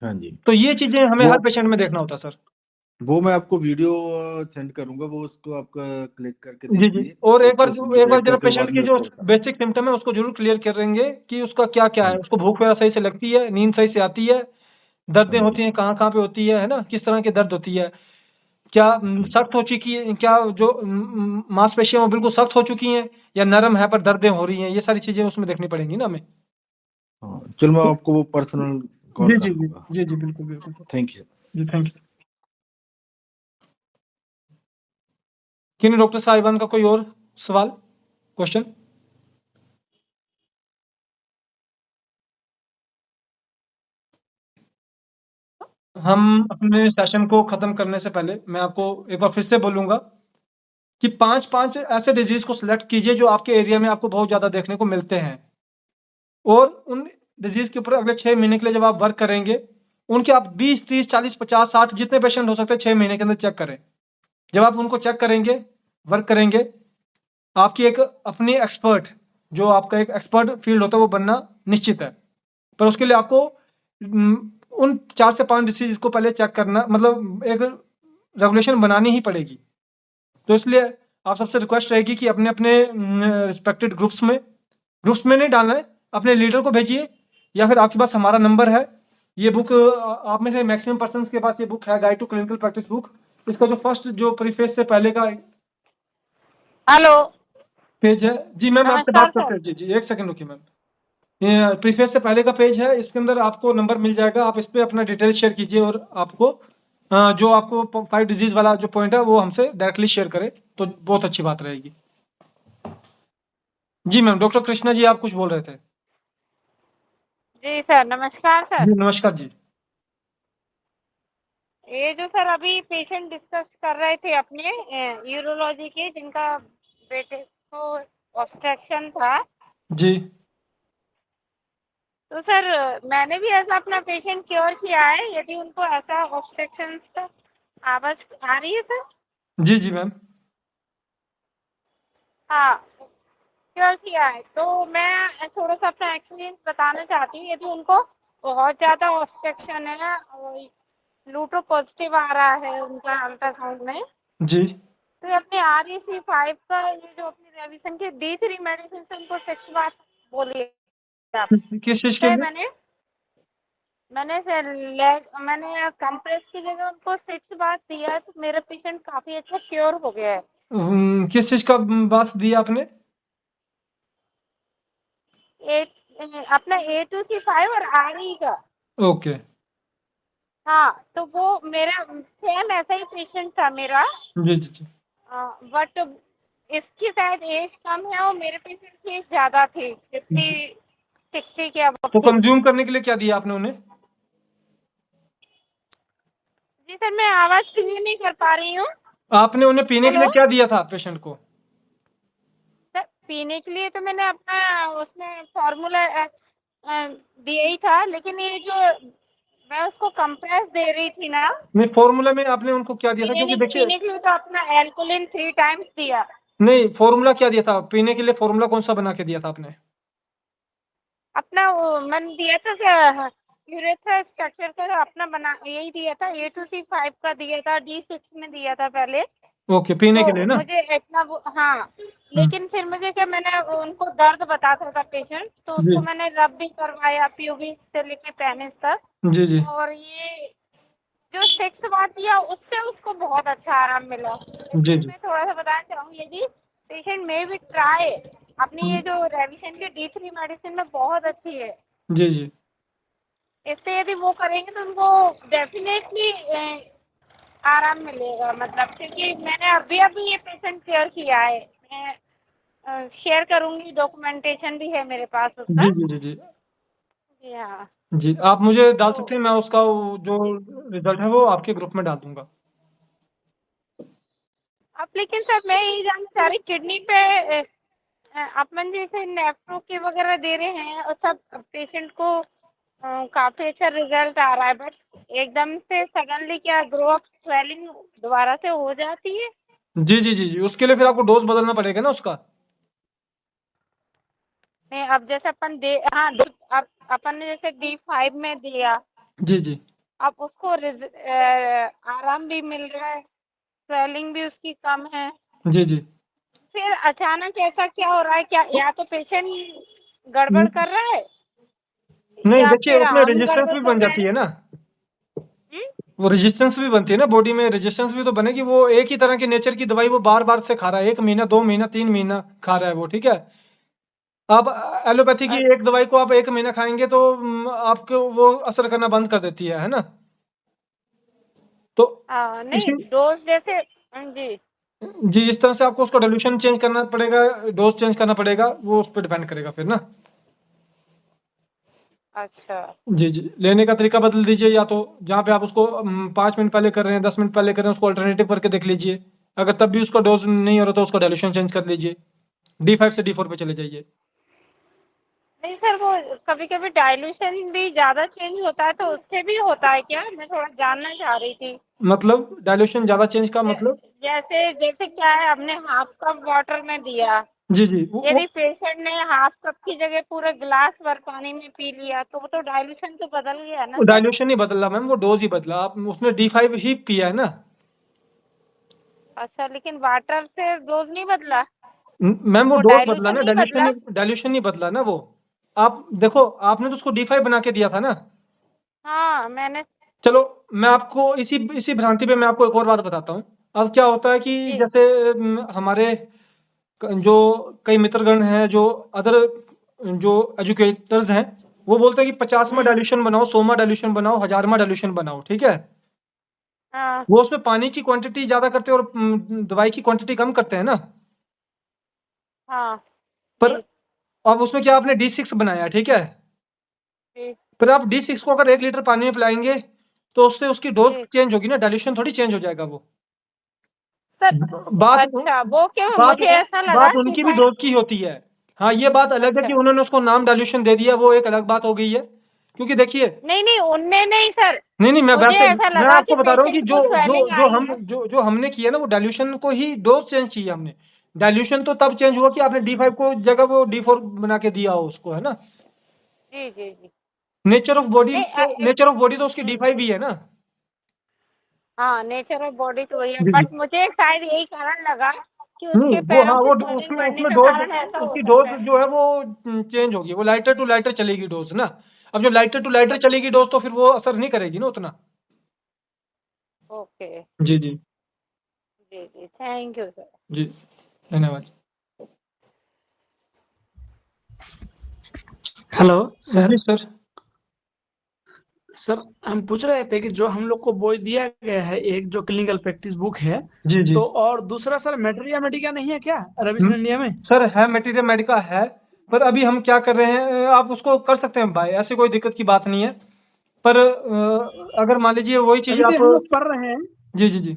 हाँ जी। तो ये चीजें हमें वो हर पेशेंट में देखना होता है सर। वो मैं आपको वीडियो सेंड करूंगा, वो उसको आपका क्लिक करके जी, जी। देखिए और एक उसको बार देख जरा करके पेशेंट बाद की में जो उसको बता। बेसिक सिम्टम है उसको जरूर क्लियर करेंगे कि उसका क्या-क्या है। उसको भूख वगैरह सही से लगती है, नींद सही से आती है, दर्दें होती हैं कहाँ-कहाँ पे होती है ना? किस तरह की दर्द होती है? क्या सख्त हो चुकी है, क्या जो मांसपेशियाँ वो बिल्कुल सख्त हो चुकी हैं या नरम है पर दर्दें हो रही हैं? ये सारी चीजें उसमें देखनी पड़ेंगी ना हमें। हाँ, चलो मैं आपको वो पर्सनल कॉल जी, कर जी, जी। लूंगा। जी, जी, बिल्कुल, बिल्कुल। Thank you. जी, थैंक यू। किन्हीं डॉक्टर साहिबान का कोई और सवाल, क्वेश्चन? हम अपने सेशन को खत्म करने से पहले मैं आपको एक बार फिर से बोलूँगा कि 5-5 ऐसे डिजीज़ को सिलेक्ट कीजिए जो आपके एरिया में आपको बहुत ज़्यादा देखने को मिलते हैं। और उन डिजीज़ के ऊपर अगले 6 महीने के लिए जब आप वर्क करेंगे, उनके आप 20, 30, 40, 50, 60 जितने पेशेंट हो सकते हैं 6 महीने के अंदर चेक करें। जब आप उनको चेक करेंगे, वर्क करेंगे, आपकी एक अपनी एक्सपर्ट जो आपका एक एक्सपर्ट फील्ड होता है वो बनना निश्चित है। पर उसके लिए आपको उन 4 से 5 डिसीज़ को पहले चेक करना, मतलब एक रेगुलेशन बनानी ही पड़ेगी। तो इसलिए आप सबसे रिक्वेस्ट रहेगी कि अपने-अपने रिस्पेक्टेड ग्रुप्स में नहीं डालना है, अपने लीडर को भेजिए या फिर आपके पास हमारा नंबर है। ये बुक आप में से मैक्सिमम पर्सन्स के पास ये बुक है, guide to clinical practice book. इसका जो फर्स्ट जो प्रीफेस से पहले का हेलो। पेज है। जी मैम, आपसे नमस्कार बात करते सर। हैं। जी, जी, 1 सेकंड रुकिए मैम। ये प्रीफेस से पहले का पेज है, इसके अंदर आपको नंबर मिल जाएगा। आप इस पे अपना डिटेल शेयर कीजिए और आपको जो आपको 5 डिजीज़ वाला जो पॉइंट है वो हमसे डायरेक्टली शेयर करें, तो बहुत अच्छी बात रहेगी। जी मैम, डॉक्टर कृष्णा जी आप कुछ बोल रहे थे? जी सर, नमस्कार सर। जी, नमस्कार जी। ये जो सर अभी पेशेंट डिस्कस कर रहे थे अपने यूरोलॉजी के, जिनका बेटे को ऑब्स्ट्रक्शन था। जी। तो सर मैंने भी ऐसा अपना पेशेंट क्योर किया है। यदि उनको ऐसा ऑब्स्ट्रक्शन का आवाज़ आ रही है सर? जी, जी मैम। हाँ, क्योर किया है। तो मैं थोड़ा-सा अपना एक्सपीरियंस बताना चाहती हूँ। यदि उनको बहुत ज़्यादा ऑब्स्ट्रक्शन है और लूटो पॉजिटिव आ रहा है उनका अल्ट्रासाउंड में, जी। तो ये अपने REC5 का ये जो अपनी रेविसन के D3 मेडिसिन से उनको 6 बार बोलिए आप। किस चीज़ के लिए? मैंने कंप्रेस की जगह उनको 6 बार दिया, तो मेरा पेशेंट काफ़ी अच्छा क्योर हो गया है। किस चीज़ का बात दिया आपने? अपना A2C5 और RE का। ओके। हाँ, तो वो मेरा सेम ऐसा ही पेशेंट था मेरा। जी, जी, जी। बट इसकी शायद एज कम है और मेरे पेशेंट की एज ज़्यादा थी, 50, 60 के अबव तो थी। कंज्यूम करने के लिए क्या दिया आपने उन्हें? जी सर, मैं आवाज़ क्लियर नहीं कर पा रही हूँ। आपने उन्हें पीने के लिए हेलो? क्या दिया था पेशेंट को? सर पीने के लिए तो मैंने अपना उसमें फॉर्मूला दिया ही था, लेकिन ये जो मैं उसको कंप्रेस दे रही थी ना, नहीं, फॉर्मूला में आपने उनको क्या दिया था? क्योंकि देखिए पीने के लिए तो अपना एल्कोलिन 3 टाइम्स दिया। नहीं, फॉर्मूला क्या दिया था? पीने के लिए फॉर्मूला कौन-सा बना के दिया था आपने? अपना वो मैंने दिया था यूरेथ्रा स्ट्रक्चर का अपना बना यही दिया था। A2C5 का दिया था, D6 में दिया था पहले। ओके, पीने के लिए तो ना? मुझे इतना वो हाँ, लेकिन फिर मुझे क्या, मैंने उनको दर्द बताता था पेशेंट, तो जी। उसको मैंने रब भी करवाया PUB से लेके पेनिस तक। जी, जी। और ये जो 6 बार दिया उससे उसको बहुत अच्छा आराम मिला। जी, इसलिए जी। मैं थोड़ा-सा बताना चाहूँगी, यदि पेशेंट में भी ट्राई अपनी ये जो रेविसन की D3 मेडिसिन में बहुत अच्छी है। जी, जी। इससे यदि वो करेंगे तो उनको डेफ़िनेटली आराम मिलेगा, मतलब क्योंकि मैंने अभी अभी ये पेशेंट केयर किया है। मैं शेयर करूंगी, डॉक्यूमेंटेशन भी है मेरे पास उसका। जी, जी, जी, जी। जी हाँ। जी, आप मुझे डाल तो सकते हैं, मैं उसका वो जो रिज़ल्ट है वो आपके ग्रुप में डाल दूँगा। अब लेकिन सर मैं यही जानना चाह रही, किडनी पे अपन जैसे नेफ्रो के वगैरह दे रहे हैं और सब पेशेंट को काफ़ी अच्छा रिजल्ट आ रहा है, बट एकदम से सडनली क्या ग्रो अप स्वेलिंग दोबारा से हो जाती है? जी, जी, जी, जी, उसके लिए फिर आपको डोज़ बदलना पड़ेगा ना उसका। नहीं, अब जैसे अपन दे हाँ, अब अपन ने जैसे D5 में दिया, जी, जी। अब उसको आराम भी मिल रहा है, स्वेलिंग भी उसकी कम है। जी, जी। फिर अचानक ऐसा क्या हो रहा है? क्या या तो पेशेंट गड़बड़ कर रहा है नहीं, या देखिए फिर उसमें हम रेजिस्टेंस गड़बड़ भी कर बन रहे जाती हैं? है ना। वो रेजिस्टेंस भी बनती है ना, बॉडी में रेजिस्टेंस भी तो बनेगी। वो एक ही तरह की नेचर की दवाई वो बार-बार से खा रहा है, 1 महीना, 2 महीना, 3 महीना खा रहा है वो, ठीक है? अब एलोपैथी की एक दवाई को आप 1 महीना खाएँगे तो आपको वो असर करना बंद कर देती है ना? तो नहीं, इसी डोज जैसे जी। जी, इस तरह से आपको उसका डाइल्यूशन चेंज करना पड़ेगा, डोज़ चेंज करना पड़ेगा, वो उस पे डिपेंड करेगा फिर ना। अच्छा। जी, जी। लेने का तरीका बदल दीजिए, या तो जहाँ पे आप उसको 5 मिनट पहले कर रहे हैं, 10 मिनट पहले कर रहे हैं, उसको अल्टरनेटिव करके देख लीजिए। अगर तब भी उसका डोज़ नहीं हो रहा तो उसका डाइल्यूशन चेंज कर लीजिए। D5 से D4 पे चले जाइए। नहीं सर, वो कभी-कभी डाइल्यूशन भी ज़्यादा चेंज होता है, तो उससे भी होता है क्या? मैं थोड़ा जानना चाह रही थी। मतलब डाइल्यूशन ज़्यादा चेंज का मतलब? जैसे जैसे क्या है, हमने हाफ कप वाटर में दिया, जी, जी। वो यदि पेशेंट ने हाफ कप की जगह पूरे ग्लास भर पानी में पी लिया, तो वो तो डाइल्यूशन तो बदल गया ना सर? डाइल्यूशन नहीं बदला मैम, वो डोज़ ही बदला। आप उसने D5 ही पिया है ना। अच्छा, लेकिन वाटर से डोज नहीं बदला? मैम वो वो डोज़ बदला डाइल्यूशन ना, नहीं बदला? डाइल्यूशन नहीं बदला ना वो। आप देखो, आपने तो उसको D5 बना के दिया था ना। हाँ, मैंने चलो, मैं आपको इसी इसी भ्रांति पे मैं आपको एक और बात बताता हूँ। अब क्या होता है कि जी। जैसे हमारे जो कई मित्रगण हैं, जो अदर जो एजुकेटर्स हैं, वो बोलते हैं कि 50वां डाइल्यूशन बनाओ, 100वां डाइल्यूशन बनाओ, 1000वां डाइल्यूशन बनाओ, ठीक है? हाँ। वो उसमें पानी की क्वांटिटी ज़्यादा करते हैं और दवाई की क्वांटिटी कम करते हैं ना। हाँ। पर अब उसमें क्या आपने D6 बनाया, ठीक है? जी। फिर आप D6 को अगर 1 लीटर पानी में पिलाएँगे, तो उससे उसकी डोज़ चेंज होगी ना, डाइल्यूशन थोड़ी चेंज हो जाएगा वो। सर बात अच्छा, वो क्यों? बात मुझे ऐसा लगा बात कि उनकी भी शायद डोज़ की होती है। हाँ, ये बात अलग है अच्छा। कि उन्होंने उसको नाम डाइल्यूशन दे दिया, वो एक अलग बात हो गई है। क्योंकि देखिए नहीं, उनने नहीं सर। नहीं, मैं मुझे वैसे ऐसा मैं लगा कि आपको बता रहा हूँ कि पेशेंट जो को जो स्वेलिंग जो आई हम है। जो हमने किया ना, वो डाइल्यूशन को ही डोज़ चेंज की है हमने। डाइल्यूशन तो तब चेंज हुआ कि आपने D5 को जगह वो D4 बना के दिया हो उसको, है ना? जी, जी, जी। नेचर ऑफ नहीं, बॉडी तो उसकी D5 ही है ना। हाँ, नेचर ऑफ बॉडी तो वही है, जी, जी। बट मुझे शायद यही कारण लगा कि नहीं, उसके वो पैरों हाँ, की वो स्वेलिंग बढ़ने उसमें का डोज़ कारण ऐसा हो उसकी सकता डोज़ है। जो है वो चेंज होगी, वो लाइटर टू लाइटर चलेगी डोज़ ना। अब जो लाइटर टू लाइटर चलेगी डोज़ तो फिर वो असर नहीं करेगी ना उतना। ओके। जी, जी। जी, जी, थैंक यू सर। जी, धन्यवाद। Hello sir. जी सर। सर, हम पूछ रहे थे कि जो हम लोग को बोई दिया गया है, एक जो क्लिनिकल प्रैक्टिस बुक है, जी, जी। तो और दूसरा सर मेटेरिया मेडिका नहीं है क्या रविशन इंडिया में? सर है, मटेरियल मेडिका है, पर अभी हम क्या कर रहे हैं, आप उसको कर सकते हैं बाय, ऐसी कोई दिक्कत की बात नहीं है। पर अगर मान लीजिए वही चीज़ अभी तो आप हम लोग पढ़ रहे हैं, जी, जी, जी।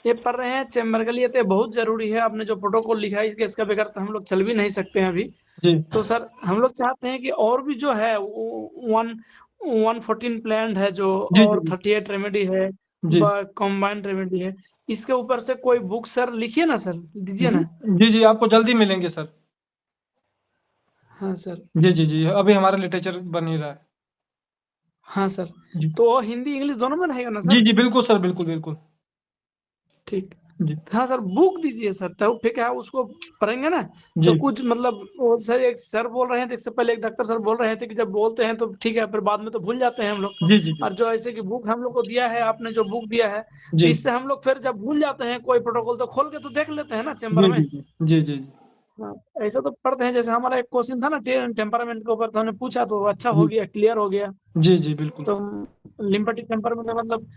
ये पढ़ रहे हैं चैम्बर के लिए, तो ये बहुत जरूरी है। आपने जो प्रोटोकॉल लिखा है इसका बगैर तो हम लोग चल भी नहीं सकते हैं अभी। जी। तो सर हम लोग चाहते हैं कि और भी जो है 114 प्लान है जो, जी, जी, और जी। 38 रेमेडी है, जी। कंबाइंड रेमेडी है, इसके ऊपर से कोई बुक सर लिखिए ना सर, दीजिए जी, ना। जी, जी, आपको जल्दी मिलेंगे सर। हाँ सर। जी, जी, जी, अभी हमारा लिटरेचर बन ही रहा है। हाँ सर। जी। तो वो हिंदी इंग्लिश दोनों में रहेगा ना जी, सर? जी, बिल्कुल सर, बिल्कुल, बिल्कुल। ठीक। जी। हाँ सर, बुक दीजिए सर, तब फिर क्या उसको पढ़ेंगे ना, जी। तो कुछ मतलब वो सर, एक सर बोल रहे थे, इससे पहले एक डॉक्टर सर बोल रहे थे कि जब बोलते हैं तो ठीक है, फिर बाद में तो भूल जाते हैं हम लोग। जी, जी, जी। और जो ऐसे कि बुक हम लोग को दिया है, आपने जो बुक दिया है, तो जी। इससे हम लोग फिर जब भूल जाते हैं कोई प्रोटोकॉल, तो खोल के तो देख लेते हैं ना चैम्बर जी, में। जी, जी। जी, जी, जी। हाँ, ऐसा तो पढ़ते हैं। जैसे हमारा एक क्वेश्चन था ना टेम्परामेंट के ऊपर, तो हमने पूछा तो अच्छा हो गया, क्लियर हो गया। जी जी बिल्कुल। तो लिम्फेटिक टेम्परामेंट मतलब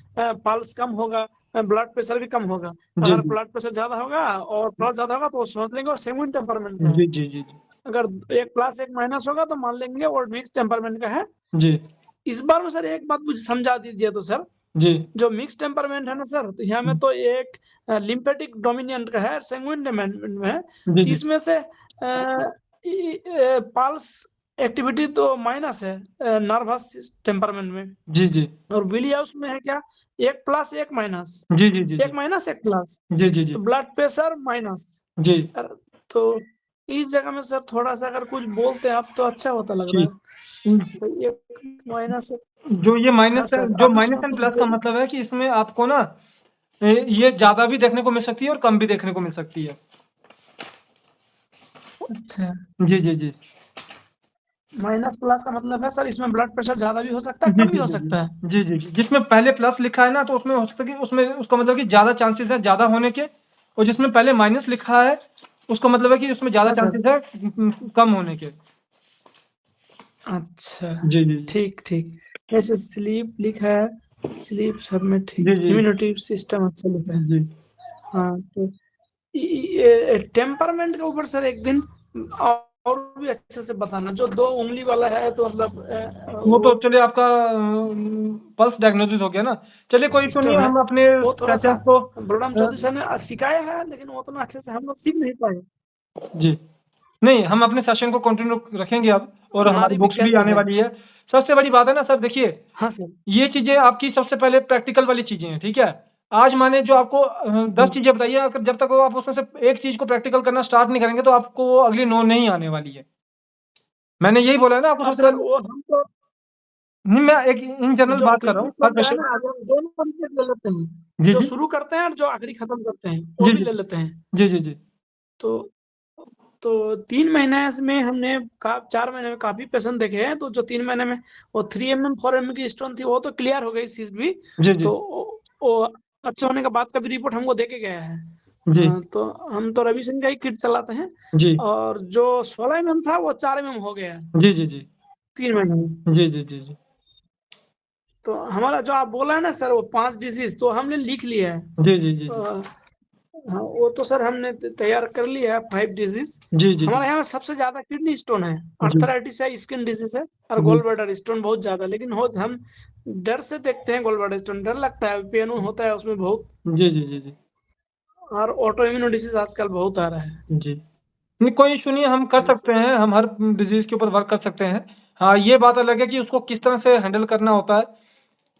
पल्स कम होगा, ब्लड प्रेशर भी कम होगा। जी अगर जी ब्लड प्रेशर ज्यादा होगा और पल्स ज्यादा होगा तो वो समझ लेंगे और सेवन टेम्परामेंट का है। जी जी जी अगर एक प्लस एक माइनस होगा तो मान लेंगे और मिक्स टेम्परामेंट का है। जी इस बार में सर एक बात मुझे समझा दीजिए तो सर, जी जो मिक्स टेम्परामेंट है ना सर, तो यहाँ में तो एक लिम्फेटिक डोमिनेंट का है, सेंगुइन टेम्परामेंट में है। जी तो जी इसमें से पल्स एक्टिविटी तो माइनस है नर्वस टेम्परामेंट में, जी जी और विलियम्स में है क्या, एक प्लस एक माइनस, जी जी जी एक माइनस एक प्लस, जी जी जी तो ब्लड प्रेशर माइनस। जी तो इस जगह में सर थोड़ा सा अगर कुछ बोलते हैं आप तो अच्छा होता लग रहा जी है। तो एक माइनस, जो ये हाँ माइनस सर जो आप माइनस इसमें एंड कुछ प्लस का बोल। मतलब है कि इसमें आपको ना ये ज्यादा भी देखने को मिल सकती है और कम भी देखने को मिल सकती है। अच्छा, जी जी जी माइनस प्लस का मतलब है सर इसमें ब्लड प्रेशर ज्यादा भी हो सकता है, जी कम भी जी हो जी सकता है। जी जी जी जिसमें पहले प्लस लिखा है ना तो उसमें हो सकता है कि उसमें उसका मतलब कि ज्यादा चांसेस है ज्यादा होने के, और जिसमें पहले माइनस लिखा है उसका मतलब है कि उसमें ज्यादा हाँ सर। चांसेस है कम होने के। अच्छा, जी जी ठीक ठीक। जैसे स्लीप लिखा है, स्लीप सब में जी ठीक, जी इम्यूनिटी सिस्टम अच्छा लिखा है। जी हाँ, तो टेम्परमेंट के ऊपर सर एक दिन और भी अच्छे से बताना, जो 2 उंगली वाला है तो मतलब वो तो वो चलिए आपका पल्स डायग्नोसिस हो गया ना। चलिए कोई इशू नहीं सिस्टम है, है, हम अपने वो थोड़ा सा सेशन को बलराम चौधरी सर ने सिखाया है, लेकिन वो उतना अच्छे से हम लोग सीख नहीं पाए। जी नहीं, हम अपने सेशन को कंटिन्यू रखेंगे अब, और हमारी नारी बुक्स भी विज्ञान जो आने है। वाली है। सबसे बड़ी बात है ना सर, देखिए हाँ सर। ये चीजें आपकी सबसे पहले प्रैक्टिकल वाली चीजें हैं, ठीक है। आज माने जो आपको 10 चीजें बताइए, अगर जब तक वो आप उसमें से एक चीज को प्रैक्टिकल करना स्टार्ट नहीं करेंगे तो आपको वो अगली 9 नहीं आने वाली है। मैंने यही बोला है ना आपको और सबसे सर पहले। वो हम तो नहीं, मैं एक इन जनरल जो बात कर रहा हूँ क्लिनिक हर में है पेशेंट। ना, हम दोनों तरीके से ले लेते हैं, जी जो जी शुरू करते हैं और जो आखिरी खत्म करते हैं वो जी भी जी ले लेते हैं। जी जी जी तो 3 महीने में हमने 4 महीने में काफी पेशेंट देखे हैं। तो जो 3 महीने में वो 3 mm 4 mm की स्टोन थी वो तो क्लियर हो गई सीज भी। जी जी तो वो अच्छे होने के बाद का भी रिपोर्ट हमको देके गया है। जी तो हम तो रवि सिंह का ही किट चलाते हैं। जी और जो 16 mm था वो 4 mm हो गया जी जी जी 3 महीने में। जी जी जी जी तो हमारा जो आप बोला है ना सर वो 5 डिजीज तो हमने लिख लिया है। जी जी जी हाँ, वो तो सर हमने तैयार कर लिया है 5 डिजीज। जी जी हमारे यहाँ में सबसे ज्यादा किडनी स्टोन है, जी अर्थराइटिस है, स्किन डिजीज है, और जी गोल ब्लैडर स्टोन बहुत ज्यादा। लेकिन हो हम डर से देखते हैं, गोल ब्लैडर स्टोन डर लगता है, पेन होता है उसमें बहुत। जी जी जी जी और ऑटो इम्यून डिजीज आजकल बहुत आ रहा है। जी नहीं, कोई इशू नहीं है, हम कर सकते हैं, हम हर डिजीज के ऊपर वर्क कर सकते हैं। हाँ, ये बात अलग है कि उसको किस तरह से हैंडल करना होता है,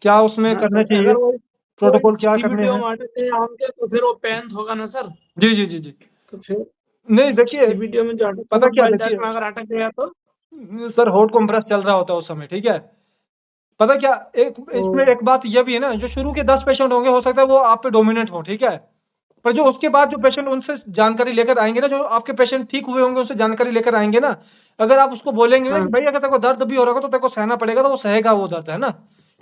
क्या उसमें हाँ करना सर, चाहिए, अगर वो कोई प्रोटोकॉल क्या करने सीबीडीओ हैं। मारते हैं आम के तो फिर वो पेन होगा ना सर। जी जी जी जी तो फिर नहीं देखिए, सीबीडीओ में जो अटकता पता तो क्या बाइल देखिए डक्ट में अगर अटक गया तो सर, हॉट कॉम्प्रेस चल रहा होता है उस समय, ठीक है। पता क्या, एक इसमें एक बात यह भी है ना, जो शुरू के 10 पेशेंट होंगे हो सकता है वो आप पे डोमिनेंट हो, ठीक है। पर जो उसके बाद जो पेशेंट उनसे जानकारी लेकर आएंगे ना, जो आपके पेशेंट ठीक हुए होंगे उनसे जानकारी लेकर आएंगे ना, अगर आप उसको बोलेंगे ना हाँ कि भाई अगर तेरे को दर्द भी हो रहा होगा तो तेरे को सहना पड़ेगा, तो वो सहेगा वो दर्द, है ना।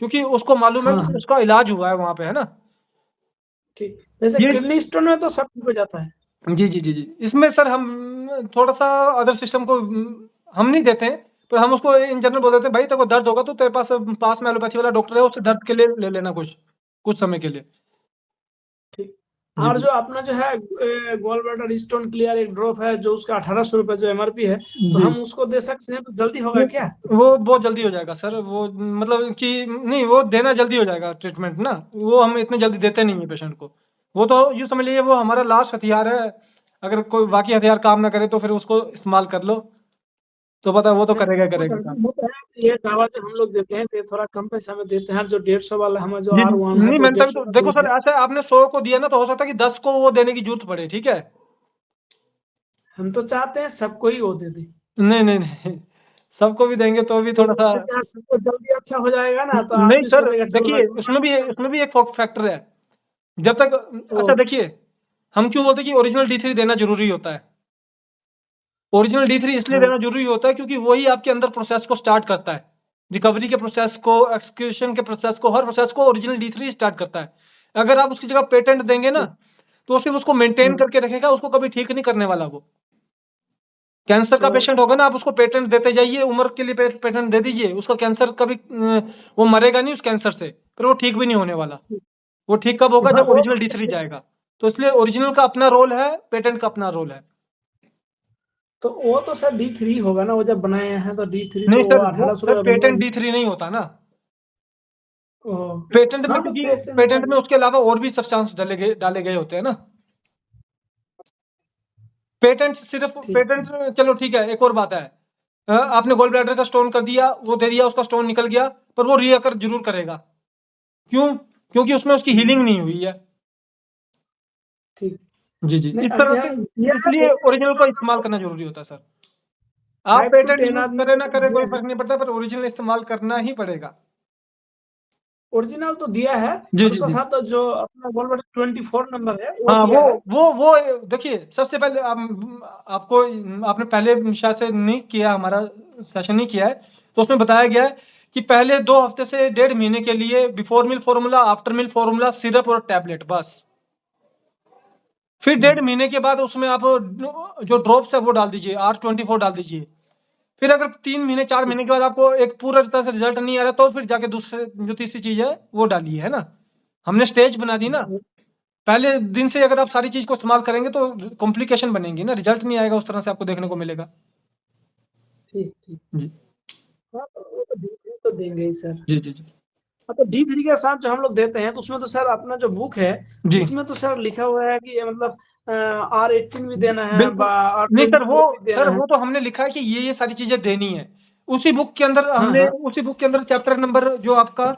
क्योंकि उसको मालूम है हाँ कि हाँ, उसका इलाज हुआ है वहां पे, है ना। ठीक। जैसे ये किडनी स्टोन में तो सब ठीक हो जाता है। जी जी जी जी इसमें सर हम थोड़ा सा अदर सिस्टम को हम नहीं देते हैं, पर हम उसको इन जनरल बोल देते हैं, भाई तेरे को दर्द होगा तो तेरे पास में एलोपैथी वाला डॉक्टर है, उससे दर्द के लिए ले लेना कुछ कुछ समय के लिए। ठीक। जी और जो अपना जो है गोल ब्लैडर स्टोन क्लियर एक ड्रॉप है जो उसका 1800 रुपए जो एमआरपी है, तो जी हम उसको दे सकते हैं तो जल्दी होगा क्या? वो बहुत जल्दी हो जाएगा सर, वो मतलब कि नहीं, वो देना जल्दी हो जाएगा ट्रीटमेंट ना, वो हम इतने जल्दी देते नहीं है पेशेंट को। वो तो यूँ समझ लीजिए वो हमारा लास्ट हथियार है, अगर कोई बाकी हथियार काम ना करे तो फिर उसको इस्तेमाल कर लो, तो पता है वो तो करेगा ही वो करेगा जल्दी काम। होता है। ये दवा जो हम लोग देते हैं तो ये थोड़ा कम पैसा में देते हैं। जो 150 वाला हमें जो जी जी R1 है नहीं, तो मैंने तभी 150 तो का देखो देते सर, हैं। ऐसा आपने 100 को दिया ना तो हो सकता है कि 10 को वो देने की जरूरत पड़े, ठीक है। हम तो चाहते हैं सबको ही वो दे दे। नहीं नहीं नहीं, सबको भी देंगे तो भी तो थोड़ा सा उससे क्या सबको जल्दी अच्छा हो जाएगा ना, तो नहीं आदमी सर, सोचेगा चल देखिए भाई। उसमें भी एक फैक्टर है। जब तक तो अच्छा देखिए, हम क्यों बोलते हैं कि ओरिजिनल D3 देना जरूरी होता है। ओरिजिनल D3 इसलिए हाँ देना जरूरी होता है क्योंकि वही आपके अंदर प्रोसेस को स्टार्ट करता है, रिकवरी के प्रोसेस को, एक्सक्यूशन के प्रोसेस को, हर प्रोसेस को ओरिजिनल D3 स्टार्ट करता है। अगर आप उसकी जगह पेटेंट देंगे ना तो सिर्फ उसको मेंटेन हाँ करके रखेगा, उसको कभी ठीक नहीं करने वाला वो। कैंसर का तो पेशेंट होगा ना, आप उसको पेटेंट देते जाइए, उम्र के लिए पेटेंट दे दीजिए, उसका कैंसर कभी वो मरेगा नहीं उस कैंसर से, पर वो ठीक भी नहीं होने वाला। वो ठीक कब होगा? हाँ जब वो ओरिजिनल D3 जाएगा। तो इसलिए ओरिजिनल का अपना रोल है, पेटेंट का अपना रोल है। तो वो तो सर D3 होगा ना, वो जब बनाए हैं तो D3 नहीं तो सर, वो वो 18 सर पेटेंट D3 नहीं होता ना। पेटेंट में हाँ तो क्योंकि पेटेंट में उसके अलावा और भी सब्सटेंस डाले गए होते हैं ना। पेटेंट सिर्फ पेटेंट, चलो ठीक है, एक और बात है, आपने गोल ब्लैडर का स्टोन कर दिया, वो दे दिया, उसका स्टोन निकल गया, पर वो रीअकर जरूर करेगा। क्यों? क्योंकि उसमें उसकी हीलिंग नहीं हुई है। ठीक। जी जी, नहीं, इस अब तरह यहाँ- से इसलिए ओरिजिनल का इस्तेमाल करना जरूरी होता है सर। आप 5 to पेटेंट 10 यूज आदमी करें को ना तो करें दिया कोई है। फर्क नहीं पड़ता, पर ओरिजिनल इस्तेमाल करना ही पड़ेगा। ओरिजिनल तो दिया है, जी और जी उसका जी। साथ जो अपना गोल ब्लैडर 24 नंबर है वो हाँ, दिया है। वो देखिए, सबसे पहले आपको आपने पहले शायद से नहीं किया, हमारा सेशन नहीं किया है, तो उसमें बताया गया है कि पहले 2 हफ्ते से 1.5 महीने के लिए before meal formula, after meal formula, syrup और टैबलेट बस। फिर 1.5 महीने के बाद उसमें आप जो ड्रॉप्स है वो डाल दीजिए, R24 डाल दीजिए। फिर अगर 3 महीने 4 महीने के बाद आपको एक पूरा तरह से रिजल्ट नहीं आ रहा, तो फिर जाके दूसरे जो तीसरी चीज है वो डालिए, है ना। हमने स्टेज बना दी ना। पहले दिन से अगर आप सारी चीज को इस्तेमाल करेंगे तो कॉम्प्लिकेशन बनेंगी ना, रिजल्ट नहीं आएगा उस तरह से आपको देखने को मिलेगा। ठीक ठीक जी हाँ, तो वो तो D3 तो देंगे ही सर। जी जी जी हाँ, तो D3 के साथ जो हम लोग देते हैं तो उसमें तो सर अपना जो बुक है जी। इसमें तो सर लिखा हुआ है कि ये मतलब R18 भी देना है, बिल्कुल नहीं सर, वो R24 भी देना सर है। वो तो हमने लिखा है कि ये सारी चीजें देनी है उसी बुक के अंदर। हाँ, हमने हाँ। उसी बुक के अंदर चैप्टर नंबर जो आपका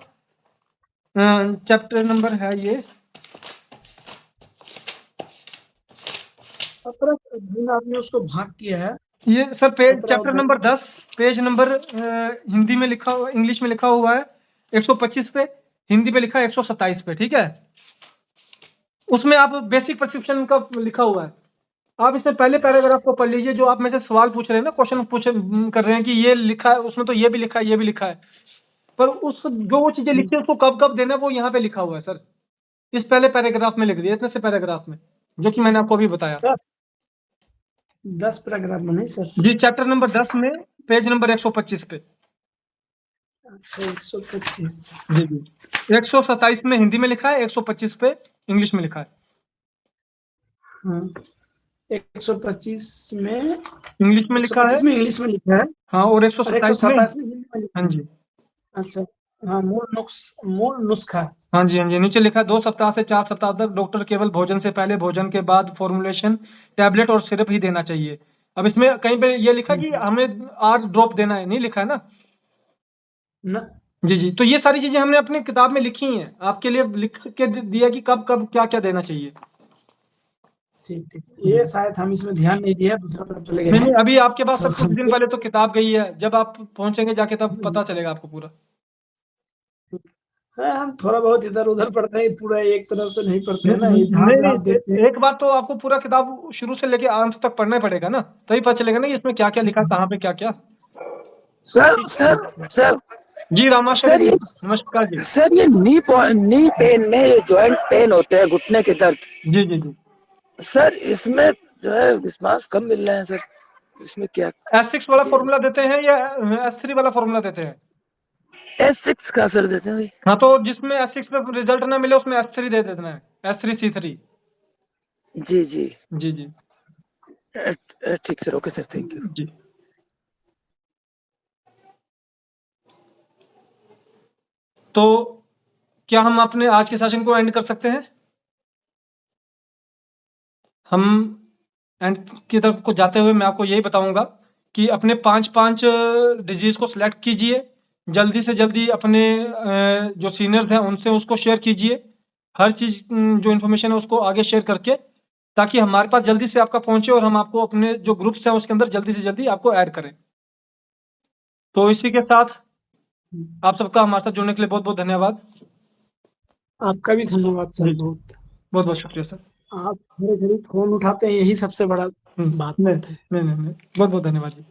चैप्टर नंबर है ये 17 दिन आपने उसको भाग किया है। ये sir page 17 chapter number 10 page number Hindi में लिखा हुआ, इंग्लिश में लिखा हुआ है 125 पे, हिंदी पे लिखा है 127 पे, ठीक है। उसमें आप बेसिक प्रिस्क्रिप्शन का लिखा हुआ है, आप इसमें पहले पैराग्राफ को पढ़ लीजिए। जो आप में से सवाल पूछ रहे हैं ना, क्वेश्चन कर रहे हैं कि ये लिखा है, उसमें तो ये भी लिखा है, ये भी लिखा है, पर उस जो वो चीजें लिखी है उसको कब कब देना है वो यहाँ पे लिखा हुआ है सर। इस पहले पैराग्राफ में लिख दिया, इतने से पैराग्राफ में, जो कि मैंने आपको अभी बताया। 10 पैराग्राफ में नहीं सर। जी, चैप्टर नंबर 10 में पेज नंबर 125 पे। 125 जी जी, 127 में हिंदी में लिखा है, 125 पे इंग्लिश में लिखा है। हाँ, 125 में इंग्लिश में लिखा है, 125 में इंग्लिश में लिखा है। हाँ, और 127 में हिंदी में लिखा हाँ है। जी। अच्छा, हाँ, मूल नुस्खा। हाँ जी हाँ जी, नीचे लिखा है 2 सप्ताह से 4 सप्ताह तक डॉक्टर केवल भोजन से पहले, भोजन के बाद फॉर्मुलेशन, टैबलेट और सिरप ही देना चाहिए। अब इसमें कहीं पे ये लिखा कि हमें 8 ड्रॉप देना है, नहीं लिखा है ना। जी जी, तो ये सारी चीजें हमने अपनी किताब में लिखी हैं, आपके लिए लिख के दिया कि कब कब क्या क्या देना चाहिए। ठीक ठीक, ये शायद हम इसमें ध्यान नहीं दिया, दूसरा तरफ चले गए नहीं हैं। नहीं, अभी आपके पास सब तो कुछ दिन पहले तो किताब गई है, जब आप पहुंचेंगे जाके तब पता चलेगा आपको पूरा। हाँ, हम थोड़ा बहुत इधर उधर पढ़ते हैं, पूरा एक तरफ से नहीं पढ़ते हैं ना, नहीं इधर देखते हैं। एक बार तो आपको पूरा किताब शुरू से लेके अंत तक पढ़ना ही पड़ेगा ना, तभी पता चलेगा ना कि इसमें क्या क्या लिखा है, कहाँ पे क्या क्या। सर सर सर जी रामाशर सर, जी, ये नमस्कार जी। सर ये नी पेन में जॉइंट पेन होते हैं, घुटने के दर्द। जी जी जी, सर इसमें जो है रिस्पांस कम मिल रहे हैं सर, इसमें क्या? S6 वाला फॉर्मूला देते हैं या S3 वाला फॉर्मूला देते हैं? S6 का सर देते हैं भाई। हाँ, तो जिसमें S6 में रिजल्ट ना मिले उसमें S3 दे देना है, S3C3। जी जी जी जी ठीक sir, okay sir, thank you जी। तो क्या हम अपने आज के सेशन को एंड कर सकते हैं? हम एंड की तरफ को जाते हुए मैं आपको यही बताऊंगा कि अपने 5 डिजीज को सिलेक्ट कीजिए, जल्दी से जल्दी अपने जो सीनियर्स हैं उनसे उसको शेयर कीजिए, हर चीज जो इन्फॉर्मेशन है उसको आगे शेयर करके, ताकि हमारे पास जल्दी से आपका पहुंचे और हम आपको अपने जो ग्रुप्स हैं उसके अंदर जल्दी से जल्दी आपको ऐड करें। तो इसी के साथ आप सबका हमारे साथ जुड़ने के लिए बहुत बहुत धन्यवाद। आपका भी धन्यवाद सर, बहुत बहुत शुक्रिया सर। आप मेरे घड़ी फोन उठाते हैं, यही सबसे बड़ा बात है। नहीं, बहुत बहुत धन्यवाद जी।